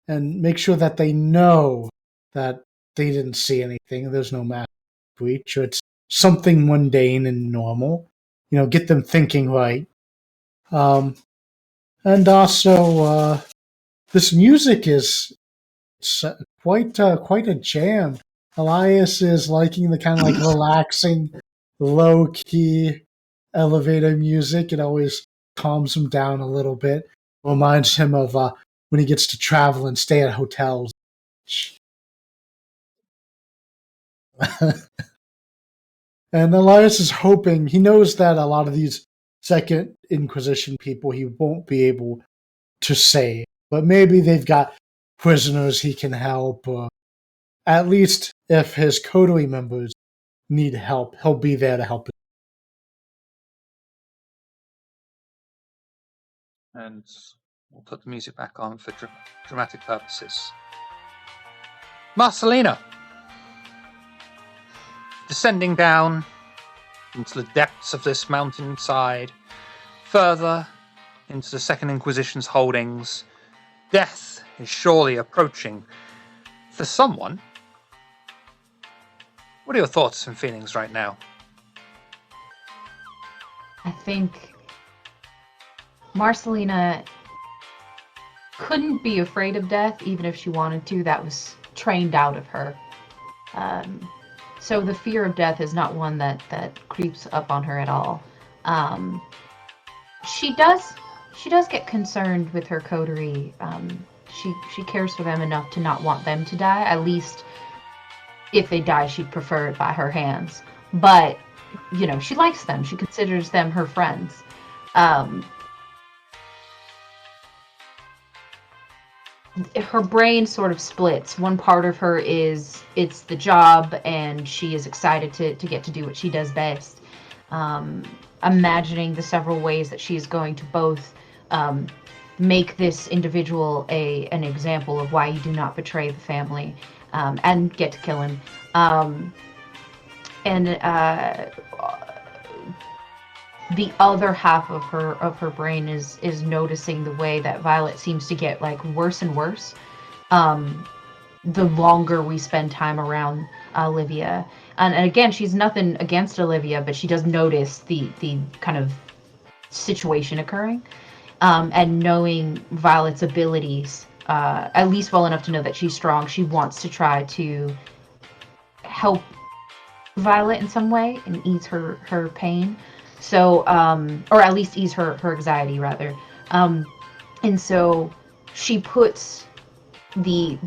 S4: and make sure that they know that they didn't see anything. There's no mass breach, or it's something mundane and normal. Get them thinking right. And also, this music is quite a jam. Elias is liking the kind of like relaxing, low-key elevator music. It always calms him down a little bit. Reminds him of when he gets to travel and stay at hotels. And Elias is hoping, he knows that a lot of these Second Inquisition people he won't be able to save. But maybe they've got prisoners he can help, or at least if his coterie members need help, he'll be there to help.
S1: And we'll put the music back on for dramatic purposes. Marcelina! Descending down into the depths of this mountainside, further into the Second Inquisition's holdings, death is surely approaching for someone. What are your thoughts and feelings right now?
S3: I think Marcelina couldn't be afraid of death, even if she wanted to. That was trained out of her. So the fear of death is not one that creeps up on her at all. She does get concerned with her coterie. She cares for them enough to not want them to die. At least if they die, she'd prefer it by her hands. But, she likes them. She considers them her friends. Her brain sort of splits. One part of her is it's the job, and she is excited to get to do what she does best. Imagining the several ways that she's going to both make this individual an example of why you do not betray the family, and get to kill him. The other half of her brain is noticing the way that Violet seems to get like worse and worse the longer we spend time around Olivia. And again, she's nothing against Olivia, but she does notice the kind of situation occurring. And knowing Violet's abilities, at least well enough to know that she's strong, she wants to try to help Violet in some way and ease her pain. So, or at least ease her anxiety, rather. And so she puts the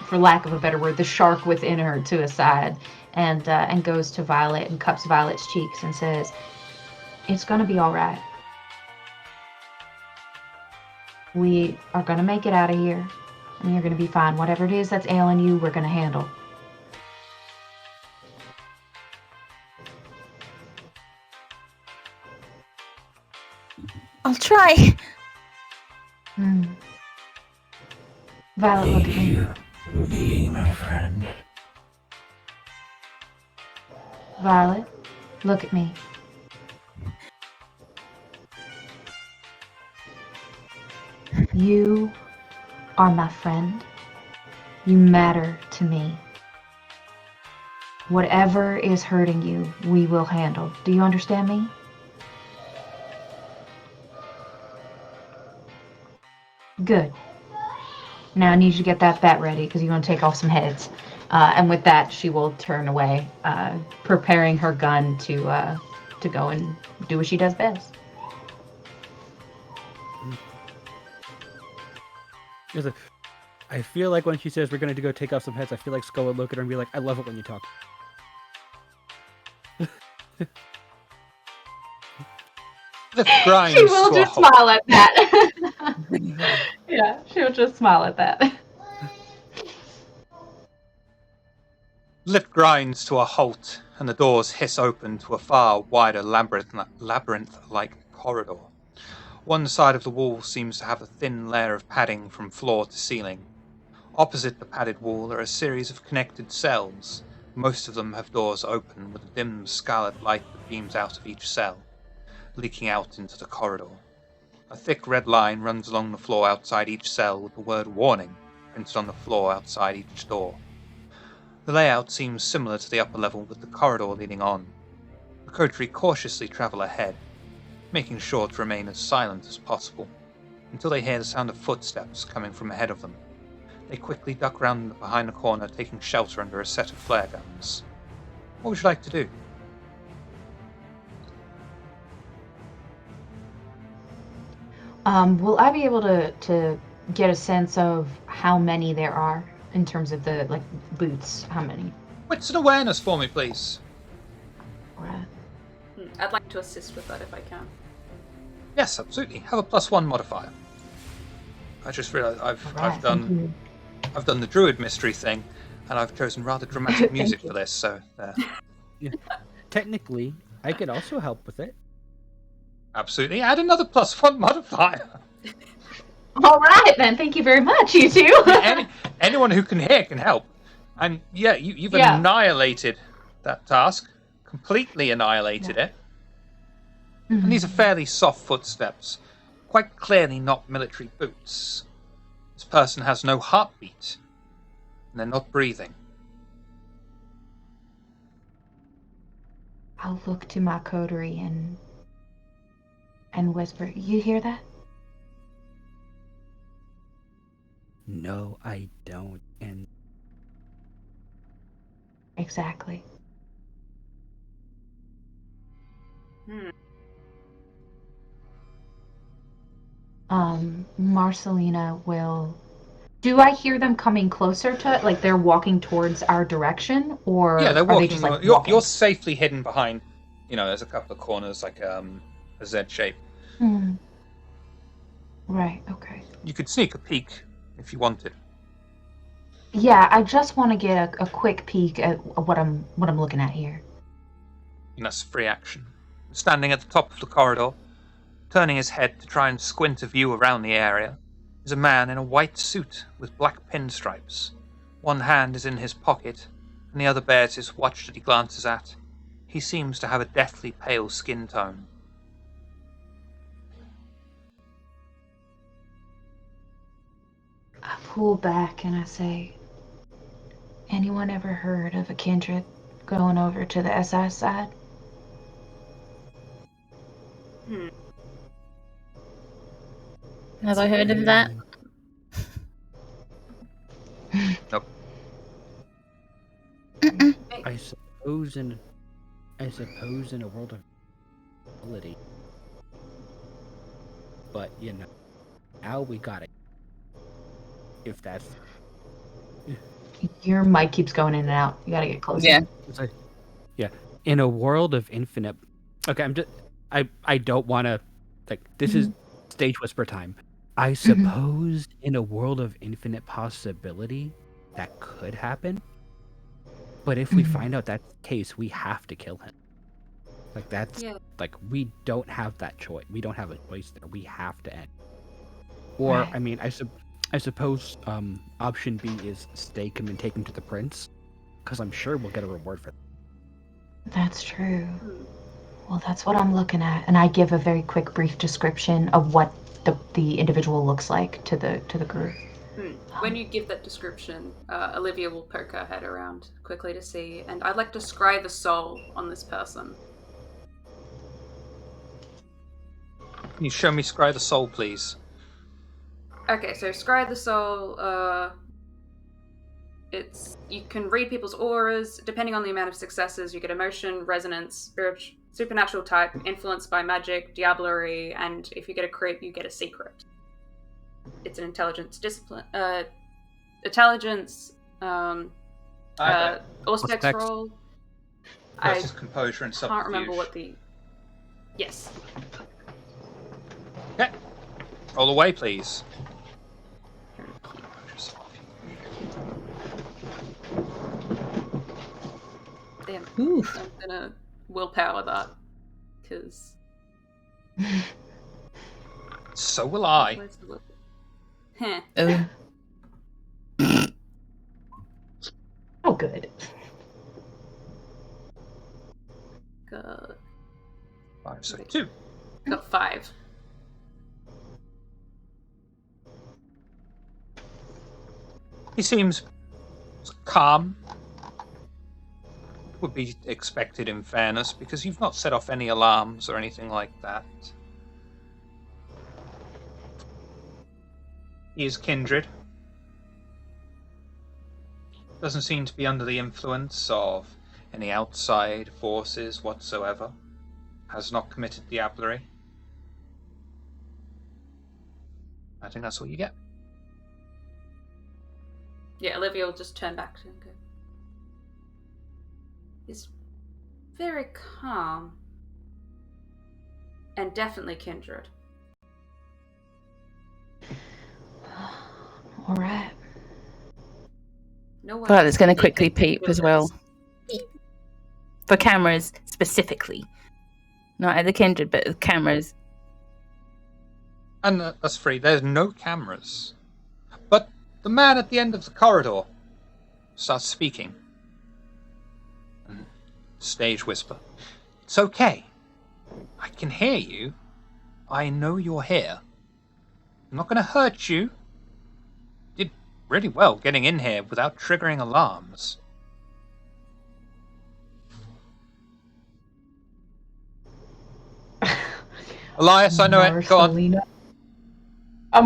S3: for lack of a better word, the shark within her to a side, and goes to Violet and cups Violet's cheeks and says, "It's gonna be all right. We are gonna make it out of here, and you're gonna be fine. Whatever it is that's ailing you, we're gonna handle."
S2: I'll try.
S3: Violet, look at me.
S8: Be my friend.
S3: Violet, look at me. You are my friend. You matter to me. Whatever is hurting you, we will handle. Do you understand me? Good. Now I need you to get that bat ready because you want to take off some heads. And with that, she will turn away, preparing her gun to go and do what she does best.
S6: I feel like when she says we're going to go take off some heads, I feel like Skull would look at her and be like, "I love it when you talk."
S3: She will just smile at that. Yeah, she'll just smile at that.
S1: Lift grinds to a halt, and the doors hiss open to a far wider labyrinth-like corridor. One side of the wall seems to have a thin layer of padding from floor to ceiling. Opposite the padded wall are a series of connected cells. Most of them have doors open, with a dim scarlet light that beams out of each cell, leaking out into the corridor. A thick red line runs along the floor outside each cell with the word "Warning" printed on the floor outside each door. The layout seems similar to the upper level, with the corridor leading on. The coterie cautiously travel ahead, making sure to remain as silent as possible, until they hear the sound of footsteps coming from ahead of them. They quickly duck round behind a corner, taking shelter under a set of flare guns. What would you like to do?
S3: Will I be able to get a sense of how many there are in terms of the boots? How many?
S1: Wits and awareness for me, please.
S3: Right.
S7: I'd like to assist with that if I can.
S1: Yes, absolutely. Have a +1 modifier. I just realised I've done the druid mystery thing, and I've chosen rather dramatic music for this. So there.
S6: Yeah. Technically, I could also help with it.
S1: Absolutely. Add another +1 modifier.
S3: All right, then. Thank you very much, you two.
S1: Anyone who can hear can help. And yeah, you've annihilated that task. Completely annihilated it. Mm-hmm. And these are fairly soft footsteps. Quite clearly not military boots. This person has no heartbeat. And they're not breathing.
S3: I'll look to my coterie and whisper, "You hear that?"
S6: No, I don't. And
S3: exactly. Marcelina will. Do I hear them coming closer to it? Like they're walking towards our direction, or
S1: yeah, they're walking.
S3: Are they just, like,
S1: you're safely hidden behind. There's a couple of corners, like a Z shape.
S3: Right. Okay.
S1: You could sneak a peek if you wanted.
S3: Yeah, I just want to get a quick peek at what I'm looking at here.
S1: And that's free action. Standing at the top of the corridor, turning his head to try and squint a view around the area, is a man in a white suit with black pinstripes, One hand is in his pocket, and the other bears his watch that he glances at. He seems to have a deathly pale skin tone.
S3: I pull back and I say, anyone ever heard of a kindred going over to the SI side?
S5: Have I heard of that?
S1: Nope.
S6: I suppose in a world of ability. But now we got it. If that's
S3: Your mic keeps going in and out. You gotta get closer.
S5: Yeah.
S6: it's like, in a world of infinite. Okay, I don't want to this is stage whisper time. I suppose in a world of infinite possibility that could happen. But if we find out that's the case, we have to kill him. We don't have that choice. We don't have a choice there. We have to end. Or
S3: Right.
S6: I mean, I suppose option B is stake him and take him to the prince, because I'm sure we'll get a reward for that.
S3: That's true. Well, that's what I'm looking at, and I give a very quick, brief description of what the individual looks like to the group.
S7: When you give that description, Olivia will poke her head around quickly to see, and I'd like to scry the soul on this person.
S1: Can you show me Scry the Soul, please?
S7: Okay, so scry the soul, you can read people's auras. Depending on the amount of successes, you get emotion, resonance, supernatural type, influenced by magic, diablerie, and if you get a crit, you get a secret. It's an intelligence discipline, intelligence, Auspex roll.
S1: Versus composure and subterfuge.
S7: Can't remember what the... Yes.
S1: Okay. Roll away, please.
S7: Damn.
S5: Oof.
S7: I'm gonna willpower that, because...
S1: So will I.
S7: Heh.
S5: Oh.
S3: Oh, good.
S7: Got
S1: 5, so 2.
S7: 5.
S1: He seems calm. Would be expected in fairness, because you've not set off any alarms or anything like that. He is kindred. Doesn't seem to be under the influence of any outside forces whatsoever. Has not committed diablerie. I think that's all you get.
S7: Yeah, Olivia will just turn back to him and go. He's very calm. And definitely kindred.
S3: All right.
S7: No one
S5: Violet's going to quickly peep as well. For cameras specifically. Not at the kindred, but the cameras.
S1: And that's free. There's no cameras. But the man at the end of the corridor starts speaking. Stage whisper. It's okay. I can hear you. I know you're here. I'm not going to hurt you. Did really well getting in here without triggering alarms. Elias, I know it. Go on.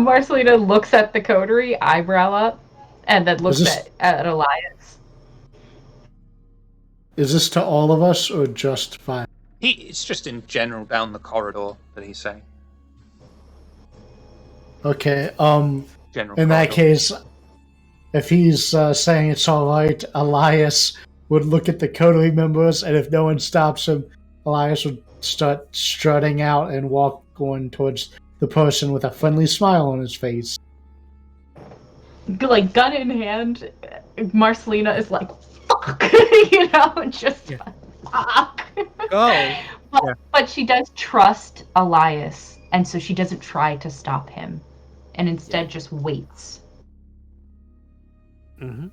S3: Marcelina looks at the coterie, eyebrow up, and then looks at Elias.
S4: Is this to all of us or just fine?
S1: It's just in general down the corridor that he's saying.
S4: Okay,
S1: General
S4: in that
S1: corridor.
S4: case, if he's saying it's alright, Elias would look at the coterie members, and if no one stops him, Elias would start strutting out and walk going towards the person with a friendly smile on his face.
S3: Like, gun in hand, Marcelina is like, fuck! Just fuck.
S6: Go!
S3: But she does trust Elias, and so she doesn't try to stop him, and instead just waits.
S6: Mm-hmm.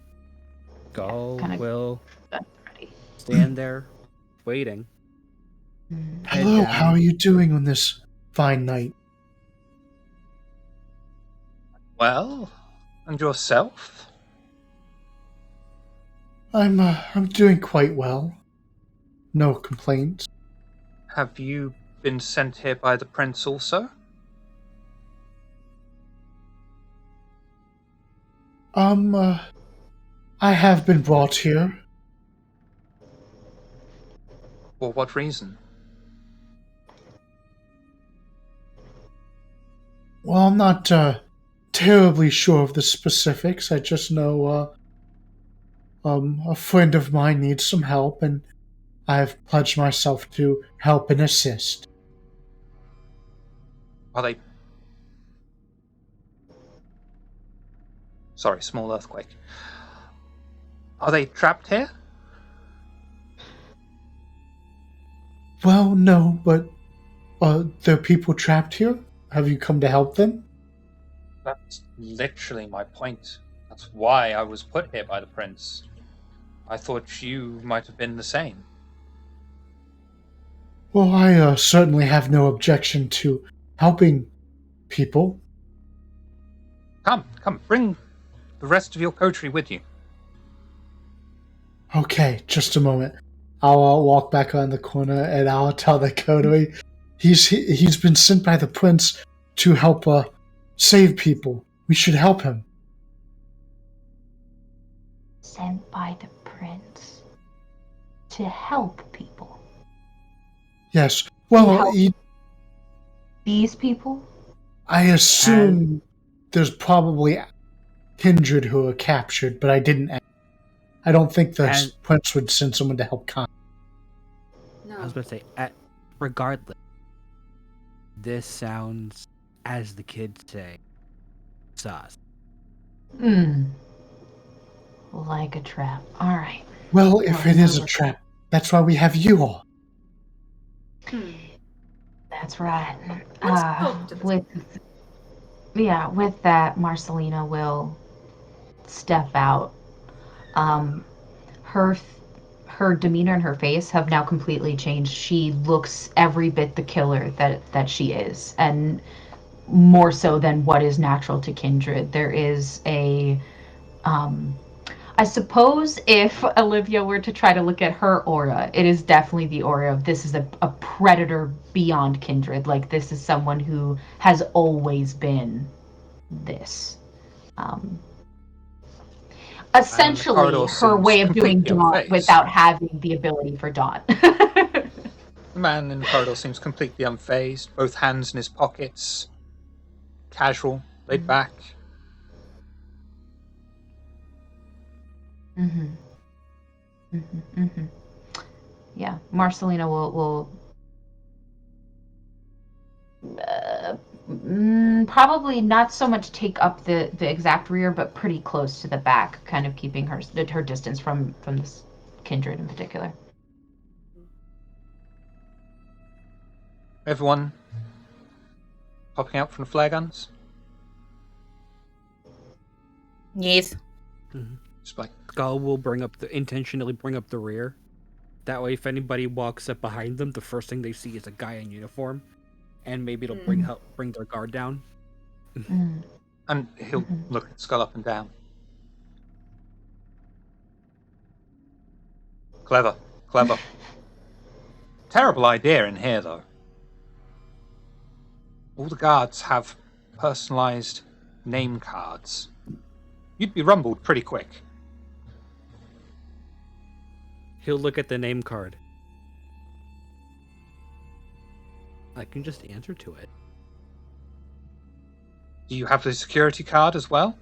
S6: Gull
S3: kinda-
S6: will
S3: Ready.
S6: stand there, waiting. Head
S4: Hello,
S6: down.
S4: how are you doing on this fine night?
S1: Well, and yourself?
S4: I'm doing quite well. No complaints.
S1: Have you been sent here by the prince also?
S4: I have been brought here.
S1: For what reason?
S4: Well, I'm not terribly sure of the specifics. I just know a friend of mine needs some help, and I've pledged myself to help and assist.
S1: Are they... Sorry, small earthquake. Are they trapped here?
S4: Well, no, but there are people trapped here? Have you come to help them?
S1: That's literally my point. That's why I was put here by the prince. I thought you might have been the same.
S4: Well, I certainly have no objection to helping people.
S1: Come, bring the rest of your coterie with you.
S4: Okay, just a moment. I'll walk back on the corner and I'll tell the coterie he's been sent by the prince to help save people. We should help him.
S3: Sent by the prince to help people.
S4: Yes. Well,
S3: help these people?
S4: I assume there's probably kindred who are captured, but I didn't ask. I don't think the prince would send someone to help Khan.
S7: No.
S6: I was about to say, regardless, this sounds, as the kids say, sus.
S3: Like a trap. Alright.
S4: Well, if it is a trap, that's why we have you all.
S3: That's right.
S7: Let's talk to this.
S3: With that, Marcelina will step out. Her demeanor and her face have now completely changed. She looks every bit the killer that she is, and more so than what is natural to kindred. There is a I suppose if Olivia were to try to look at her aura, it is definitely the aura of this is a predator beyond kindred. Like, this is someone who has always been this. Essentially, her way of doing daunt without having the ability for daunt.
S1: The man in the corridor seems completely unfazed, both hands in his pockets, casual, laid back.
S3: Yeah, Marcelina will probably not so much take up the exact rear, but pretty close to the back, kind of keeping her distance from this kindred in particular.
S1: Everyone popping out from the flare guns.
S5: Yes.
S1: Just like,
S6: Skull will intentionally bring up the rear. That way, if anybody walks up behind them, the first thing they see is a guy in uniform, and maybe it'll bring their guard down.
S1: and he'll look at Skull up and down. Clever. Terrible idea in here, though. All the guards have personalized name cards. You'd be rumbled pretty quick.
S6: He'll look at the name card. I can just answer to it.
S1: Do you have the security card as well?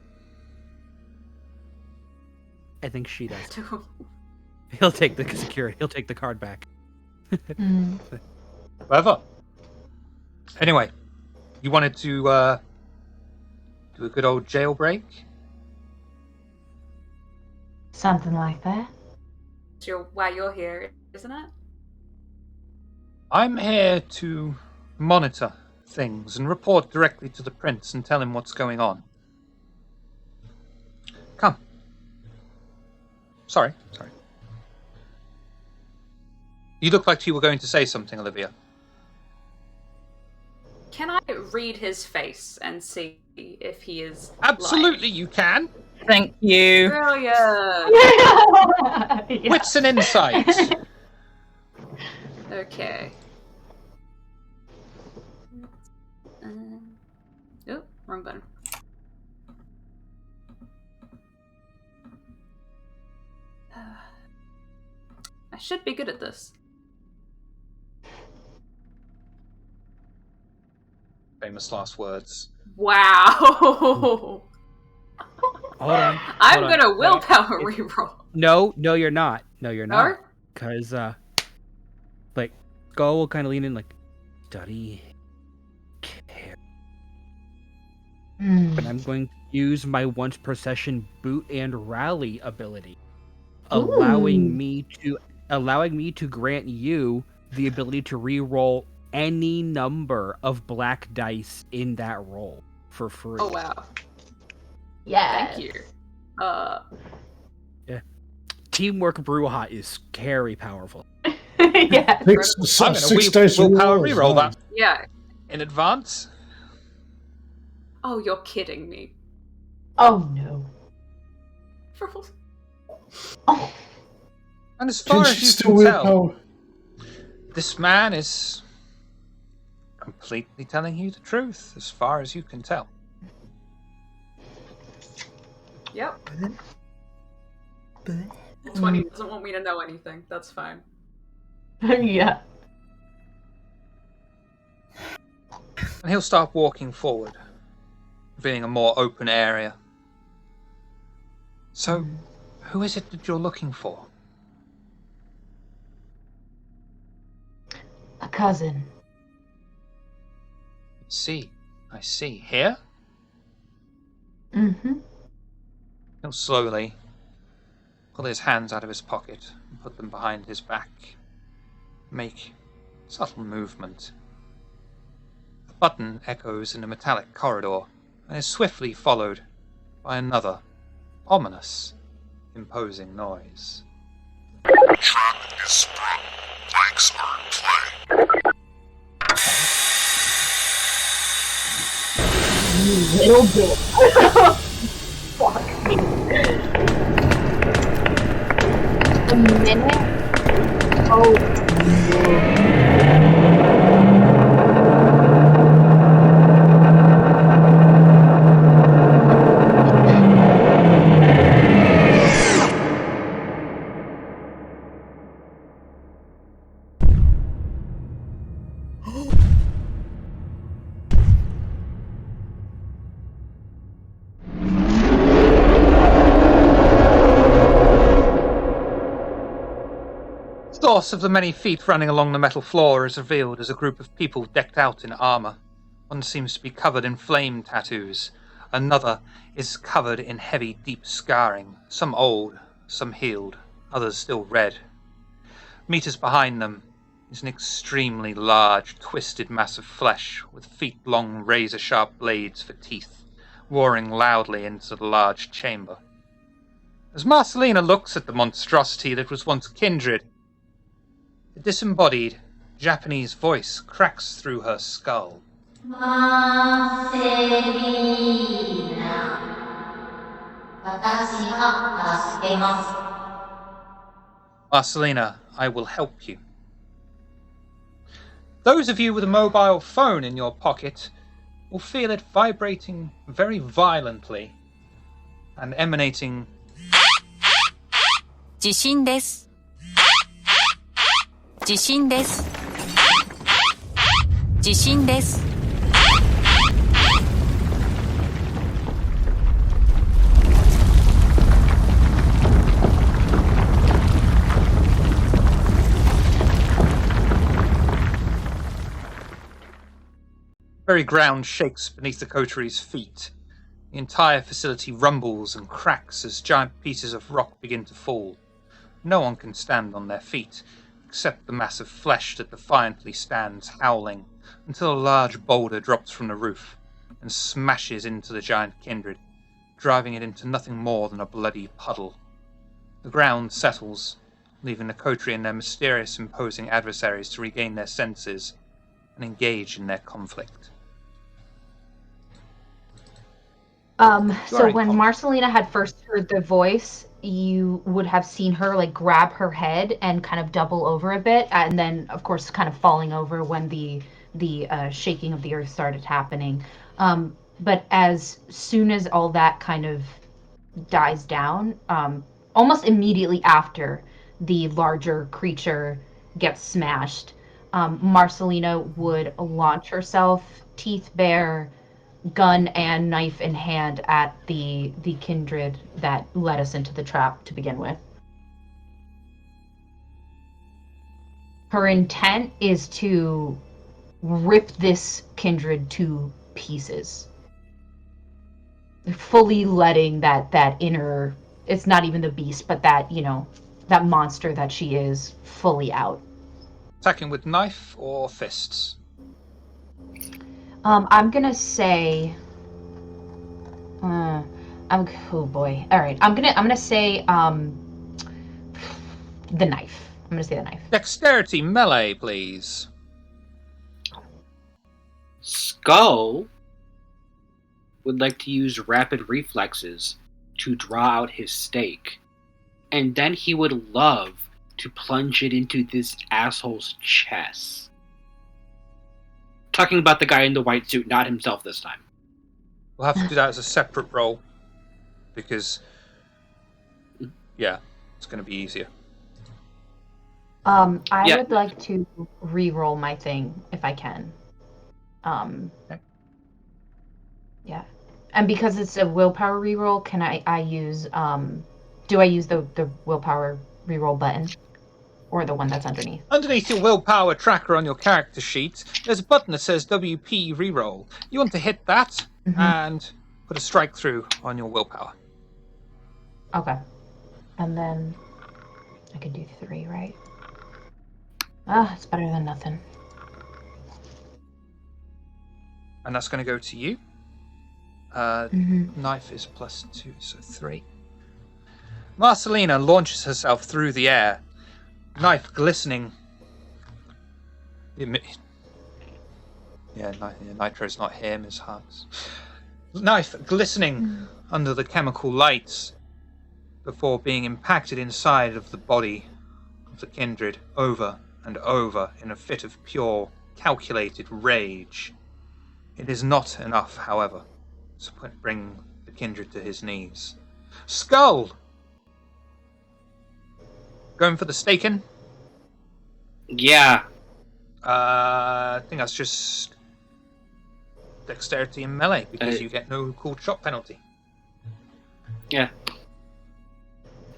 S6: I think she does. He'll take the security. He'll take the card back.
S1: Clever. Anyway, you wanted to do a good old jailbreak?
S3: Something like that.
S7: Why you're here, isn't it?
S1: I'm here to monitor things and report directly to the prince and tell him what's going on. Come. Sorry. You look like you were going to say something, Olivia.
S7: Can I read his face and see if he is
S1: Absolutely, you can.
S5: Thank you.
S7: Brilliant.
S3: Yeah.
S1: Wits and insight.
S7: Okay. Oh, wrong button. I should be good at this.
S1: Famous last words.
S7: Wow.
S6: Hold on.
S7: I'm
S6: hold on.
S7: gonna willpower reroll.
S6: No, you're not. No, you're
S7: No?
S6: not. Because, like, Skull will kind of lean in, like, study care. And I'm going to use my once per session boot and rally ability, allowing me to grant you the ability to re-roll any number of black dice in that roll for free.
S7: Oh wow.
S3: Yeah.
S7: Thank you.
S6: Yeah. Teamwork Bruja is scary powerful.
S3: Yeah.
S1: I'm going
S4: Six
S1: to
S4: dice
S1: willpower
S4: rolls,
S1: reroll
S4: nice.
S1: that
S7: Yeah.
S1: in advance.
S7: Oh, you're kidding me.
S3: Oh no. Oh.
S1: And as far
S4: Can
S1: as
S4: she
S1: you
S4: still
S1: can tell,
S4: willpower?
S1: this man is completely telling you the truth, as far as you can tell.
S7: Yep. 20 doesn't want me to know anything. That's fine.
S3: Yeah.
S1: And he'll start walking forward, revealing a more open area. So, who is it that you're looking for?
S3: A cousin.
S1: I see. Here?
S3: Mm-hmm.
S1: He'll slowly pull his hands out of his pocket and put them behind his back. Make subtle movement. A button echoes in a metallic corridor and is swiftly followed by another ominous, imposing noise.
S9: Trap is sprung. Blanks are in play.
S3: Little bit. Fuck me. A minute? Oh no.
S1: Source of the many feet running along the metal floor is revealed as a group of people decked out in armor. One seems to be covered in flame tattoos. Another is covered in heavy, deep scarring, some old, some healed, others still red. Meters behind them is an extremely large, twisted mass of flesh with feet-long, razor-sharp blades for teeth, roaring loudly into the large chamber. As Marcelina looks at the monstrosity that was once kindred, a disembodied Japanese voice cracks through her skull. Marcelina, I will help you. Those of you with a mobile phone in your pocket will feel it vibrating very violently and emanating
S10: 地震です。地震です。地震です。
S1: very ground shakes beneath the coteries' feet. The entire facility rumbles and cracks as giant pieces of rock begin to fall. No one can stand on their feet, except the mass of flesh that defiantly stands howling, until a large boulder drops from the roof and smashes into the giant kindred, driving it into nothing more than a bloody puddle. The ground settles, leaving the coterie and their mysterious, imposing adversaries to regain their senses and engage in their conflict.
S3: So when Marcelina had first heard the voice, you would have seen her like grab her head and kind of double over a bit, and then of course kind of falling over when the shaking of the earth started happening. But as soon as all that kind of dies down, almost immediately after the larger creature gets smashed, Marcelina would launch herself, teeth bare, gun and knife in hand, at the kindred that led us into the trap to begin with. Her intent is to rip this kindred to pieces, fully letting that inner, it's not even the beast, but that, that monster that she is, fully out.
S1: Attacking with knife or fists?
S3: I'm gonna say, oh boy. All right, I'm gonna say the knife. I'm gonna say the knife.
S1: Dexterity melee, please.
S11: Skull would like to use rapid reflexes to draw out his stake, and then he would love to plunge it into this asshole's chest. Talking about the guy in the white suit, not himself this time.
S1: We'll have to do that as a separate roll, because, yeah, it's going to be easier.
S3: I would like to re-roll my thing if I can.
S1: Okay.
S3: Yeah, and because it's a willpower re-roll, can I use do I use the willpower re-roll button, or the one that's underneath?
S1: Underneath your willpower tracker on your character sheet, there's a button that says WP reroll. You want to hit that and put a strike through on your willpower.
S3: Okay. And then I can do 3, right? It's better than nothing.
S1: And that's going to go to you. Knife is +2, so 3. Marcelina launches herself through the air, knife glistening. Nitro's not here, Ms. Harks. Knife glistening under the chemical lights before being impacted inside of the body of the kindred over and over in a fit of pure, calculated rage. It is not enough, however, to bring the kindred to his knees. Skull! Going for the staking?
S11: Yeah.
S1: I think that's just dexterity and melee, because you get no cool shot penalty.
S11: Yeah.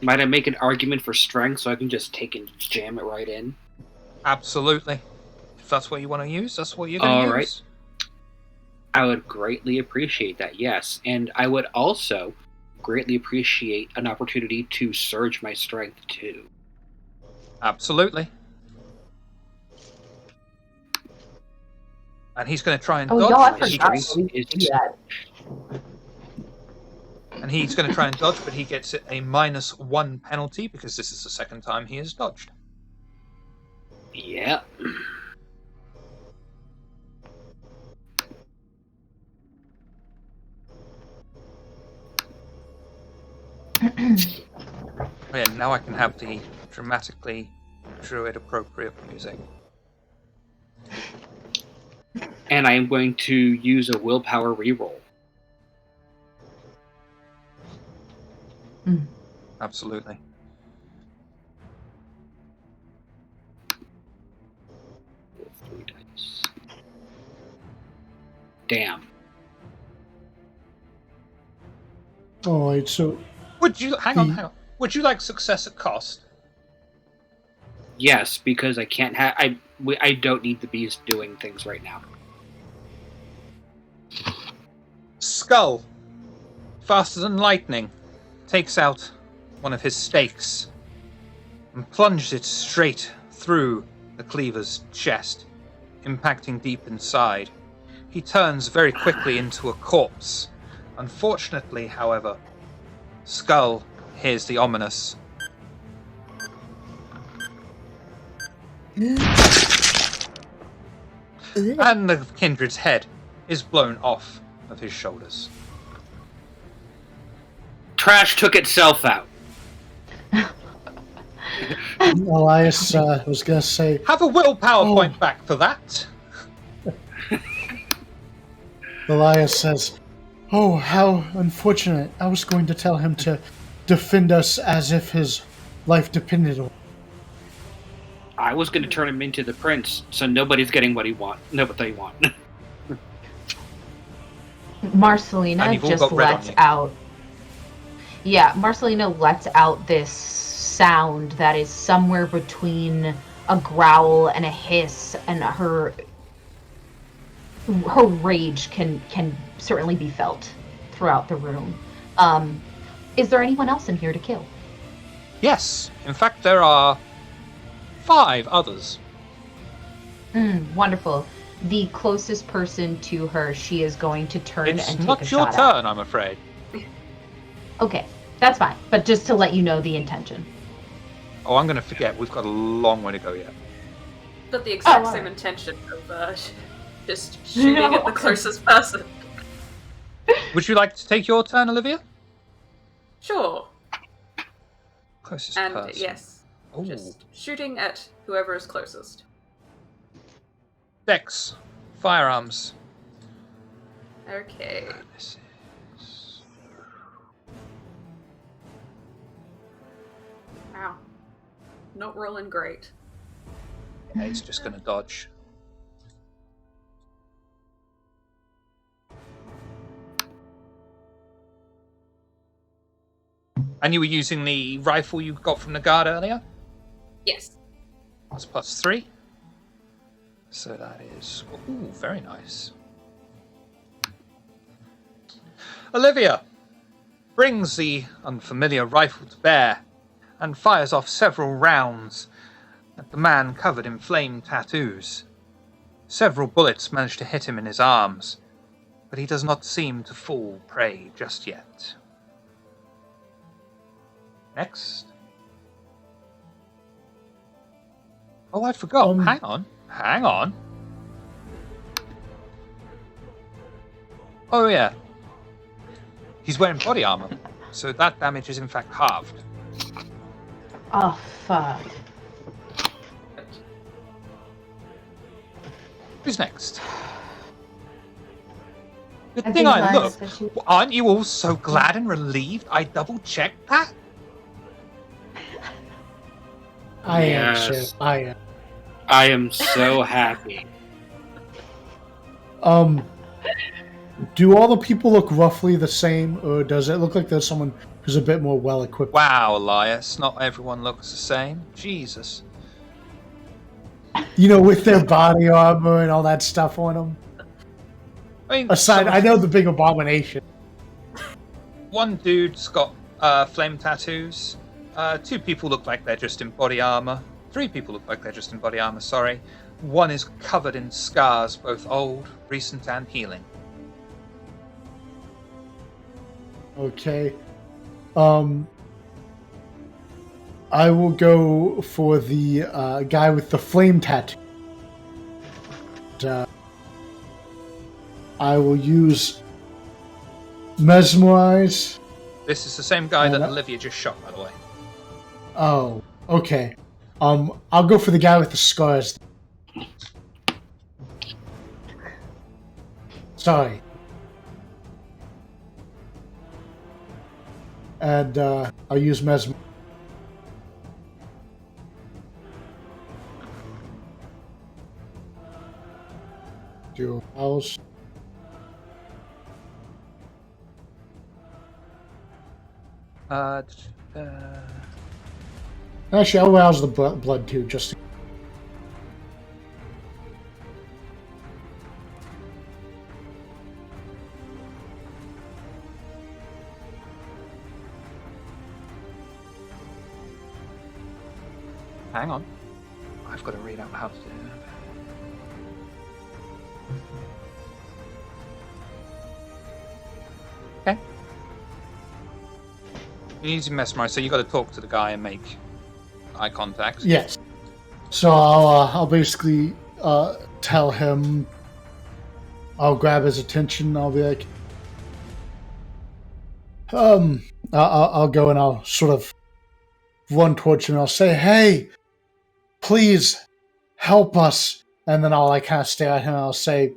S11: Might I make an argument for strength so I can just take and jam it right in?
S1: Absolutely. If that's what you want to use, that's what you're going to use.
S11: All right. I would greatly appreciate that, yes. And I would also greatly appreciate an opportunity to surge my strength, too.
S1: Absolutely. And he's going to try and dodge. And he's going to try and dodge, but he gets a -1 penalty because this is the second time he has dodged.
S11: Yeah.
S1: Yeah, now I can have the dramatically druid-appropriate music.
S11: And I am going to use a willpower reroll.
S1: Absolutely.
S11: Roll 3 dice. Damn.
S4: Alright, so...
S1: Hang on. Would you like success at cost?
S11: Yes, because I can't have... I don't need the beast doing things right now.
S1: Skull, faster than lightning, takes out one of his stakes and plunges it straight through the cleaver's chest, impacting deep inside. He turns very quickly into a corpse. Unfortunately, however, Skull hears the ominous And the kindred's head is blown off of his shoulders.
S11: Trash took itself out.
S4: Elias was going to say...
S1: Have a willpower point back for that.
S4: Elias says, "Oh, how unfortunate. I was going to tell him to defend us as if his life depended on it."
S11: I was going to turn him into the prince, so nobody's getting what they want.
S3: Marcelina just lets out... Yeah, Marcelina lets out this sound that is somewhere between a growl and a hiss, and her rage can certainly be felt throughout the room. Is there anyone else in here to kill?
S1: Yes. In fact, there are 5 others.
S3: Wonderful. The closest person to her, she is going to turn and take a shot at.
S1: It's not your turn, I'm afraid.
S3: Okay, that's fine. But just to let you know the intention.
S1: Oh, I'm going to forget. We've got a long way to go yet.
S7: But the exact same intention of just shooting at the closest person.
S1: Would you like to take your turn, Olivia?
S7: Sure.
S1: Closest
S7: and
S1: person.
S7: Yes.
S1: Ooh.
S7: Just shooting at whoever is closest.
S1: Dex. Firearms.
S7: Okay.
S1: This is...
S7: Wow. Not rolling great.
S1: Yeah, he's just going to dodge. And you were using the rifle you got from the guard earlier?
S7: Yes.
S1: That's +3. So that is... Ooh, very nice. Olivia brings the unfamiliar rifle to bear and fires off several rounds at the man covered in flame tattoos. Several bullets manage to hit him in his arms, but he does not seem to fall prey just yet. Next. Oh, I forgot. Hang on. Oh, yeah. He's wearing body armor, so that damage is in fact halved.
S3: Oh, fuck.
S1: Who's next? Good thing I looked. Aren't you all so glad and relieved I double-checked that?
S4: I am, sir. I am.
S11: I am so happy.
S4: Do all the people look roughly the same, or does it look like there's someone who's a bit more well-equipped?
S1: Wow, Elias, not everyone looks the same. Jesus.
S4: You know, with their body armor and all that stuff on them.
S1: I mean,
S4: I know the big abomination.
S1: One dude's got flame tattoos. 2 people look like they're just in body armor. 3 people look like they're just in body armor, sorry. 1 is covered in scars, both old, recent, and healing.
S4: Okay. I will go for the guy with the flame tattoo. I will use Mesmerize.
S1: This is the same guy that Olivia just shot, by the way.
S4: Oh, okay. I'll go for the guy with the scars. Sorry. And I'll use Mesmer. Do house. Actually, I'll rouse the blood too, just.
S1: Hang on. I've got to read out how to do that. Okay. You're using Mesmerize, so you got to talk to the guy and make eye contact.
S4: Yes. So I'll basically tell him. I'll grab his attention. I'll be like, I'll go and I'll sort of run towards him. And I'll say, "Hey, please help us." And then I'll like kind of stare at him. And I'll say,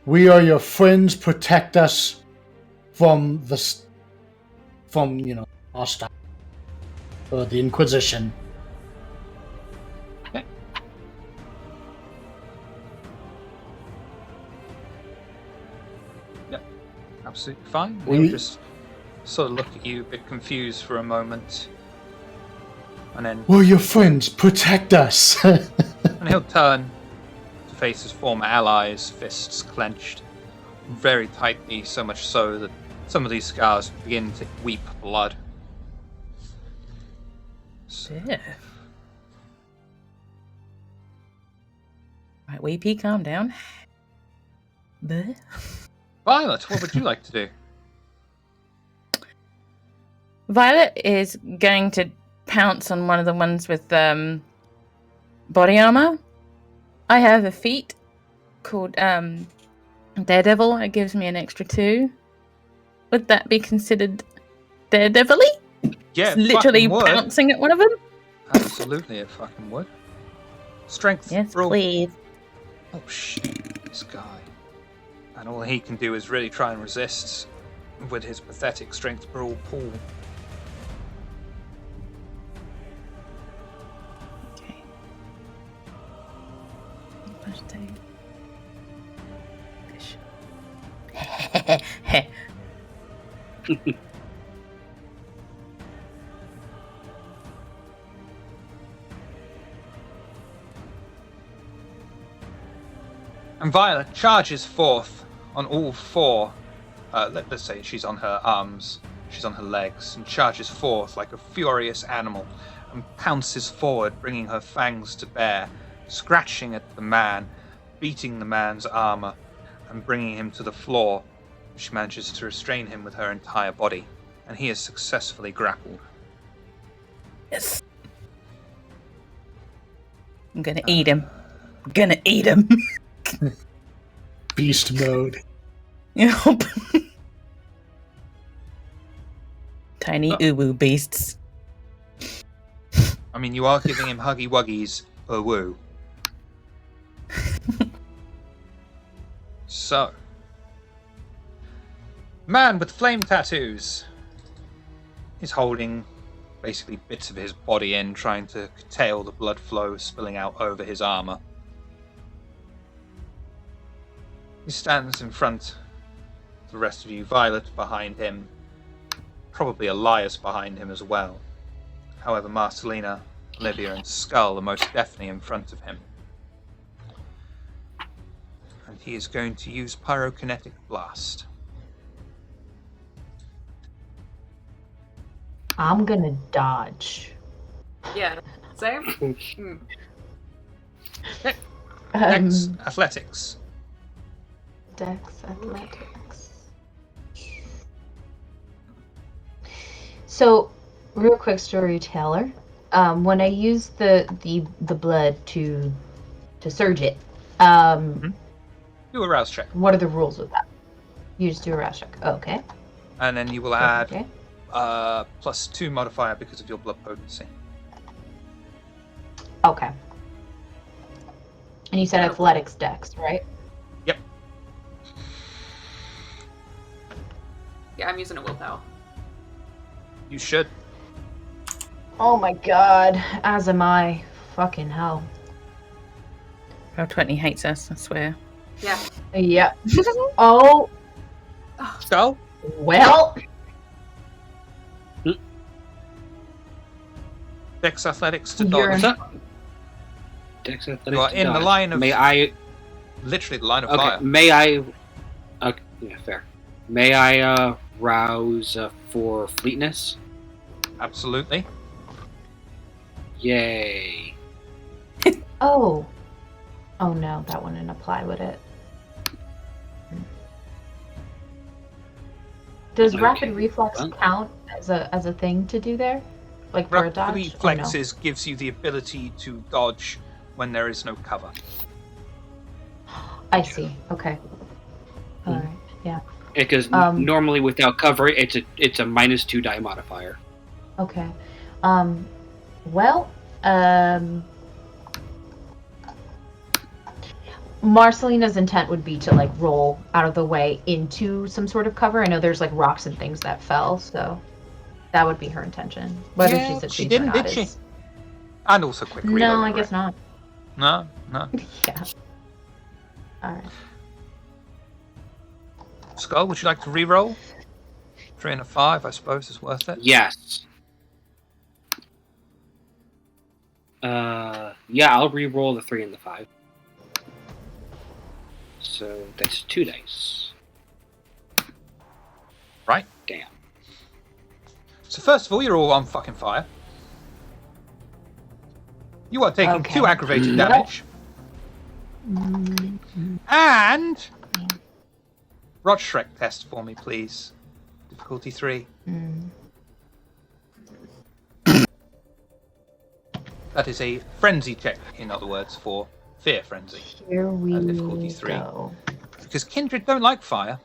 S4: "We are your friends. Protect us from hostile or the Inquisition."
S1: Okay. Yep, absolutely fine. He'll just sort of look at you, a bit confused for a moment, and then
S4: We're your friends. Protect us.
S1: and he'll turn to face his former allies, fists clenched very tightly, so much so that some of these scars begin to weep blood.
S5: Yeah. Right, Weepy, calm down. Bleh.
S1: Violet, what would you like to do?
S5: Violet is going to pounce on one of the ones with body armor. I have a feat called Daredevil. It gives me an extra 2. Would that be considered daredevil-y?
S1: Yeah,
S5: It's literally
S1: fucking would.
S5: pouncing at one of them?
S1: Absolutely, it fucking would. Strength.
S5: Yes,
S1: roll.
S5: please.
S1: Oh shit, this guy. And all he can do is really try and resist with his pathetic strength brawl pool.
S5: Okay.
S1: And Violet charges forth on all 4. Let's say she's on her arms, she's on her legs, and charges forth like a furious animal and pounces forward, bringing her fangs to bear, scratching at the man, beating the man's armor, and bringing him to the floor. She manages to restrain him with her entire body, and he is successfully grappled.
S5: Yes. I'm gonna eat him. I'm gonna eat him.
S4: Beast mode.
S5: Yup. Tiny uwu beasts.
S1: I mean, you are giving him huggy wuggies, woo. So, man with flame tattoos. He's holding basically bits of his body in, trying to curtail the blood flow spilling out over his armor. He stands in front of the rest of you, Violet behind him, probably Elias behind him as well. However, Marcelina, Olivia, and Skull are most definitely in front of him. And he is going to use Pyrokinetic Blast.
S3: I'm gonna dodge.
S7: Yeah, same.
S1: Dex, Athletics.
S3: Dex athletics. So, real quick storyteller. When I use the blood to surge it,
S1: Do a rouse check.
S3: what are the rules with that? You just do a rouse check. Okay.
S1: And then you will add
S3: Okay.
S1: +2 modifier because of your blood potency.
S3: Okay. And you said athletics dex, right?
S1: Yep.
S7: Yeah, I'm using a willpower.
S1: You should.
S3: Oh my god. As am I. Fucking hell.
S5: Roll20 hates us, I swear.
S7: Yeah.
S3: Yep. Oh,
S1: Skull?
S3: well.
S1: Dex Athletics to
S3: You're-
S1: dodge.
S11: Dex
S1: You
S11: athletics
S1: are
S11: to
S1: in the
S11: dodge.
S1: line of...
S11: May I?
S1: Literally the line of
S11: Okay.
S1: fire.
S11: May I? Okay. Yeah, fair. May I rouse for fleetness?
S1: Absolutely.
S11: Yay!
S3: Oh. Oh no, that wouldn't apply, would it? Does
S11: Okay,
S3: rapid reflex
S11: well.
S3: count as a thing to do there? Like for a
S1: Rapid
S3: dodge?
S1: reflexes gives you the ability to dodge when there is no cover.
S3: I see. Okay. All right. Yeah.
S11: Because normally without cover, it's a -2 die modifier.
S3: Okay. Well, Marcelina's intent would be to like roll out of the way into some sort of cover. I know there's like rocks and things that fell, so that would be her intention. Whether
S1: Yeah,
S3: she
S1: she
S3: succeeds
S1: didn't,
S3: or not
S1: did she?
S3: is.
S1: And also quick reload.
S3: No, I guess not.
S1: No.
S3: Yeah. All right.
S1: Skull, would you like to re-roll? 3 and a 5, I suppose, is worth it.
S11: Yes. Yeah, I'll re-roll the 3 and the 5. So that's 2 dice.
S1: Right.
S11: Damn.
S1: So first of all, you're all on fucking fire. You are taking 2 aggravated damage. And... Rod Shrek test for me, please. Difficulty 3. That is a frenzy check, in other words, for fear frenzy.
S3: Here we
S1: difficulty 3.
S3: go.
S1: Because kindred don't like fire.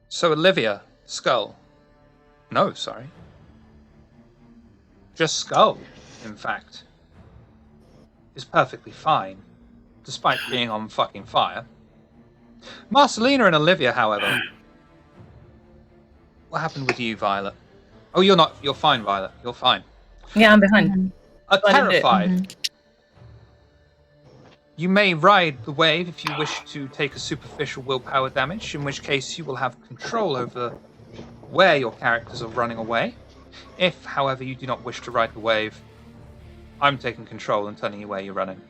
S1: So Olivia, Skull. No, sorry. Just Skull, in fact, is perfectly fine, despite being on fucking fire. Marcelina and Olivia, however. What happened with you, Violet? Oh, you're not. You're fine, Violet. You're fine.
S5: Yeah, I'm behind.
S1: Are terrified.
S3: Mm-hmm.
S1: You may ride the wave if you wish to take a superficial willpower damage, in which case you will have control over where your characters are running away. If, however, you do not wish to ride the wave, I'm taking control and telling you where you're running.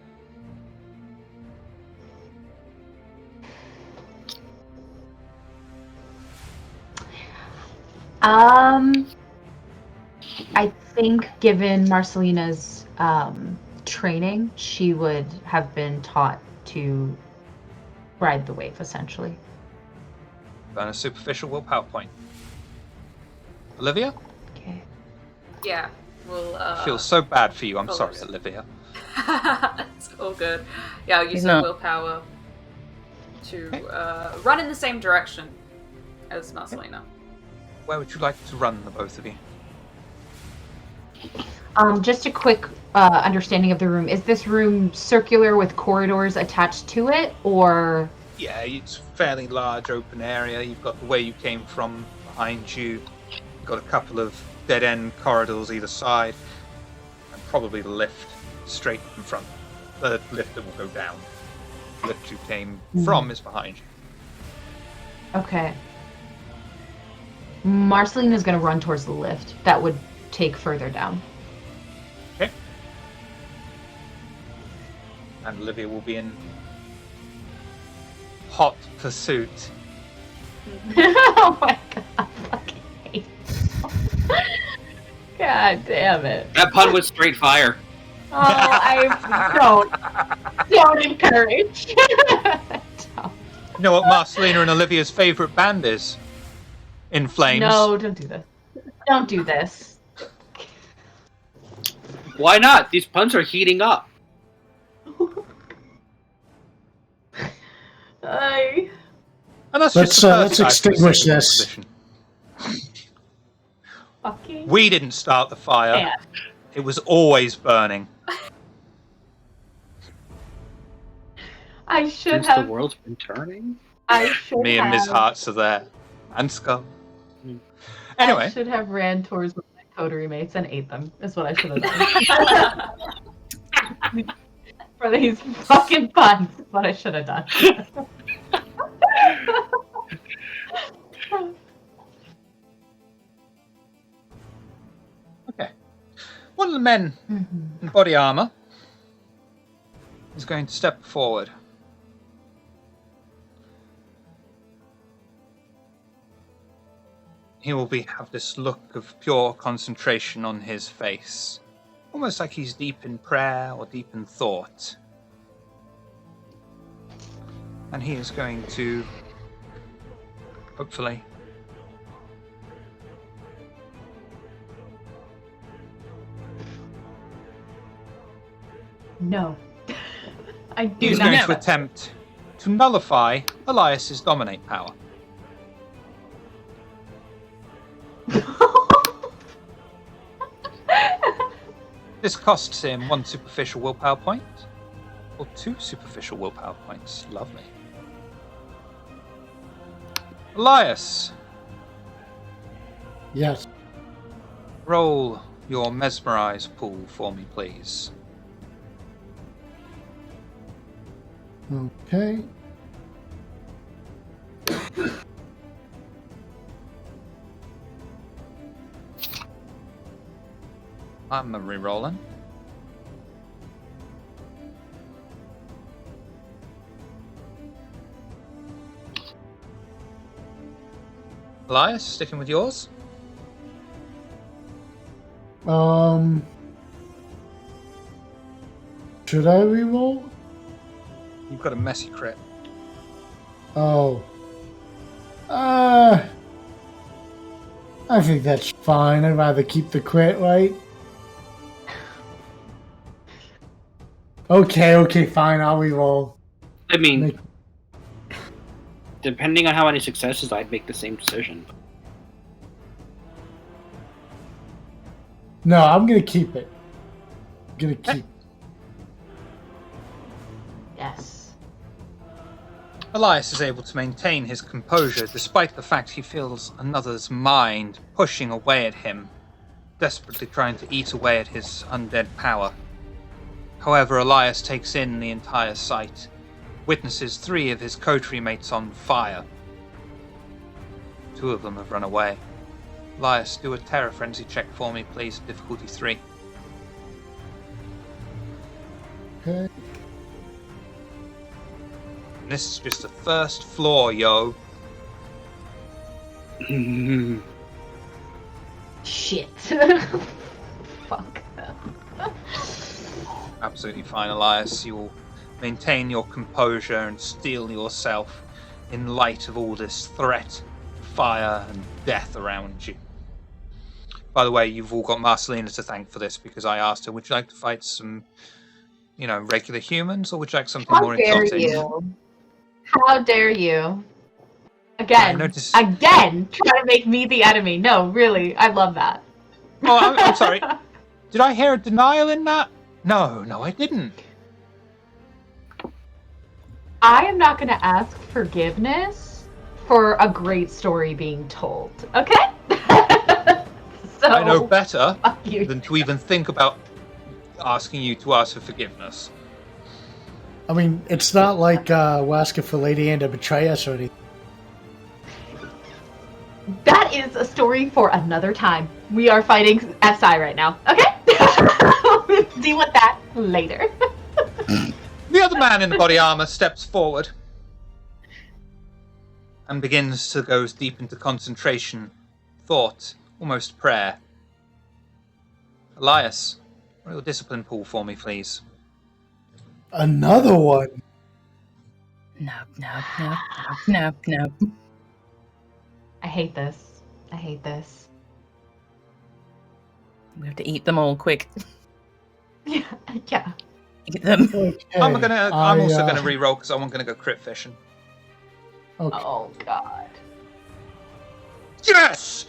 S3: I think given Marcelina's training, she would have been taught to ride the wave, essentially.
S1: Burn a superficial willpower point. Olivia?
S3: Okay.
S7: Yeah, we'll.
S1: I feel so bad for you. I'm sorry,
S7: follows.
S1: Olivia.
S7: It's all good. Yeah, I'll use
S5: He's
S7: some
S5: not.
S7: willpower to run in the same direction as Marcelina.
S1: Where would you like to run, the both of you?
S3: Just a quick understanding of the room. Is this room circular with corridors attached to it, or?
S1: Yeah, it's a fairly large open area. You've got the way you came from behind you. You've got a couple of dead-end corridors either side, and probably the lift straight in front. The lift that will go down. The lift you came from is behind you.
S3: Okay. Marcelina's going to run towards the lift. That would take further down.
S1: Okay. And Olivia will be in hot pursuit.
S3: Oh my god. Fucking hate you. God damn it.
S11: That pun was straight fire.
S3: Oh, I don't encourage.
S1: You know what Marcelina and Olivia's favourite band is? In Flames.
S3: No, don't do this. Don't do this.
S11: Why not? These puns are heating up.
S1: And that's
S4: Let's
S1: just the first
S4: let's
S1: type of
S4: extinguish
S1: signal
S4: this.
S1: position.
S3: Fucking.
S1: We didn't start the fire.
S3: Yeah.
S1: It was always burning.
S3: I should
S11: Since
S3: have.
S11: the world's been turning?
S3: I should
S1: Me and Ms.
S3: have.
S1: Hearts are there. And Skull.
S11: Hmm.
S3: I
S1: Anyway,
S3: should have ran towards my coterie mates and ate them, is what I should have done. For these fucking puns, is what I should have done.
S1: okay. One of the men in body armor is going to step forward. he will have this look of pure concentration on his face, almost like he's deep in prayer or deep in thought. And he is going to, hopefully,
S3: No. I do
S1: he's
S3: not.
S1: going to attempt to nullify Elias's dominate power. This costs him 1 superficial willpower point, or 2 superficial willpower points. Lovely. Elias,
S4: Yes.
S1: roll your mesmerize pool for me, please.
S4: Okay.
S1: I'm re-rolling. Elias, sticking with yours?
S4: Should I reroll?
S1: You've got a messy crit.
S4: Oh. I think that's fine. I'd rather keep the crit, right? Okay, fine. I'll reroll.
S11: I mean, depending on how many successes, I'd make the same decision.
S4: No, I'm gonna keep it. I'm gonna keep.
S3: Yes.
S1: Elias is able to maintain his composure despite the fact he feels another's mind pushing away at him, desperately trying to eat away at his undead power. However, Elias takes in the entire sight, witnesses 3 of his coterie mates on fire. 2 of them have run away. Elias, do a terror frenzy check for me, please. Difficulty 3.
S4: Okay.
S1: And this is just the first floor, yo.
S3: Shit. Fuck.
S1: Absolutely fine, Elias. You will maintain your composure and steel yourself in light of all this threat, fire, and death around you. By the way, you've all got Marcelina to thank for this, because I asked her, would you like to fight some, regular humans, or would you like something more exotic?
S3: How dare you? How dare you? Again, trying to make me the enemy. No, really, I love that.
S1: Oh, I'm sorry. Did I hear a denial in that? No, I didn't.
S3: I am not going to ask forgiveness for a great story being told, okay? So,
S1: I know better
S3: fuck you.
S1: than to even think about asking you to ask for forgiveness.
S4: I mean, it's not like we're asking for Lady Anne to betray us or anything.
S3: That is a story for another time. We are fighting SI right now, okay? We'll deal with that later.
S1: The other man in body armor steps forward and begins to go deep into concentration, thought, almost prayer. Elias, roll your discipline pool for me, please.
S4: Another one?
S5: No.
S3: I hate this.
S5: We have to eat them all quick.
S3: Yeah.
S5: Eat them.
S4: Okay.
S1: I'm also gonna re-roll because I'm gonna go crit fishing.
S4: Okay.
S3: Oh, God.
S1: Yes!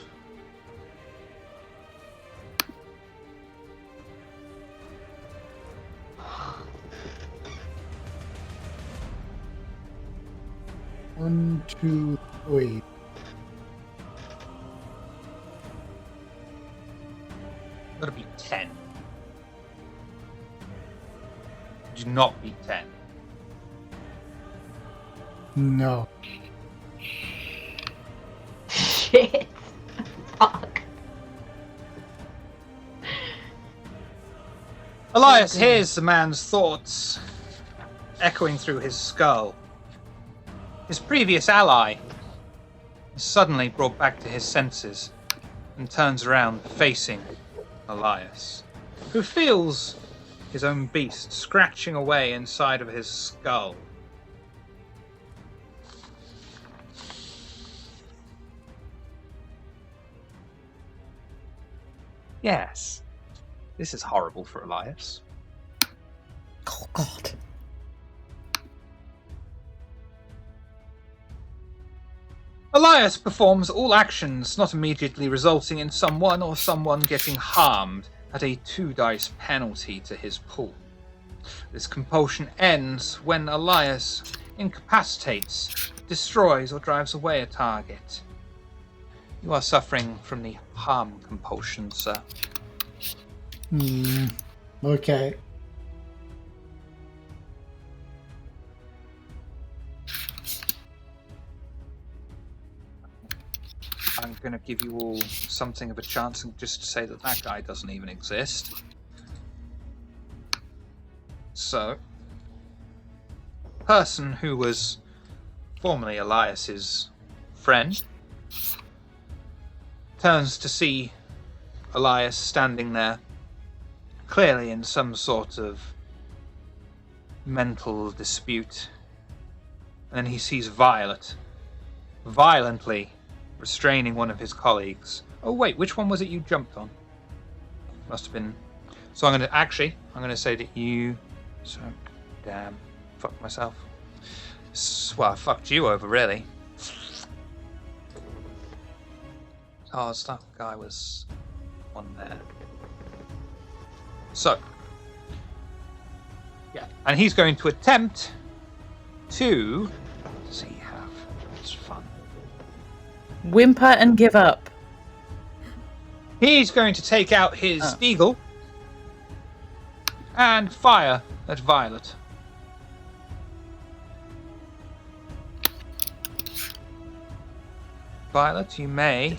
S4: One, two, three.
S1: Gotta be 10. Do not be 10.
S4: No.
S3: Shit. Fuck.
S1: Elias hears the man's thoughts echoing through his skull. His previous ally, is suddenly brought back to his senses and turns around facing Elias, who feels his own beast scratching away inside of his skull. Yes, this is horrible for Elias.
S5: Oh, God.
S1: Elias performs all actions not immediately resulting in someone or someone getting harmed at a 2 dice penalty to his pool. This compulsion ends when Elias incapacitates, destroys, or drives away a target. You are suffering from the harm compulsion, sir.
S4: Okay.
S1: I'm going to give you all something of a chance and just say that that guy doesn't even exist. So, person who was formerly Elias's friend turns to see Elias standing there, clearly in some sort of mental dispute. And then he sees Violet violently restraining one of his colleagues. Oh wait, which one was it you jumped on? Must have been... So I'm going to say that you... So, damn, fuck myself. Well, I fucked you over, really. Oh, that guy was on there. So, yeah, and he's going to attempt to... What does he have? It's fun.
S5: Whimper and give up.
S1: He's going to take out his eagle and fire at Violet. Violet, you may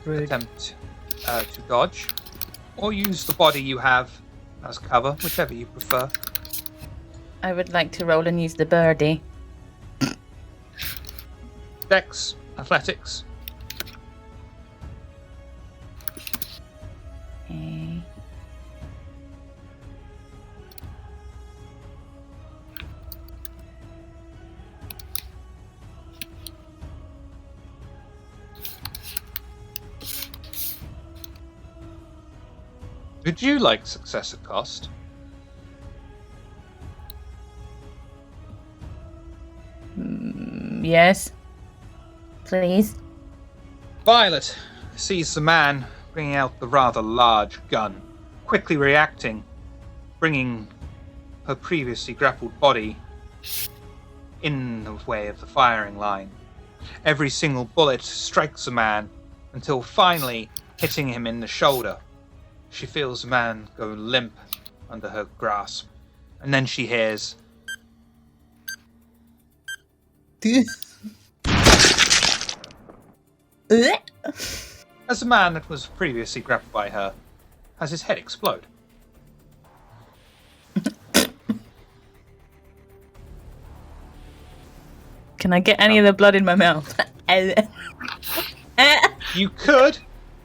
S1: attempt to dodge, or use the body you have as cover, whichever you prefer.
S5: I would like to roll and use the birdie.
S1: Dex, athletics.
S5: Okay.
S1: Would you like success at cost?
S5: Yes. Please.
S1: Violet sees the man bringing out the rather large gun, quickly reacting, bringing her previously grappled body in the way of the firing line. Every single bullet strikes the man until finally hitting him in the shoulder. She feels the man go limp under her grasp, and then she hears... as the man that was previously grappled by her has his head explode.
S5: Can I get any of the blood in my mouth?
S1: You could,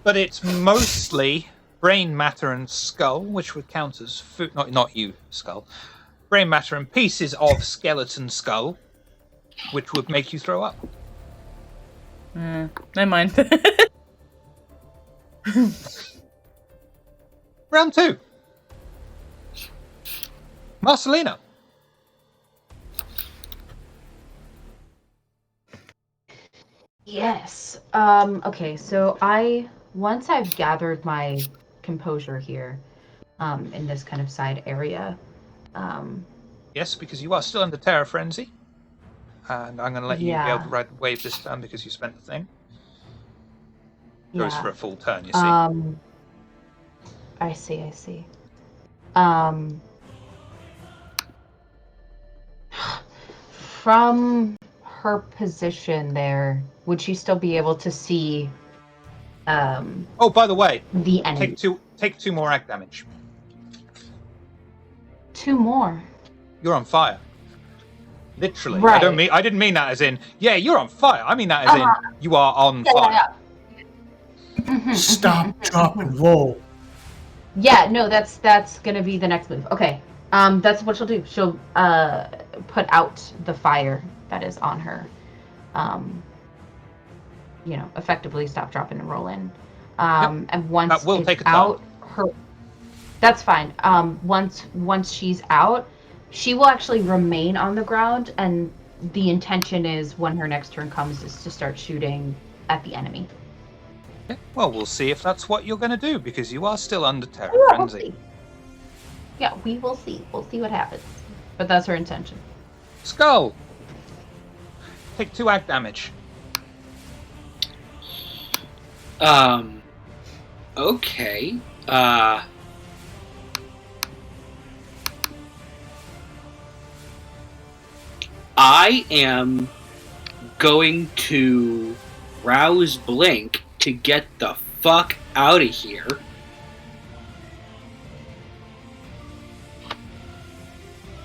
S1: but it's mostly brain matter and skull, which would count as food. Not you, skull. Brain matter and pieces of skeleton skull, which would make you throw up.
S5: Never mind.
S1: Round 2. Marcelina.
S3: Yes. Okay, so once I've gathered my composure here, in this kind of side area,
S1: Yes, because you are still under terror frenzy. And I'm going to let you be able to ride the wave this turn because you spent the thing. Goes for a full turn, you see.
S3: I see. From her position there, would she still be able to see
S1: oh, by the way,
S3: the enemy?
S1: Take 2 more ag damage.
S3: 2 more?
S1: You're on fire. Literally.
S3: Right.
S1: I didn't mean that as in, yeah, you're on fire. I mean that as in, you are on fire.
S3: Mhm,
S4: Stop, drop, and roll.
S3: Yeah, no, that's gonna be the next move. Okay. That's what she'll do. She'll put out the fire that is on her. Effectively stop, drop, and roll in. And once
S1: That will
S3: it's
S1: take a
S3: out, that's fine. Once she's out, she will actually remain on the ground, and the intention is when her next turn comes is to start shooting at the enemy.
S1: Okay. Well, we'll see if that's what you're going to do, because you are still under terror
S3: Yeah, we'll
S1: frenzy.
S3: see. Yeah, we will see. We'll see what happens. But that's her intention.
S1: Skull! Take 2 ag damage.
S11: Okay. I am going to rouse Blink to get the fuck out of here.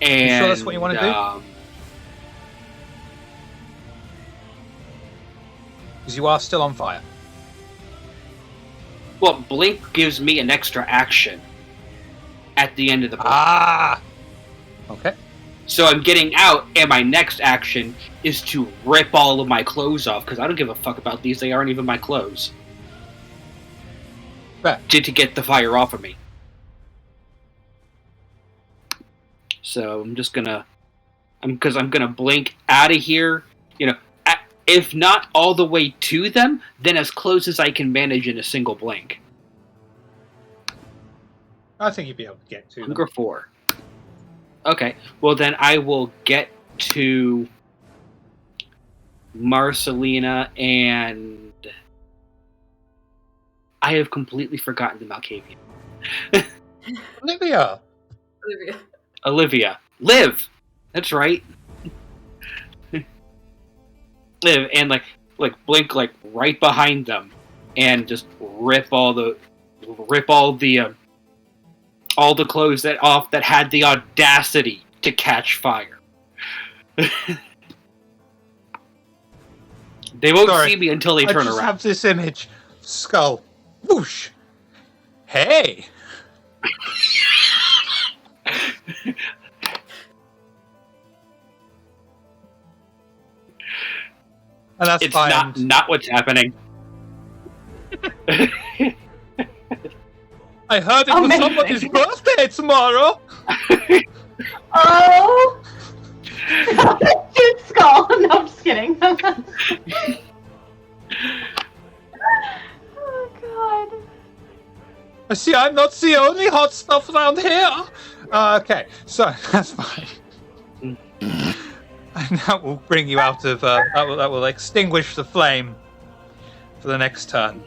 S11: And,
S1: you sure that's what you want to do? Because you are still on fire.
S11: Well, Blink gives me an extra action at the end of the
S1: Ah! Okay.
S11: So I'm getting out, and my next action is to rip all of my clothes off, because I don't give a fuck about these, they aren't even my clothes. To get the fire off of me. So I'm just gonna... I'm gonna blink out of here, if not all the way to them, then as close as I can manage in a single blink.
S1: I think you'd be able to get to them.
S11: Hunger 4. Okay, well then I will get to Marcelina, and I have completely forgotten the Malkavian. Olivia. Liv! That's right. Liv, and like blink right behind them, and just rip all the clothes that had the audacity to catch fire. They won't see me until they turn
S1: I just
S11: around.
S1: have this image. Skull. Whoosh. Hey! And that's
S11: it's
S1: fine.
S11: not what's happening.
S1: I heard it was somebody's birthday tomorrow.
S3: Oh! Shoot Skull! No, I'm just kidding. Oh, God.
S1: I see I'm not the only hot stuff around here. Okay, so that's fine. And that will bring you out of... that will extinguish the flame for the next turn.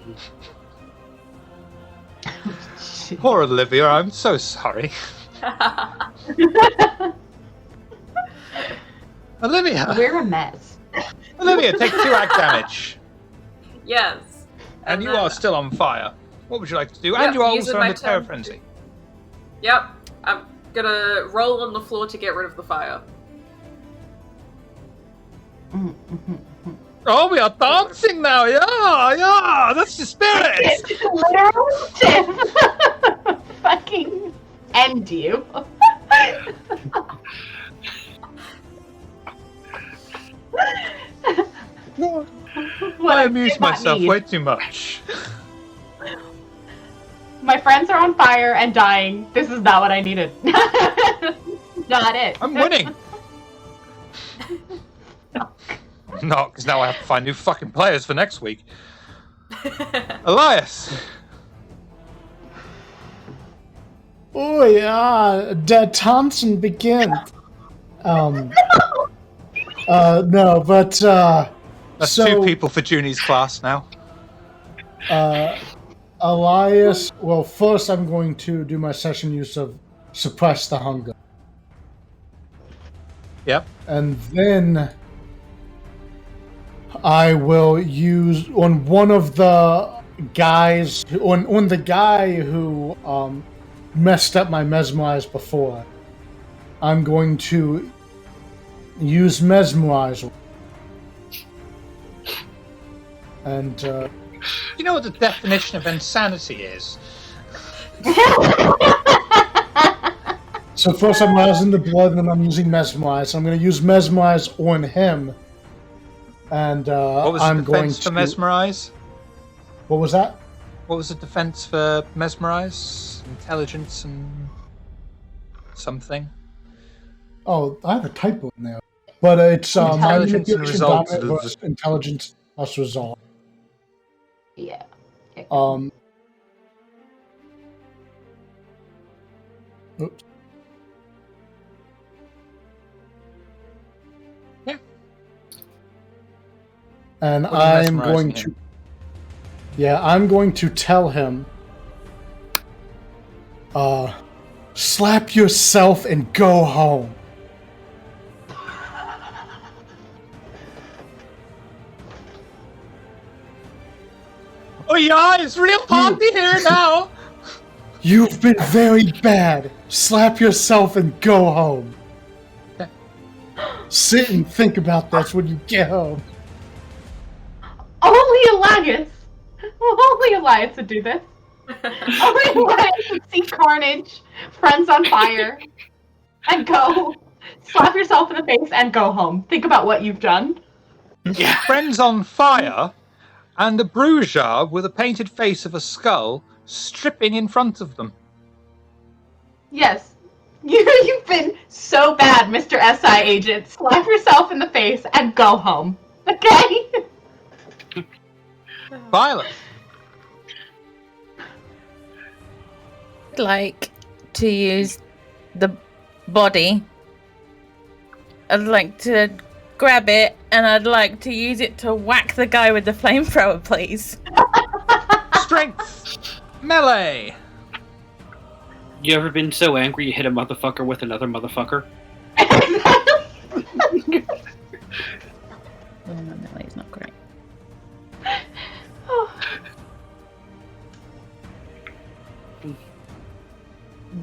S1: Poor Olivia, I'm so sorry. Olivia!
S3: We're a mess.
S1: Olivia, take 2 ag damage.
S7: Yes.
S1: And you are still on fire. What would you like to do?
S7: Yep,
S1: And you are
S7: using
S1: also
S7: my
S1: under terror
S7: turn.
S1: frenzy.
S7: Yep. I'm gonna roll on the floor to get rid of the fire.
S1: Oh, we are dancing now! Yeah! That's the spirit!
S3: Literally fucking end you.
S1: I amuse myself way too much.
S3: My friends are on fire and dying. This is not what I needed. Not it.
S1: I'm winning! Not, because now I have to find new fucking players for next week. Elias!
S4: Oh yeah, der Tanzen beginnt. No, but
S1: That's
S4: so,
S1: 2 people for Junie's class now.
S4: Elias, well, first I'm going to do my session use of Suppress the Hunger.
S1: Yep.
S4: And then I will use on one of the guys, on the guy who messed up my Mesmerize before. I'm going to use mesmerize. And
S1: You know what the definition of insanity is?
S4: so first I'm rousing the blood, and then I'm using mesmerize. I'm going to use mesmerize on him. And
S1: What was
S4: I'm
S1: the
S4: going
S1: defense
S4: to
S1: for mesmerize?
S4: What was that?
S1: What was the defense for mesmerize? Intelligence and something.
S4: Oh, I have a typo in there. But it's mind
S1: Intelligence and
S4: manipulation
S1: results
S4: dominant
S1: of-
S4: versus intelligence plus resolve.
S3: Yeah.
S4: Oops.
S1: Yeah.
S4: And
S1: What are you
S4: I'm going
S1: mesmerizing
S4: to... Yeah, I'm going to tell him... slap yourself and go home.
S1: Oh yeah, it's real party here now!
S4: You've been very bad. Slap yourself and go home. Sit and think about this when you get home.
S3: Only Elias would do this. Only Elias would see carnage, friends on fire, and go slap yourself in the face and go home. Think about what you've done.
S11: Yeah.
S1: Friends on fire, and a bruiser with a painted face of a skull stripping in front of them.
S3: Yes. You've been so bad, Mr. SI agent. Slap yourself in the face and go home. Okay?
S1: Violet.
S5: I'd like to use the body. I'd like to grab it, and I'd like to use it to whack the guy with the flamethrower, please.
S1: Strength. Melee.
S11: You ever been so angry you hit a motherfucker with another motherfucker?
S5: Oh, no, melee's not great.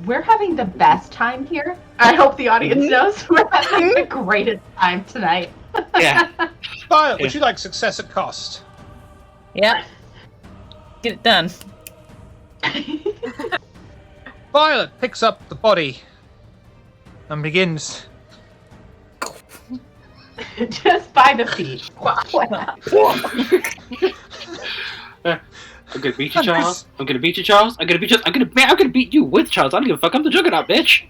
S3: We're having the best time here. I hope the audience knows we're having the greatest time tonight.
S11: Yeah.
S1: Violet, would you like success at cost?
S5: Yep. Get it done.
S1: Violet picks up the body and begins.
S3: Just by the feet.
S11: I'm gonna beat you, Charles. I'm gonna beat you, Charles. I'm gonna beat you. I'm gonna beat you with Charles. I don't give a fuck. I'm the Juggernaut, bitch.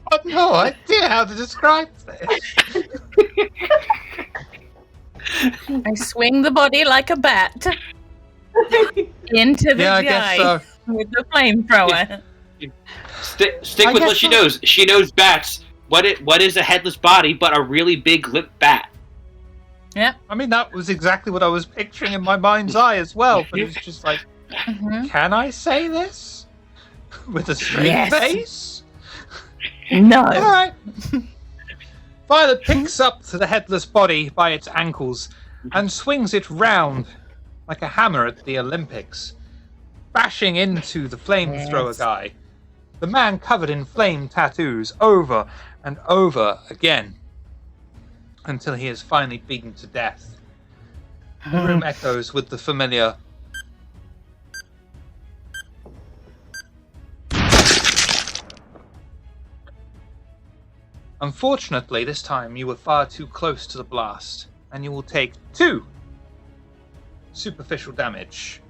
S1: I have no idea how to describe this.
S5: I swing the body like a bat into the
S1: Yeah, I
S5: guy
S1: guess so.
S5: with the flamethrower.
S11: Stick
S1: I
S11: with
S1: guess
S11: what she
S1: so.
S11: knows. She knows bats. What is a headless body but a really big limp bat?
S5: Yep.
S1: I mean, that was exactly what I was picturing in my mind's eye as well, but it was just like, can I say this? With a straight
S5: Yes.
S1: face?
S5: No.
S1: Alright. Violet picks up the headless body by its ankles and swings it round like a hammer at the Olympics, bashing into the flamethrower
S5: Yes.
S1: guy. The man covered in flame tattoos over and over again until he is finally beaten to death. The room echoes with the familiar Unfortunately, this time you were far too close to the blast, and you will take 2 superficial damage.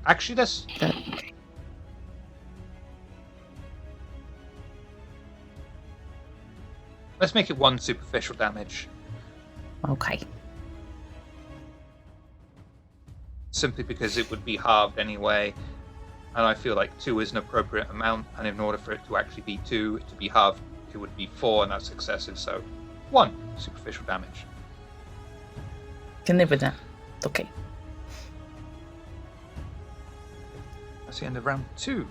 S1: Actually, let's make it 1 superficial damage,
S5: Okay.
S1: simply because it would be halved anyway, and I feel like 2 is an appropriate amount, and in order for it to actually be 2, to be halved, it would be 4, and that's excessive, so 1 superficial damage.
S5: Can live with that. It's okay.
S1: That's the end of round 2.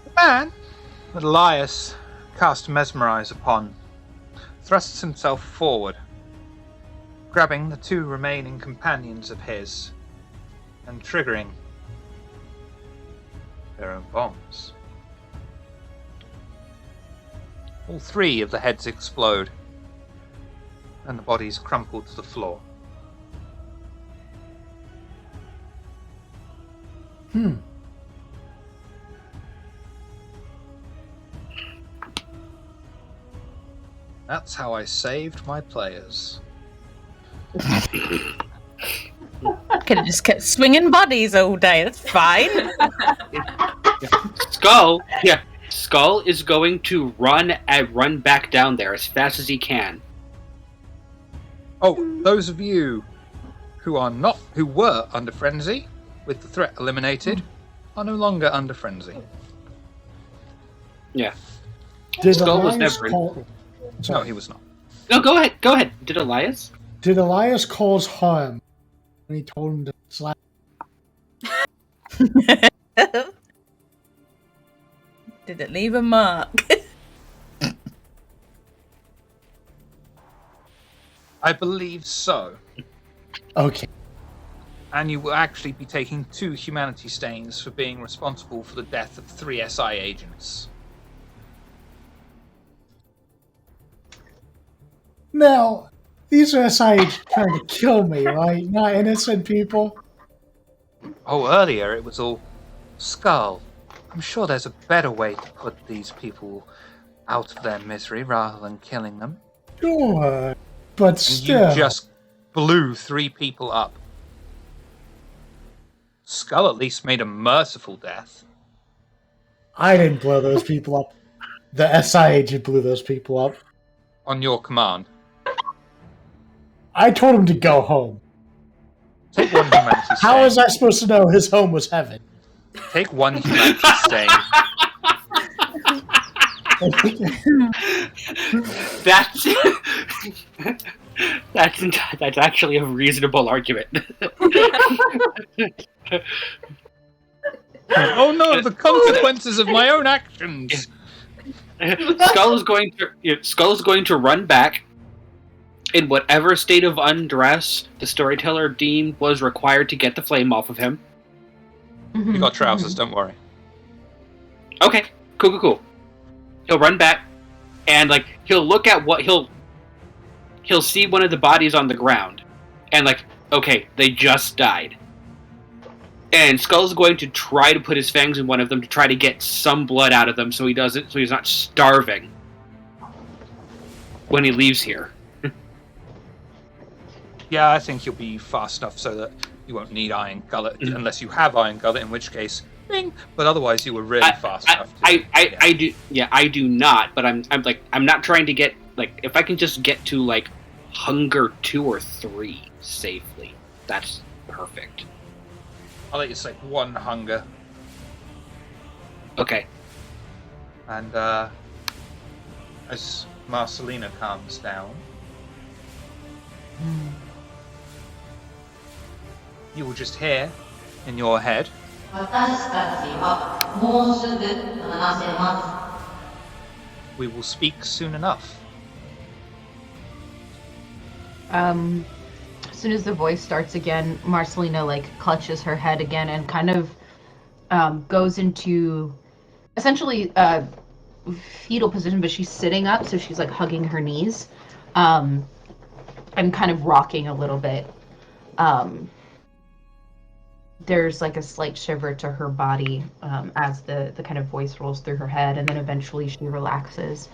S1: The man that Elias cast Mesmerize upon thrusts himself forward, grabbing the 2 remaining companions of his and triggering their own bombs. All 3 of the heads explode, and the bodies crumple to the floor. That's how I saved my players.
S5: Could have just kept swinging bodies all day. That's fine.
S11: Skull is going to run back down there as fast as he can.
S1: Oh, those of you who were under frenzy, with the threat eliminated, are no longer under frenzy.
S11: Yeah.
S4: Did
S11: Skull was
S4: Elias
S11: never-
S4: call...
S1: No, he was not.
S11: No, go ahead. Did Elias?
S4: Did Elias cause harm when he told him to slap?
S5: Did it leave a mark?
S1: I believe so.
S4: Okay.
S1: And you will actually be taking 2 humanity stains for being responsible for the death of 3 SI agents.
S4: Now, these are SIH trying to kill me, right? Not innocent people.
S1: Oh, earlier it was all Skull. I'm sure there's a better way to put these people out of their misery rather than killing them.
S4: Sure, but
S1: And
S4: still.
S1: you just blew 3 people up. Skull at least made a merciful death.
S4: I didn't blow those people up. The SI agent blew those people up.
S1: On your command.
S4: I told him to go home.
S1: Take 1 humanity stain.
S4: How was I supposed to know his home was heaven?
S1: Take 1 humanity stain.
S11: That's actually a reasonable argument.
S1: Oh no, the consequences of my own actions!
S11: Skull is going to run back in whatever state of undress the storyteller deemed was required to get the flame off of him.
S1: You got trousers, don't worry.
S11: Okay, cool. He'll run back, and he'll look at he'll see one of the bodies on the ground, and okay, they just died. And Skull's going to try to put his fangs in one of them to try to get some blood out of them, so he's not starving when he leaves here.
S1: Yeah, I think you'll be fast enough so that you won't need Iron Gullet, unless you have Iron Gullet, in which case, bing! But otherwise, you were really fast enough.
S11: I do not, but I'm not trying to get if I can just get to hunger 2 or 3 safely, that's perfect.
S1: I'll let you say 1 hunger.
S11: Okay.
S1: And as Marcelina calms down, you will just hear in your head, we will speak soon enough.
S3: As soon as the voice starts again, Marcelina clutches her head again and kind of goes into essentially fetal position, but she's sitting up, so she's hugging her knees, and kind of rocking a little bit. There's a slight shiver to her body as the kind of voice rolls through her head, and then eventually she relaxes.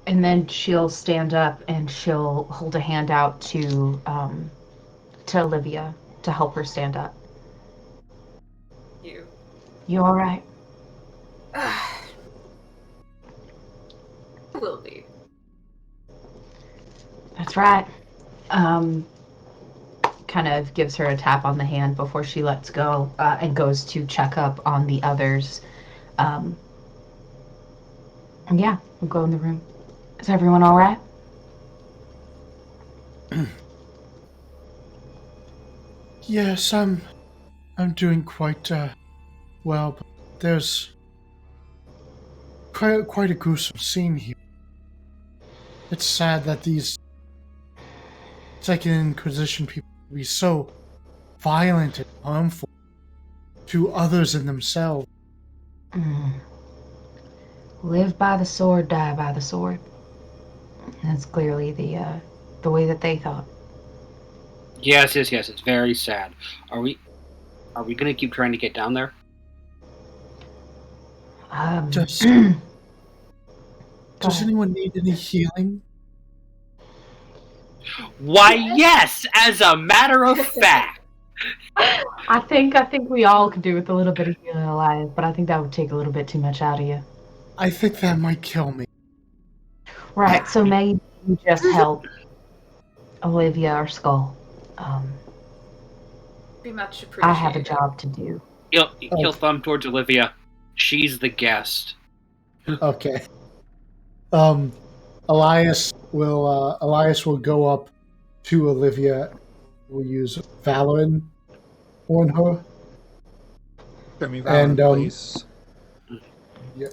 S3: And then she'll stand up and she'll hold a hand out to Olivia to help her stand up. You all right?
S7: Will be.
S3: That's right. Kind of gives her a tap on the hand before she lets go and goes to check up on the others. And yeah, we'll go in the room. Is everyone all right?
S4: Yes, I'm doing quite well, but there's quite a gruesome scene here. It's sad that these Second Inquisition people can be so violent and harmful to others and themselves.
S3: Live by the sword, die by the sword. That's clearly the way that they thought.
S11: Yes. It's very sad. Are we gonna keep trying to get down there?
S4: Does anyone need any healing?
S11: Why, yes! As a matter of fact.
S3: I think we all could do with a little bit of healing alive, but I think that would take a little bit too much out of you.
S4: I think that might kill me.
S3: Right, so maybe you just help Olivia or Skull.
S7: Be much appreciated.
S3: I have a job to do.
S11: He'll thumb towards Olivia. She's the guest.
S4: Okay. Elias will go up to Olivia. We'll use Valorin on her.
S1: Show me Valorin, please.
S4: Yeah.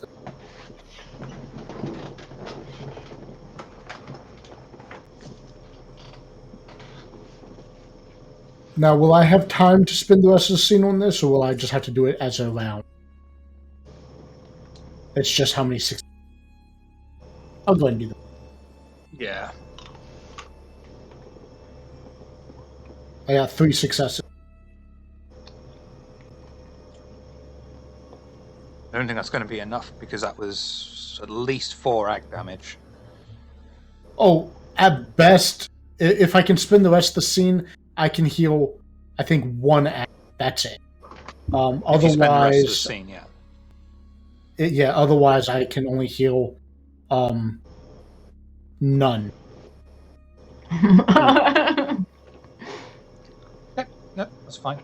S4: Now, will I have time to spend the rest of the scene on this, or will I just have to do it as a round? It's just how many successes. I'll go ahead and do that.
S1: Yeah.
S4: I got 3 successes.
S1: I don't think that's going to be enough, because that was at least 4 ag damage.
S4: Oh, at best, if I can spend the rest of the scene, I can heal, I think, 1 ag. That's it.
S1: If you spend the rest of the scene, yeah.
S4: Otherwise I can only heal none.
S1: No, that's fine.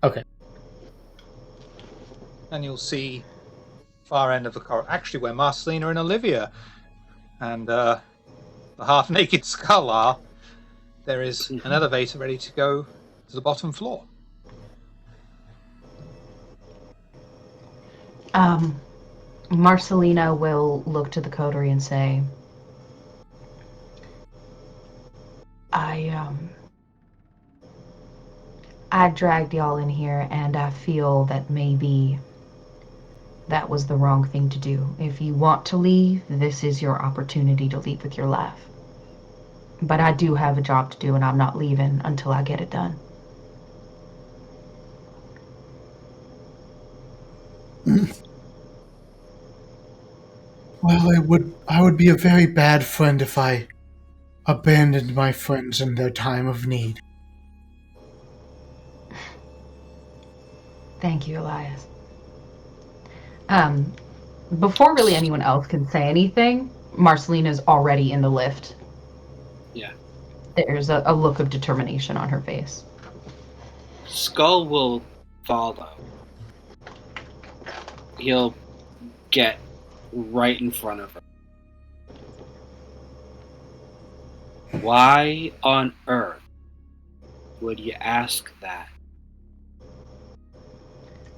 S4: Okay.
S1: And you'll see far end of the corridor, actually where Marcelina and Olivia and the half-naked Skull are. There is an elevator ready to go to the bottom floor.
S3: Marcelina will look to the coterie and say, I dragged y'all in here, and I feel that maybe that was the wrong thing to do. If you want to leave, this is your opportunity to leave with your life. But I do have a job to do, and I'm not leaving until I get it done.
S4: Well, I would be a very bad friend if I abandoned my friends in their time of need.
S3: Thank you, Elias. Before really anyone else can say anything, Marcelina's already in the lift.
S11: Yeah.
S3: There's a look of determination on her face.
S11: Skull will follow. He'll get right in front of her. Why on earth would you ask that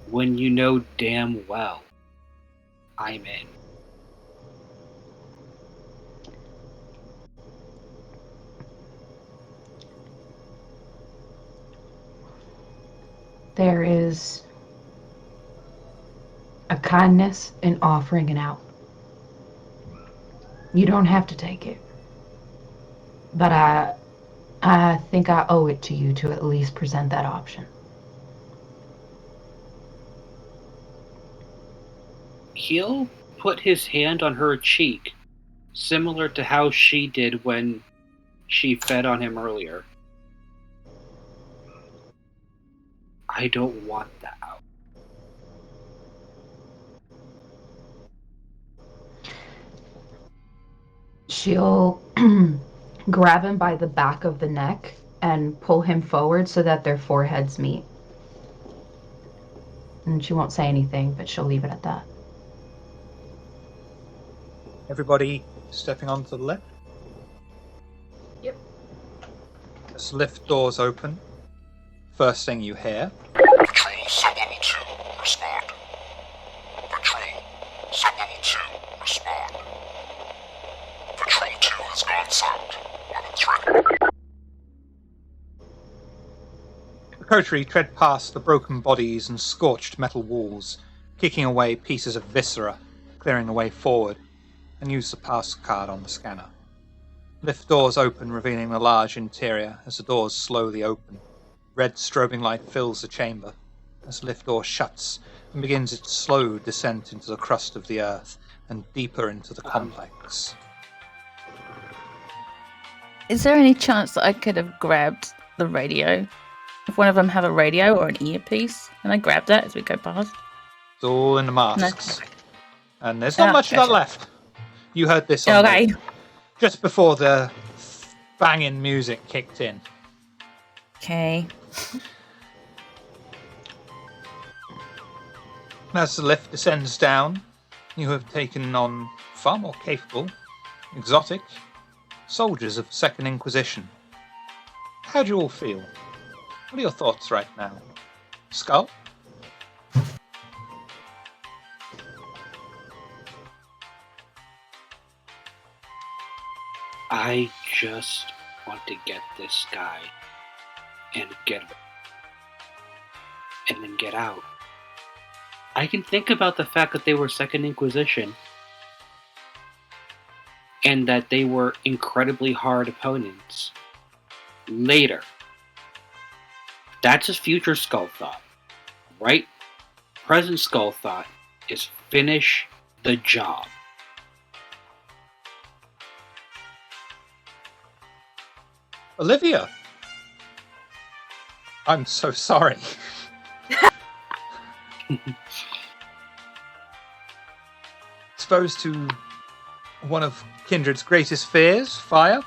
S11: when you know damn well I'm in?
S3: There is a kindness in offering it out. You don't have to take it. But I think I owe it to you to at least present that option.
S11: He'll put his hand on her cheek, similar to how she did when she fed on him earlier. I don't want that out.
S3: She'll grab him by the back of the neck and pull him forward so that their foreheads meet. And she won't say anything, but she'll leave it at that.
S1: Everybody stepping onto the lift?
S7: Yep.
S1: As lift doors open, first thing you hear.
S9: Patrol Sub-Level 2, respond. Patrol, Sub-Level 2, respond. Patrol 2 has gone silent. Weapons ready.
S1: The coterie tread past the broken bodies and scorched metal walls, kicking away pieces of viscera, clearing the way forward, and use the pass card on the scanner. Lift doors open, revealing the large interior. As the doors slowly open, red strobing light fills the chamber. As the lift door shuts and begins its slow descent into the crust of the earth and deeper into the complex.
S5: Is there any chance that I could have grabbed the radio? If one of them have a radio or an earpiece, and I grab that as we go past?
S1: It's all in the masks.
S5: No.
S1: And there's not much of that left. You heard this on just before the banging music kicked in.
S5: Okay.
S1: As the lift descends down, you have taken on far more capable, exotic soldiers of the Second Inquisition. How do you all feel? What are your thoughts right now? Skull?
S11: I just want to get this guy and get him. And then get out. I can think about the fact that they were Second Inquisition and that they were incredibly hard opponents later. That's a future Skull thought, right? Present Skull thought is finish the job.
S1: Olivia! I'm so sorry. Exposed to one of Kindred's greatest fears, fire.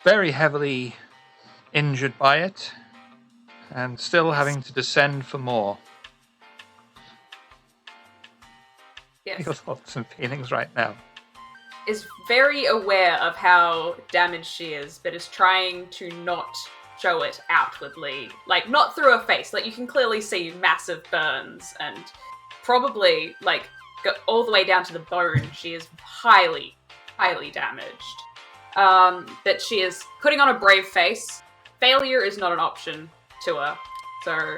S1: Very heavily injured by it, and still having to descend for more.
S7: Yes.
S1: Your thoughts and feelings right now.
S7: Is very aware of how damaged she is, but is trying to not show it outwardly. Like, not through her face. Like, you can clearly see massive burns, and probably, like, go all the way down to the bone. She is highly, highly damaged. But she is putting on a brave face. Failure is not an option to her. So,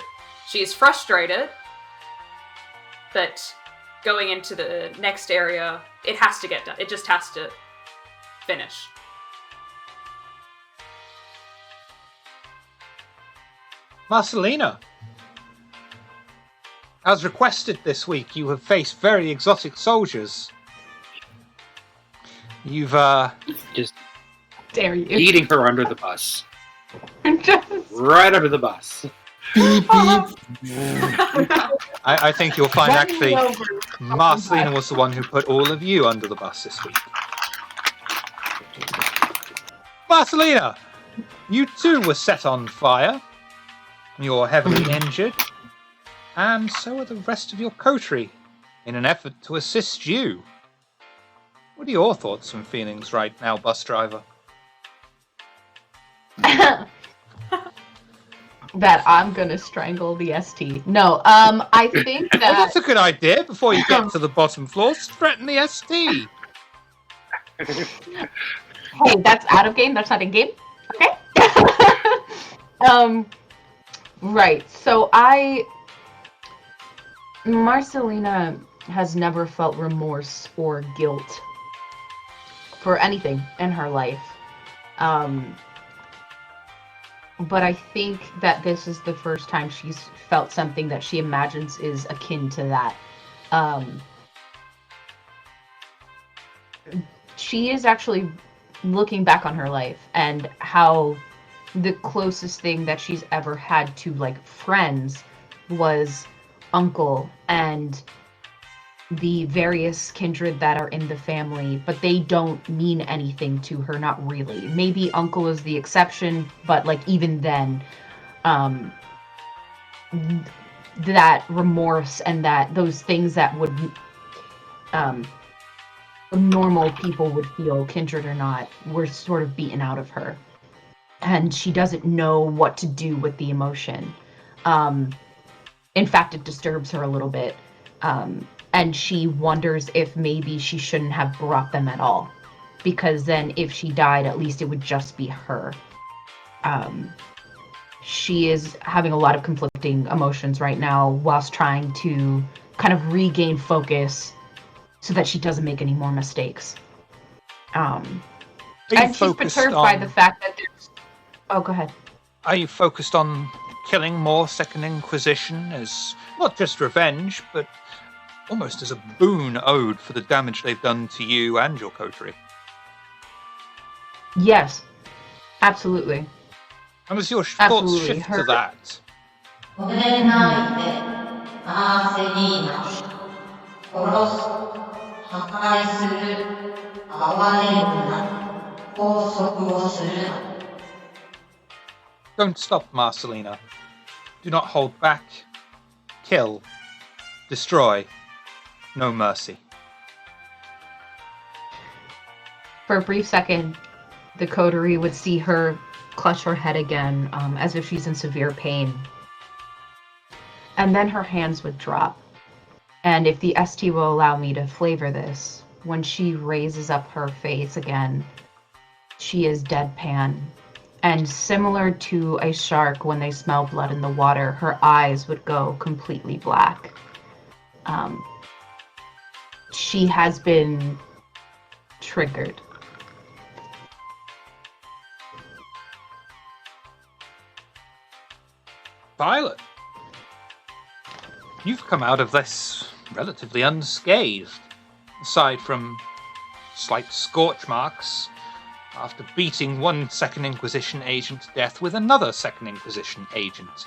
S7: she is frustrated, but going into the next area, it has to get done. It just has to finish.
S1: Marcelina, as requested this week, you have faced very exotic soldiers. You've,
S11: just
S3: dare you
S11: eating her under the bus. Right under the bus.
S1: I think you'll find actually Marcelina was the one who put all of you under the bus this week. Marcelina, you too were set on fire. You're heavily injured, and so are the rest of your coterie, in an effort to assist you. What are your thoughts and feelings right now, bus driver?
S3: That I'm gonna strangle the ST. No, I think that...
S1: Well, that's a good idea. Before you get to the bottom floor, threaten the ST.
S3: Hey, that's out of game. That's not in game. Okay. Right. So Marcelina has never felt remorse or guilt for anything in her life. But I think that this is the first time she's felt something that she imagines is akin to that. She is actually looking back on her life and how the closest thing that she's ever had to, like, friends was Uncle and the various kindred that are in the family, but they don't mean anything to her, not really. Maybe Uncle is the exception, but, like, even then, that remorse and that those things that would normal people would feel, kindred or not, were sort of beaten out of her. And she doesn't know what to do with the emotion. In fact, it disturbs her a little bit. And she wonders if maybe she shouldn't have brought them at all, because then if she died, at least it would just be her. She is having a lot of conflicting emotions right now whilst trying to kind of regain focus so that she doesn't make any more mistakes. And she's perturbed by the fact that there's... Oh, go ahead.
S1: Are you focused on killing more Second Inquisition as not just revenge, but almost as a boon owed for the damage they've done to you and your coterie?
S3: Yes, absolutely.
S1: And was your thoughts shift to that? Don't stop, Marcelina. Do not hold back. Kill. Destroy. No mercy.
S3: For a brief second, the coterie would see her clutch her head again, as if she's in severe pain. And then her hands would drop. And if the ST will allow me to flavor this, when she raises up her face again, she is deadpan. And similar to a shark when they smell blood in the water, her eyes would go completely black. She has been triggered.
S1: Violet, you've come out of this relatively unscathed, aside from slight scorch marks after beating one Second Inquisition agent to death with another Second Inquisition agent.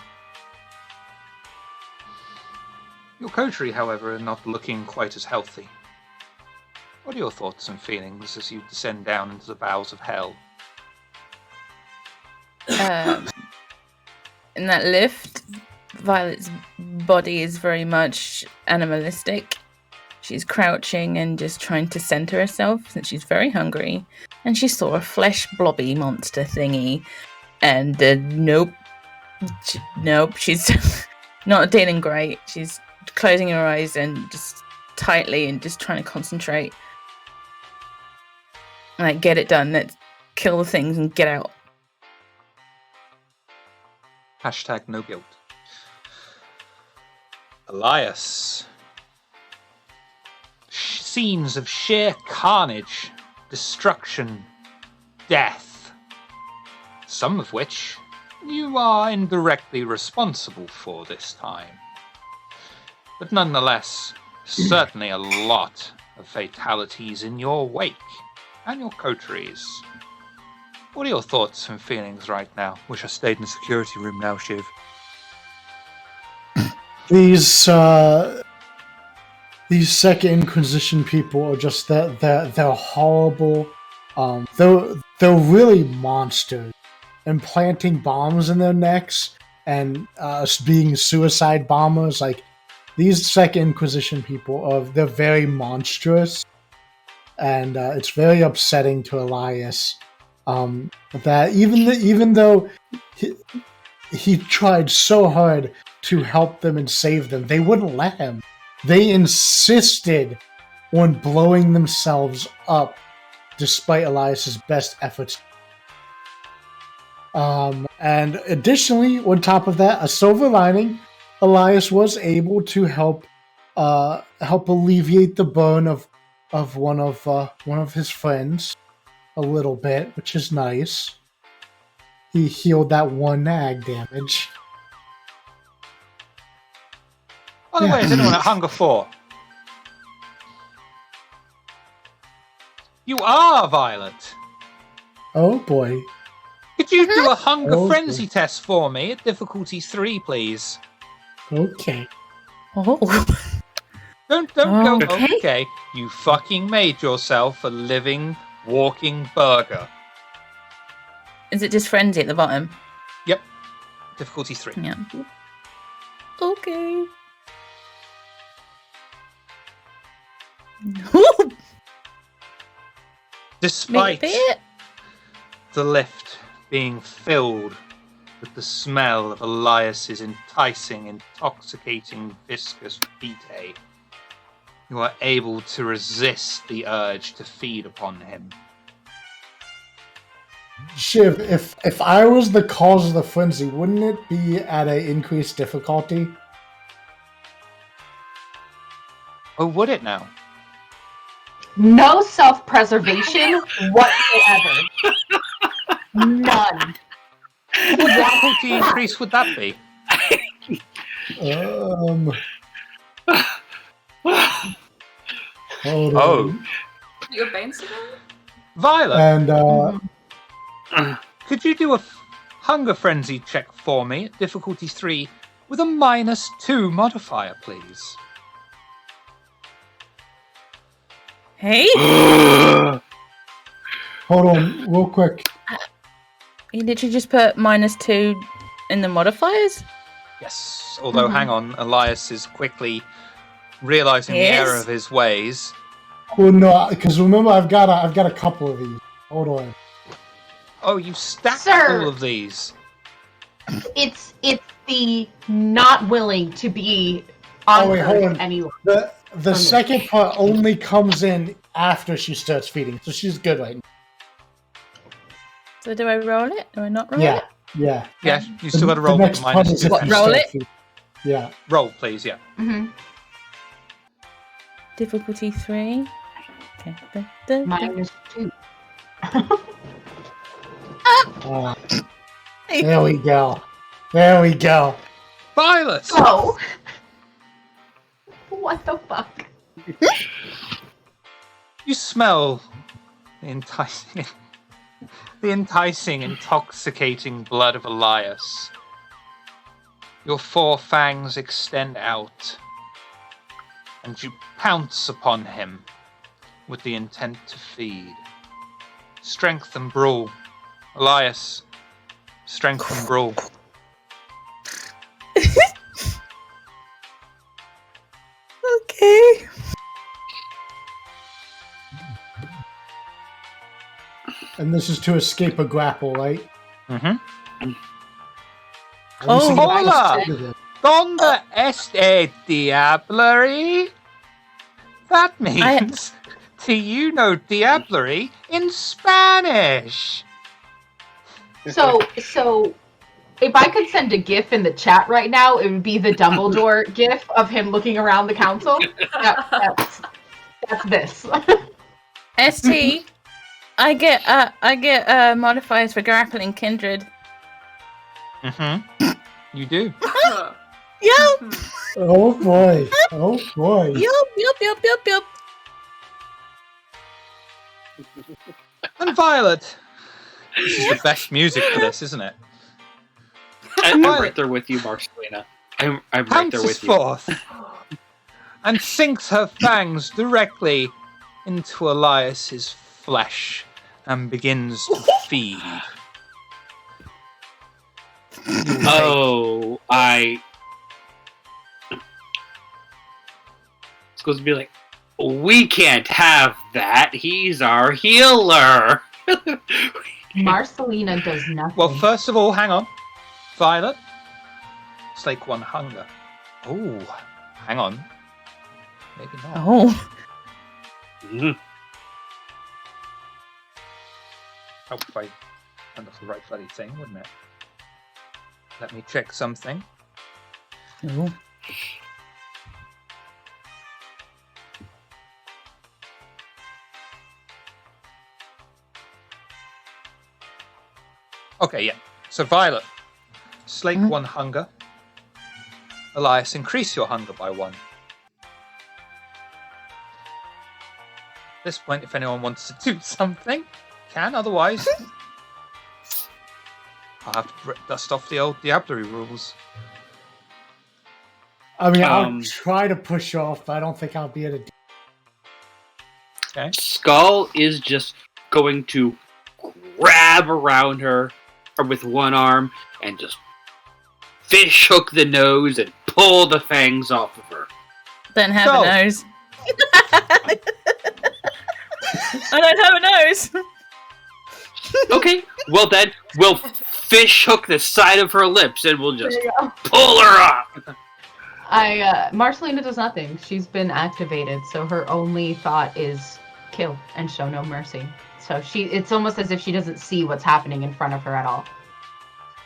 S1: Your coterie, however, are not looking quite as healthy. What are your thoughts and feelings as you descend down into the bowels of hell?
S5: In that lift, Violet's body is very much animalistic. She's crouching and just trying to center herself since she's very hungry. And she saw a flesh blobby monster thingy. And nope, she's not dealing great. She's closing her eyes and just tightly and just trying to concentrate. Like, get it done. Let's kill the things and get out.
S1: Hashtag no guilt. Elias. Scenes of sheer carnage, destruction, death. Some of which you are indirectly responsible for this time. But nonetheless, certainly a lot of fatalities in your wake and your coteries. What are your thoughts and feelings right now? Wish I stayed in the security room now, Shiv.
S4: These Second Inquisition people are just they're horrible. They're really monsters, and planting bombs in their necks and being suicide bombers. Like, these Second Inquisition people they're very monstrous, and it's very upsetting to Elias. That even though he tried so hard to help them and save them, they wouldn't let him. They insisted on blowing themselves up despite Elias's best efforts. And additionally, on top of that, a silver lining, Elias was able to help alleviate the burn of one of his friends a little bit, which is nice. He healed that one ag damage.
S1: By the way, is anyone at Hunger 4? You are Violet.
S4: Oh boy.
S1: Could you do a Hunger Frenzy
S4: boy.
S1: test for me at difficulty 3, please?
S4: Okay.
S5: Oh.
S1: Don't go,
S5: Okay.
S1: okay. You fucking made yourself a living, walking burger.
S5: Is it just frenzy at the bottom?
S1: Yep. Difficulty 3.
S5: Yeah. Okay.
S1: Despite
S5: Maybe it.
S1: the lift being filled with the smell of Elias's enticing, intoxicating, viscous vitae, you are able to resist the urge to feed upon him.
S4: Shiv, if I was the cause of the frenzy, wouldn't it be at an increased difficulty?
S1: Oh, would it now?
S3: No self-preservation whatsoever. None.
S1: What difficulty increase would that be?
S4: Hold
S1: Oh.
S4: on.
S7: Your Bane's again?
S1: Violet,
S4: And
S1: could you do a hunger frenzy check for me at difficulty 3 with a -2 modifier, please?
S5: Hey,
S4: hold on, real quick.
S5: you literally just put -2 in the modifiers.
S1: Yes, although hang on, Elias is quickly realizing the error of his ways.
S4: Well, no, because remember, I've got a couple of these. Hold on.
S1: Oh, you stacked
S3: Sir.
S1: all of these.
S3: It's the not willing to be on
S4: Oh, wait, hold
S3: Earth
S4: on.
S3: any longer.
S4: The second part only comes in after she starts feeding, so she's good right now.
S5: So do I roll it? Do I not roll
S4: Yeah,
S5: it?
S4: yeah.
S1: Yeah, you still got to roll
S4: the
S1: with
S4: next
S1: the
S4: part is
S1: -2.
S4: if
S5: What,
S4: you
S5: roll
S4: start
S5: it?
S4: feeding. Yeah.
S1: Roll, please, yeah.
S3: Mm-hmm.
S5: Difficulty 3. Okay.
S3: -2.
S4: There we go. There we go.
S1: Violet!
S3: Oh. What the fuck?
S1: You smell the enticing, intoxicating blood of Elias. Your 4 fangs extend out, and you pounce upon him with the intent to feed. Strength and brawl. Elias, strength and brawl.
S5: Okay.
S4: And this is to escape a grapple, right?
S1: Mm-hmm.
S5: Oh,
S1: hola! ¿Dónde este diablerie? That means, do you know diablerie in Spanish?
S3: So if I could send a GIF in the chat right now, it would be the Dumbledore GIF of him looking around the council. That's this.
S5: ST. I get modifiers for grappling kindred.
S1: Mm-hmm. You do.
S5: Yup.
S4: Oh boy. Oh boy.
S5: Yup.
S1: And Violet. This is the best music for this, isn't it?
S11: I'm right there with you, Marcelina. I'm right there
S1: Pounces
S11: with you.
S1: forth and sinks her fangs directly into Elias's flesh and begins to feed.
S11: Oh, it's supposed to be like, we can't have that. He's our healer.
S3: Marcelina does nothing.
S1: Well, first of all, hang on. Violet, slake 1 hunger. Oh, hang on. Maybe not.
S5: Oh.
S1: Help if I turned off the right bloody thing, wouldn't it? Let me check something.
S5: Oh.
S1: Okay, yeah. So Violet, slake 1 hunger. Elias, increase your hunger by 1. At this point, if anyone wants to do something, can. Otherwise, I'll have to dust off the old Diablerie rules.
S4: I mean, I'll try to push off, but I don't think I'll be able to do.
S1: Okay.
S11: Skull is just going to grab around her with one arm and just fish hook the nose and pull the fangs off of her.
S5: Don't have a nose. I don't have a nose.
S11: Okay, well then we'll fish hook the side of her lips and we'll just pull her up.
S3: Marcelina does nothing. She's been activated, so her only thought is kill and show no mercy. So it's almost as if she doesn't see what's happening in front of her at all.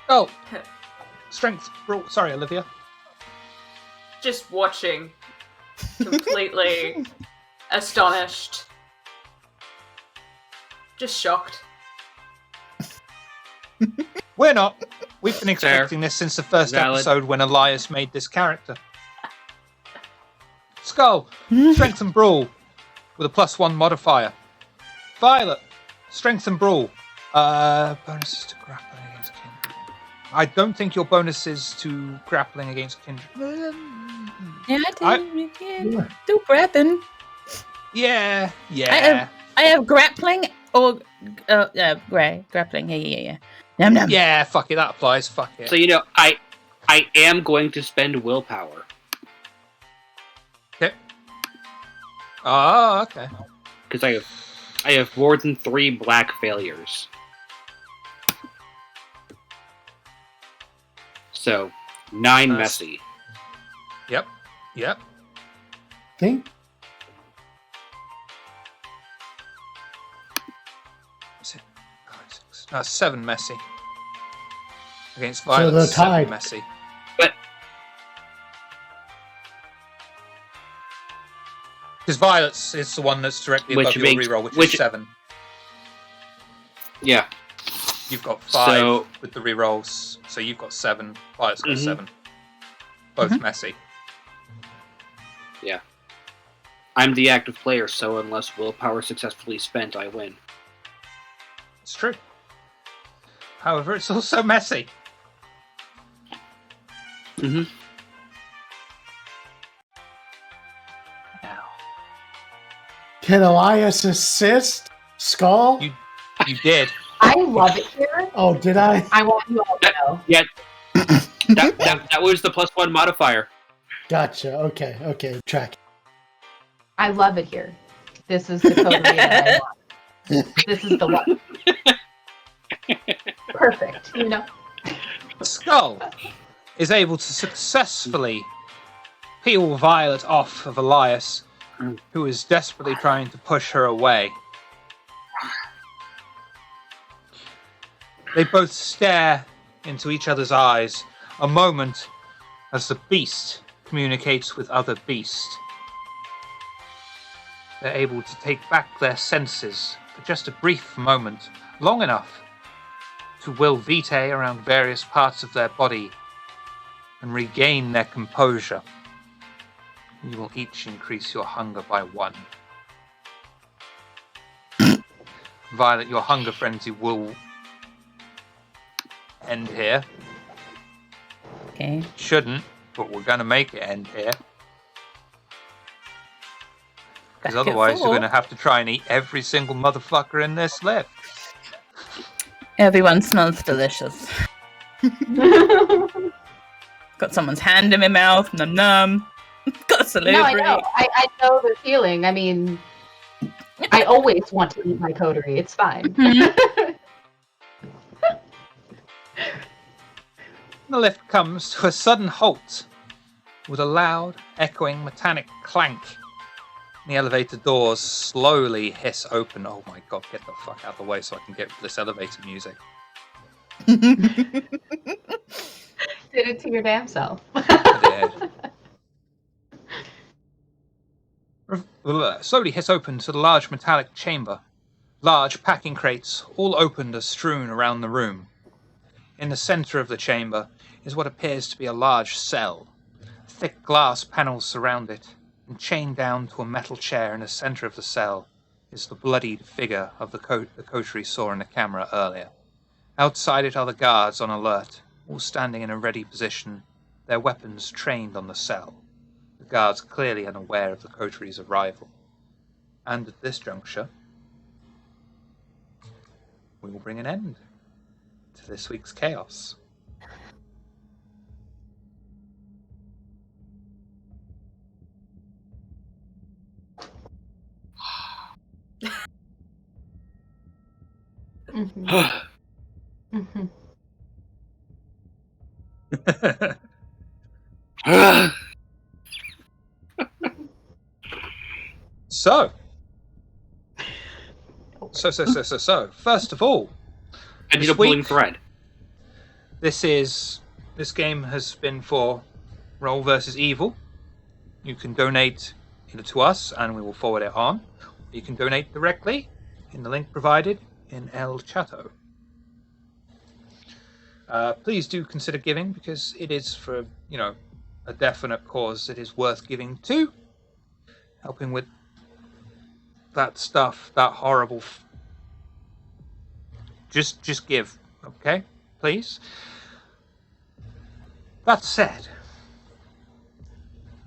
S1: Oh, strength. Sorry, Olivia.
S7: Just watching, completely astonished, just shocked.
S1: We're not. We've been expecting this since the first episode when Elias made this character. Skull, strength and brawl with a +1 modifier. Violet, strength and brawl. Bonuses to grappling against kindred. I don't think your bonus is to grappling against kindred.
S5: Yeah, do grappling.
S1: Yeah.
S5: I have grappling or grappling. Yeah. Nom nom.
S1: Yeah, fuck it, that applies. Fuck it.
S11: So I am going to spend willpower.
S1: Okay. Oh, okay.
S11: Because I have more than 3 black failures. So 9 messy.
S1: Yep.
S4: Okay.
S1: 7 messy. Against
S4: So
S1: Violet,
S4: they're
S1: 7
S4: tied.
S1: messy.
S11: But
S1: because Violet's is the one that's directly above your reroll, which is 7.
S11: Yeah.
S1: You've got 5 with the rerolls, so you've got 7. Violet's got 7. Both messy.
S11: Yeah. I'm the active player, so unless willpower successfully spent, I win.
S1: It's true. However, it's also messy.
S11: Mm-hmm.
S1: Now.
S4: Can Elias assist Skull?
S1: You did.
S3: I love it here.
S4: Oh, did I?
S3: I want you all to know.
S11: Yeah. that was the +1 modifier.
S4: Gotcha. Okay. Track.
S3: I love it here. This is the coterie that I want. This is the one. Perfect.
S1: Skull is able to successfully peel Violet off of Elias, who is desperately trying to push her away. They both stare into each other's eyes, a moment as the beast communicates with other beast. They're able to take back their senses for just a brief moment, long enough to will vitae around various parts of their body and regain their composure. You will each increase your hunger by 1. Violet, your hunger frenzy will end here.
S5: Okay.
S1: Shouldn't, but we're going to make it end here. Because
S5: Back at
S1: otherwise
S5: 4.
S1: you're going to have to try and eat every single motherfucker in this left.
S5: Everyone smells delicious. Got someone's hand in my mouth. Num num. Got to celebrate.
S3: No, I know. I know the feeling. I mean, I always want to eat my coterie. It's fine.
S1: The lift comes to a sudden halt with a loud, echoing, metallic clank. The elevator doors slowly hiss open. Oh my god, get the fuck out of the way so I can get this elevator music.
S3: Did it to your damn self.
S1: I did. Slowly hiss open to the large metallic chamber. Large packing crates, all opened, are strewn around the room. In the center of the chamber is what appears to be a large cell. Thick glass panels surround it, and chained down to a metal chair in the center of the cell is the bloodied figure of the coterie saw in the camera earlier. Outside it are the guards on alert, all standing in a ready position, their weapons trained on the cell. The guards clearly unaware of the coterie's arrival. And at this juncture, we will bring an end to this week's chaos. So. First of all,
S11: I need a pulling thread.
S1: This game has been for Roll vs. Evil. You can donate either to us and we will forward it on. Or you can donate directly in the link provided in El Chato. Please do consider giving because it is for, a definite cause it is worth giving to. Helping with that stuff, that horrible... Just give, okay? Please. That said...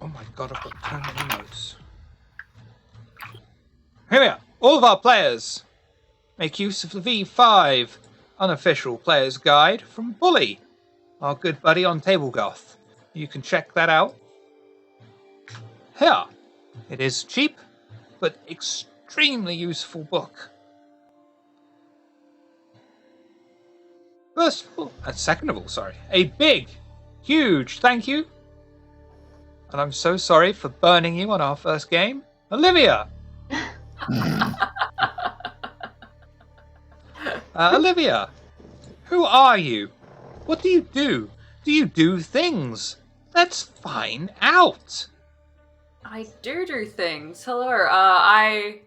S1: Oh my god, I've got so many notes. Here we are. All of our players make use of the V5 unofficial player's guide from Bully, our good buddy on Table Goth. You can check that out. Here. It is cheap, but extremely useful book. Second of all, a big, huge thank you. And I'm so sorry for burning you on our first game. Olivia! Olivia, who are you? What do you do? Do you do things? Let's find out.
S7: I do things. Hello, I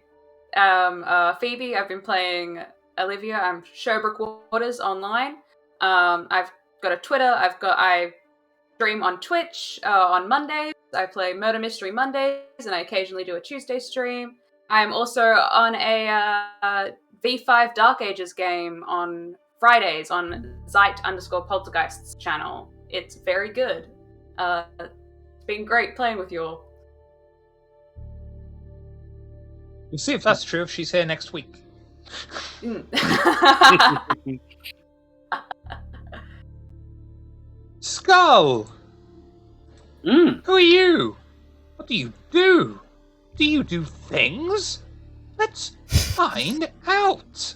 S7: am Phoebe. I've been playing Olivia. I'm Showbrook Waters online. I've got a Twitter. I stream on Twitch on Mondays. I play Murder Mystery Mondays, and I occasionally do a Tuesday stream. I'm also on a V5 Dark Ages game on Fridays on Zeit_Poltergeist's channel. It's very good. It's been great playing with you all.
S1: We'll see if that's true if she's here next week. Skull! Who are you? What do you do? Do you do things? Let's find out.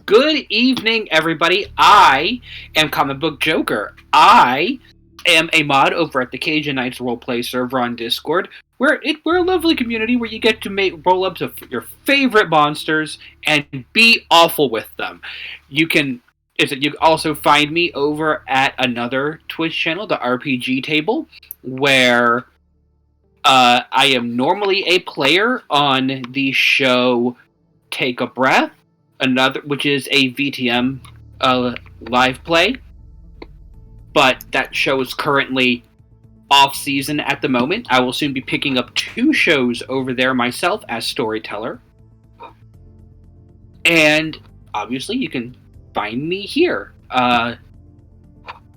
S11: Good evening, everybody. I am Comic Book Joker. I am a mod over at the Cajun Knights roleplay server on Discord. We're a lovely community where you get to roll up to your favorite monsters and be awful with them. You can also find me over at another Twitch channel, the RPG Table, where I am normally a player on the show Take a Breath, which is a VTM live play, but that show is currently off season at the moment. I will soon be picking up 2 shows over there myself as storyteller. And obviously you can find me here.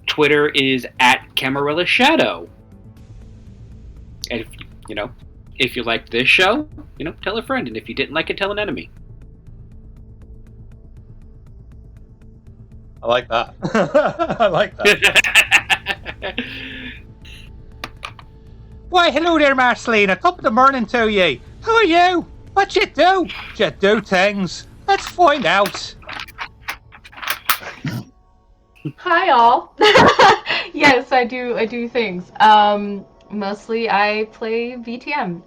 S11: Twitter is at Camarilla Shadow. And if you liked this show, tell a friend, and if you didn't like it, tell an enemy.
S1: I like that. I like that. Why, hello there, Marcelina. Top of the morning to ye. Who are you? What you do? You do things. Let's find out.
S3: Hi, all. Yes, I do things. Mostly I play VTM.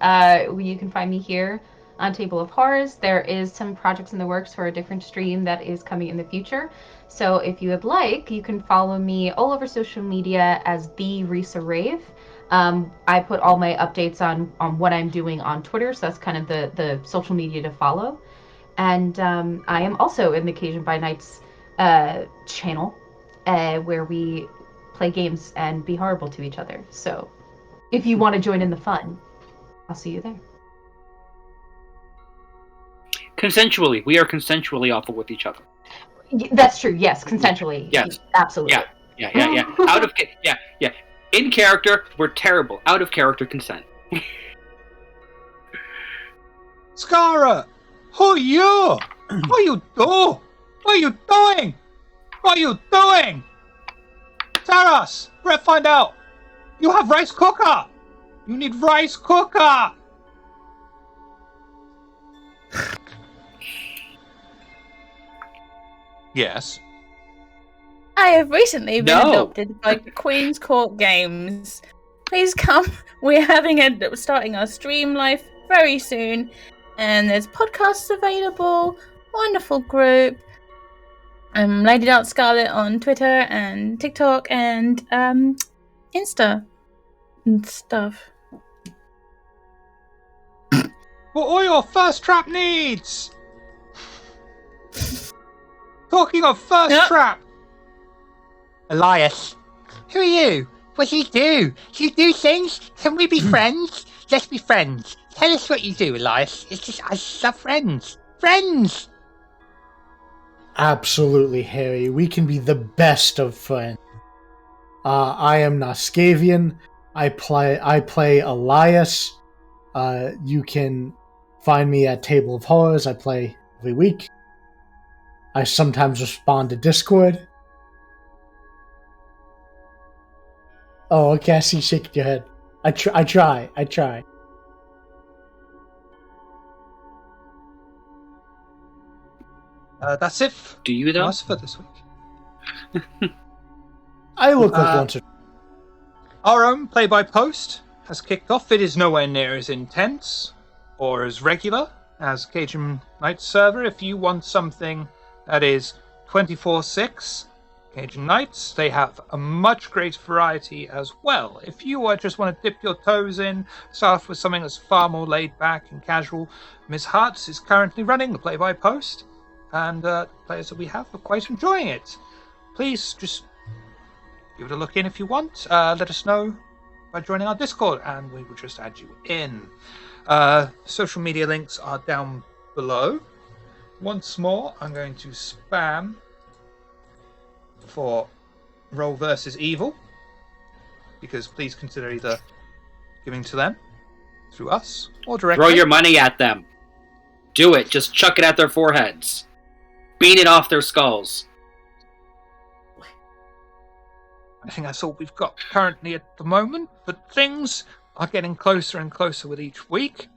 S3: You can find me here on Table of Horrors. There is some projects in the works for a different stream that is coming in the future. So if you would like, you can follow me all over social media as the Risa Rave. I put all my updates on what I'm doing on Twitter, so that's kind of the social media to follow. And I am also in the Cajun by Nights channel, where we play games and be horrible to each other. So if you want to join in the fun, I'll see you there.
S11: Consensually. We are consensually awful with each other.
S3: That's true. Yes, consensually.
S11: Yes.
S3: Absolutely.
S11: Yeah. Yeah. In character, we're terrible. Out of character, consent.
S1: Scara! Who are you? What you do? What are you doing? What are you doing? Tell us. We'll find out. You have rice cooker. You need rice cooker. Yes.
S5: I have recently been adopted by Queen's Court Games please come. We're starting our stream life very soon, and there's podcasts available. Wonderful group. I'm Lady Dark Scarlet on Twitter and TikTok and Insta and stuff.
S1: For all your first trap needs! Talking of first trap! Elias, who are you? What do you do? Do you do things? Can we be friends? Let's be friends. Tell us what you do, Elias. It's just, I love friends. Friends!
S4: Absolutely, Harry. We can be the best of friends. I am Nascavian. I play Elias. You can find me at Table of Horrors. I play every week. I sometimes respond to Discord. Oh, okay, I see you shaking your head. I try.
S1: That's it.
S11: Do you, though?
S1: For this week.
S4: I look like once or
S1: Our own play-by-post has kicked off. It is nowhere near as intense or as regular as Cajun Knights server. If you want something that is 24/6, Cajun Knights, they have a much greater variety as well. If you just want to dip your toes in, start off with something that's far more laid back and casual, Ms. Hartz is currently running the play-by-post, and players that we have are quite enjoying it. Please just give it a look in if you want. Let us know by joining our Discord, and we will just add you in. Social media links are down below. Once more, I'm going to spam for Roll versus Evil, because please consider either giving to them through us or directly.
S11: Throw your money at them. Do it. Just chuck it at their foreheads. Beat it off their skulls.
S1: I think that's all we've got currently at the moment, but things are getting closer and closer with each week.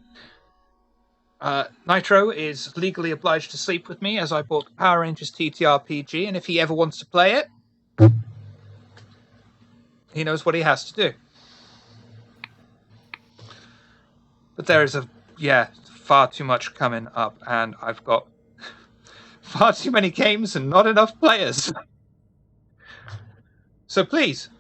S1: Nitro is legally obliged to sleep with me as I bought the Power Rangers TTRPG, and if he ever wants to play it, he knows what he has to do. But there is far too much coming up, and I've got far too many games and not enough players. So please,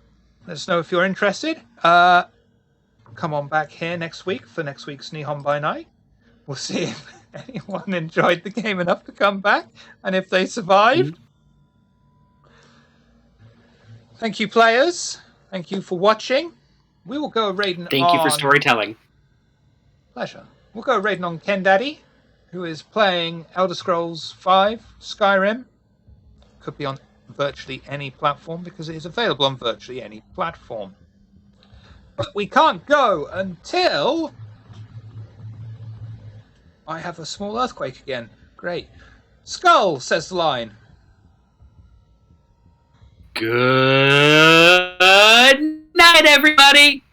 S1: let us know if you're interested. Come on back here next week for next week's Nihon by Night. We'll see if anyone enjoyed the game enough to come back, and if they survived. Thank you, players. Thank you for watching. We will go raiding on...
S11: Thank you for storytelling.
S1: Pleasure. We'll go raiding on Ken Daddy, who is playing Elder Scrolls V, Skyrim. Could be on virtually any platform, because it is available on virtually any platform. But we can't go until I have a small earthquake again. Great. Skull, says the line.
S11: Good night, everybody!